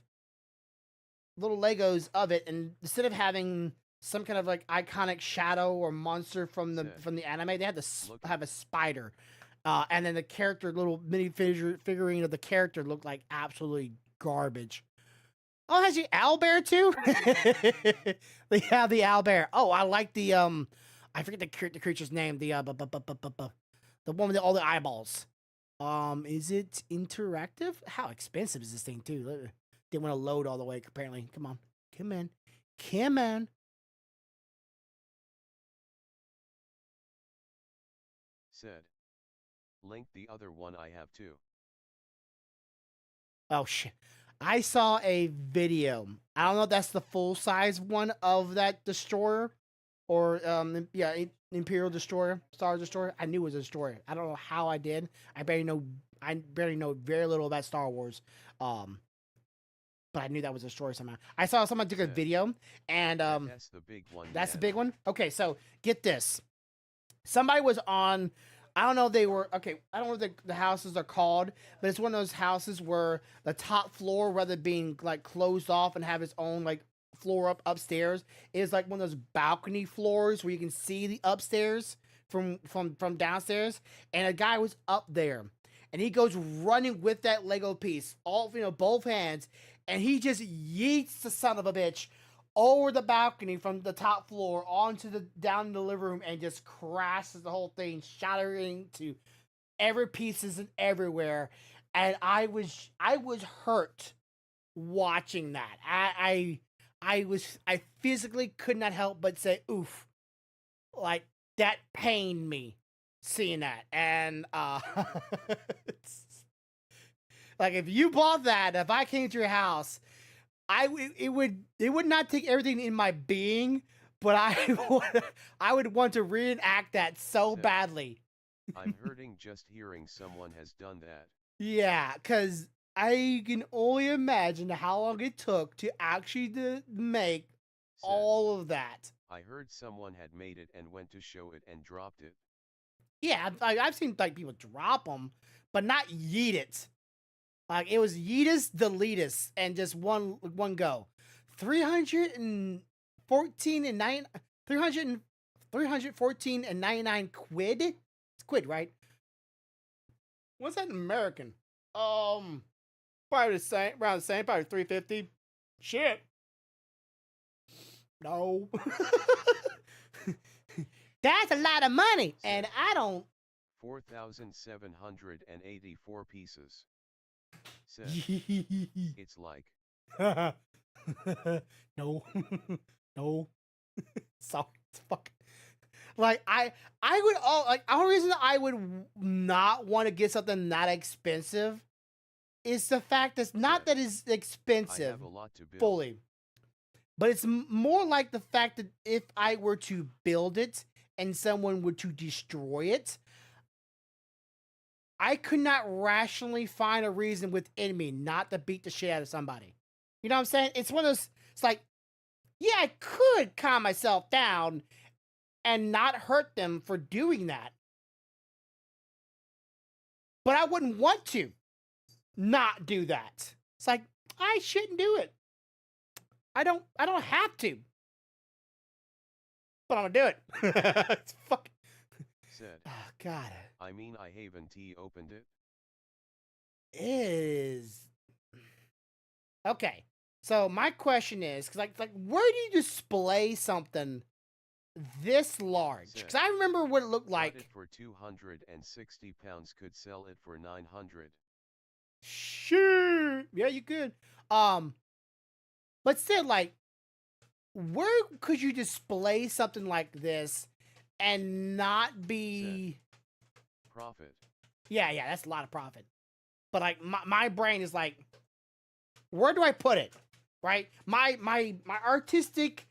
little Legos of it, and instead of having some kind of like iconic shadow or monster from the anime, they had to have a spider, and then the character, little mini figurine of the character looked like absolutely garbage. Oh, it has the owlbear too. They have the owlbear. Oh, I like the I forget the creature's name. The one with all the eyeballs. Is it interactive? How expensive is this thing too? They want to load all the way. Apparently, come on. Said, link the other one I have too. Oh shit! I saw a video. I don't know if that's the full size one of that destroyer, or Imperial Destroyer, Star Destroyer. I knew it was a destroyer. I don't know how I did. I barely know very little about Star Wars. But I knew that was a destroyer somehow. I saw someone took a video, and that's the big one. That's the big one. Okay, so get this. Somebody was on. I don't know if they were okay. I don't know what the houses are called, but it's one of those houses where the top floor, rather being like closed off and have its own like floor upstairs, is like one of those balcony floors where you can see the upstairs from downstairs. And a guy was up there, and he goes running with that Lego piece, both hands, and he just yeets the son of a bitch over the balcony from the top floor onto down in the living room, and just crashes the whole thing, shattering to every pieces and everywhere. And I was hurt watching that. I physically could not help but say oof. Like, that pained me seeing that. And like, if you bought that, if I came to your house, it would not take everything in my being, but I would want to reenact that so badly. I'm hurting just hearing someone has done that. Yeah, because I can only imagine how long it took to actually make all of that. I heard someone had made it and went to show it and dropped it. Yeah, I've seen like people drop them, but not yeet it. Like, it was yeetus deletus and just one go. 314 and 99 quid. It's quid, right? What's that in American? Probably the same, around the same, probably 350. Shit. No. That's a lot of money, and I don't. 4,784 pieces. Said, it's like. No. No. Sorry, it's fucking. Like, I would only reason I would not want to get something that expensive is the fact that not that it's expensive I have a lot to build. fully, but it's more like the fact that if I were to build it and someone were to destroy it, I could not rationally find a reason within me not to beat the shit out of somebody. You know what I'm saying? It's one of those, it's like, yeah, I could calm myself down and not hurt them for doing that. But I wouldn't want to not do that. It's like, I shouldn't do it. I don't have to. But I'm gonna do it. It's fucking. Said. Oh, God. I mean, I haven't opened it. Is. Okay. So my question is, cause like where do you display something this large? Because I remember what it looked like. Bought it for 260 pounds, could sell it for 900. Sure. Yeah, you could. But still, like, where could you display something like this and not be profit? Yeah, that's a lot of profit. But like my brain is like, where do I put it? Right? My artistic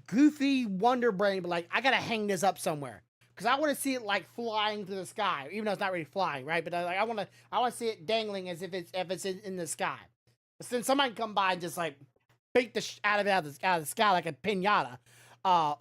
goofy wonder brain, but like, I gotta hang this up somewhere. Because I want to see it like flying through the sky, even though it's not really flying, right? But I want to see it dangling as if it's in the sky. But then somebody can come by and just like beat the out of the sky like a pinata,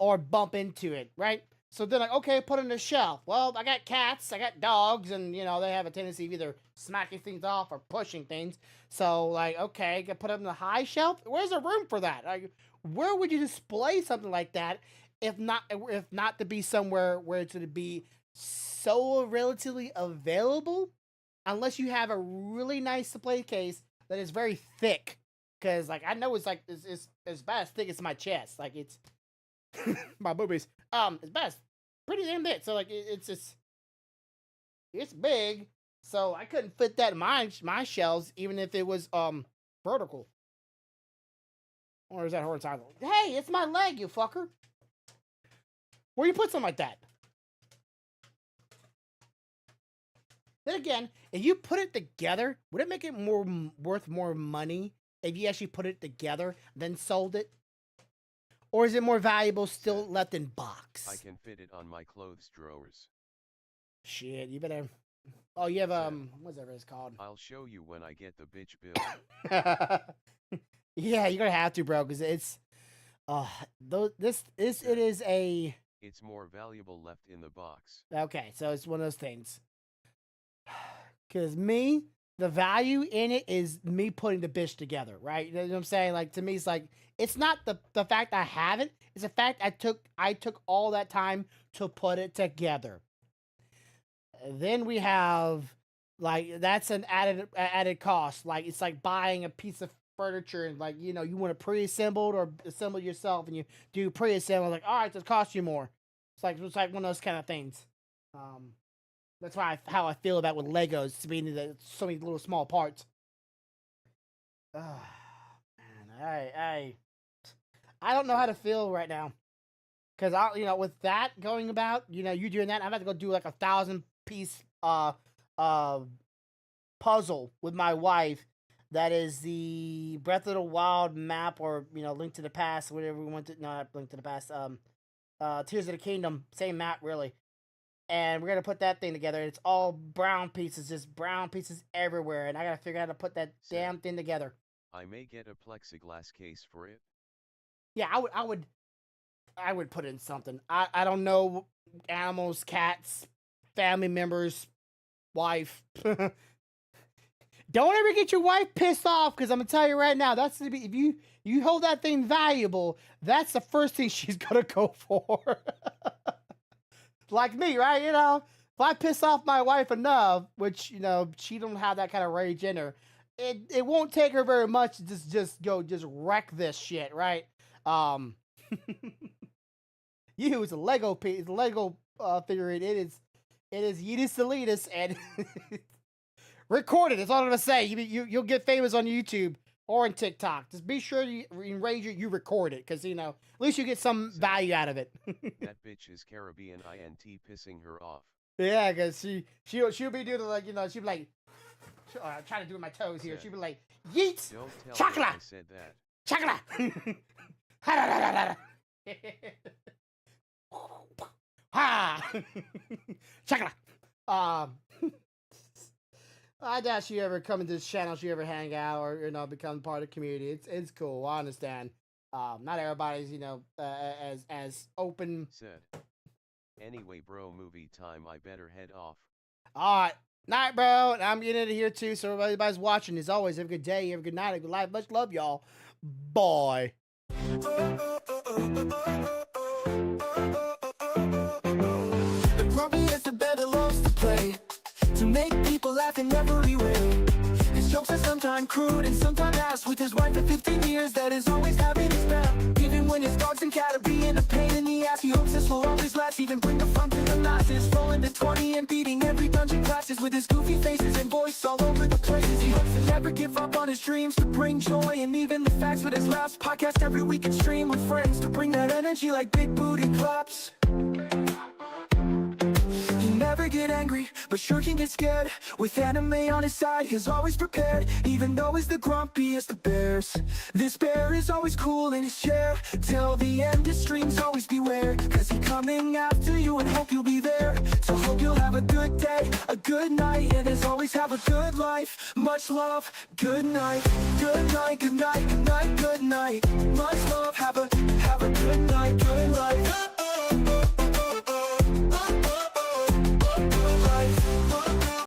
or bump into it, right? So then like, okay, put it on the shelf. Well, I got cats, I got dogs, and you know they have a tendency of either smacking things off or pushing things. So like, okay, I can put it on the high shelf. Where's the room for that? Like, where would you display something like that? If not to be somewhere where it's going to be so relatively available, unless you have a really nice display case that is very thick, because like I know it's like it's about as thick as my chest, like it's my boobies. It's best pretty damn big. So like it's big, so I couldn't fit that in my shelves, even if it was vertical. Or is that horizontal? Hey, it's my leg, you fucker. Where you put something like that? Then again, if you put it together, would it make it worth more money if you actually put it together then sold it? Or is it more valuable still left in box? I can fit it on my clothes drawers. Shit, you better. Oh, you have whatever it's called. I'll show you when I get the bitch bill. Yeah, you're gonna have to, bro, because it's it is a. It's more valuable left in the box. Okay, so it's one of those things. Because the value in it is me putting the bitch together, right? You know what I'm saying? Like, to me, it's like, it's not the fact I have it. It's the fact I took all that time to put it together. Then we have, like, that's an added cost. Like, it's like buying a piece of furniture and, like, you know, you want it pre-assembled or assemble yourself, and you do pre-assemble. Like, all right, this costs you more. It's like one of those kind of things. That's how I feel about with Legos, to being so many little small parts. Man, I don't know how to feel right now, because with that going about, you doing that, I'm about to go do like a 1,000-piece puzzle with my wife. That is the Breath of the Wild map, or Link to the Past, whatever we want to. No, not Link to the Past. Tears of the Kingdom, same map really. And we're gonna put that thing together. It's all brown pieces, just brown pieces everywhere, and I gotta figure out how to put that damn thing together. I may get a plexiglass case for it. Yeah, I would put in something. I don't know, animals, cats, family members, wife. Don't ever get your wife pissed off, because I'm gonna tell you right now, that's gonna be, if you hold that thing valuable, that's the first thing she's gonna go for. Like me, right? If I piss off my wife enough, which she don't have that kind of rage in her, it won't take her very much to just wreck this shit, right? You, it's a Lego piece, Lego figurine. It is Yeetus Deletus, and record it. That's all I'm gonna say. You'll get famous on YouTube or on TikTok. Just be sure you record it, because at least you get some value out of it. That bitch is Caribbean INT pissing her off. Yeah, because she'll be doing like she'll be like, I'm trying to do it with my toes here. She'll be like, yeet, Don't tell chocolate, her I said that. chocolate. Ha! Chocolate. I doubt she ever come into this channel, she ever hang out or become part of the community. It's cool. I understand. Not everybody's as open. Said. Anyway, bro, movie time. I better head off. All right, night, bro. I'm getting out of here too. So everybody's watching. As always, have a good day. Have a good night. Have a good life. Much love, y'all. Bye. The grumpiest of better loves to play, to make people laugh in every way. His jokes are sometimes crude and sometimes ass. With his wife for 15 years, that is always having his back. Even when his dogs and cat are being a pain in the ass, he hopes this will always last. Even bring the fun to the masses, rolling to 20 and beating every dungeon classes. With his goofy faces and voice all over the places, he hopes to never give up on his dreams, to bring joy and even the facts with his laughs. Podcast every week and stream with friends, to bring that energy like big booty claps. Never get angry, but sure can get scared. With anime on his side, he's always prepared. Even though he's the grumpiest of bears, this bear is always cool in his chair. Till the end, his streams always beware, cause he's coming after you and hope you'll be there. So hope you'll have a good day, a good night, and as always have a good life. Much love, good night, good night, good night, good night, good night. Much love, have a good night, good life.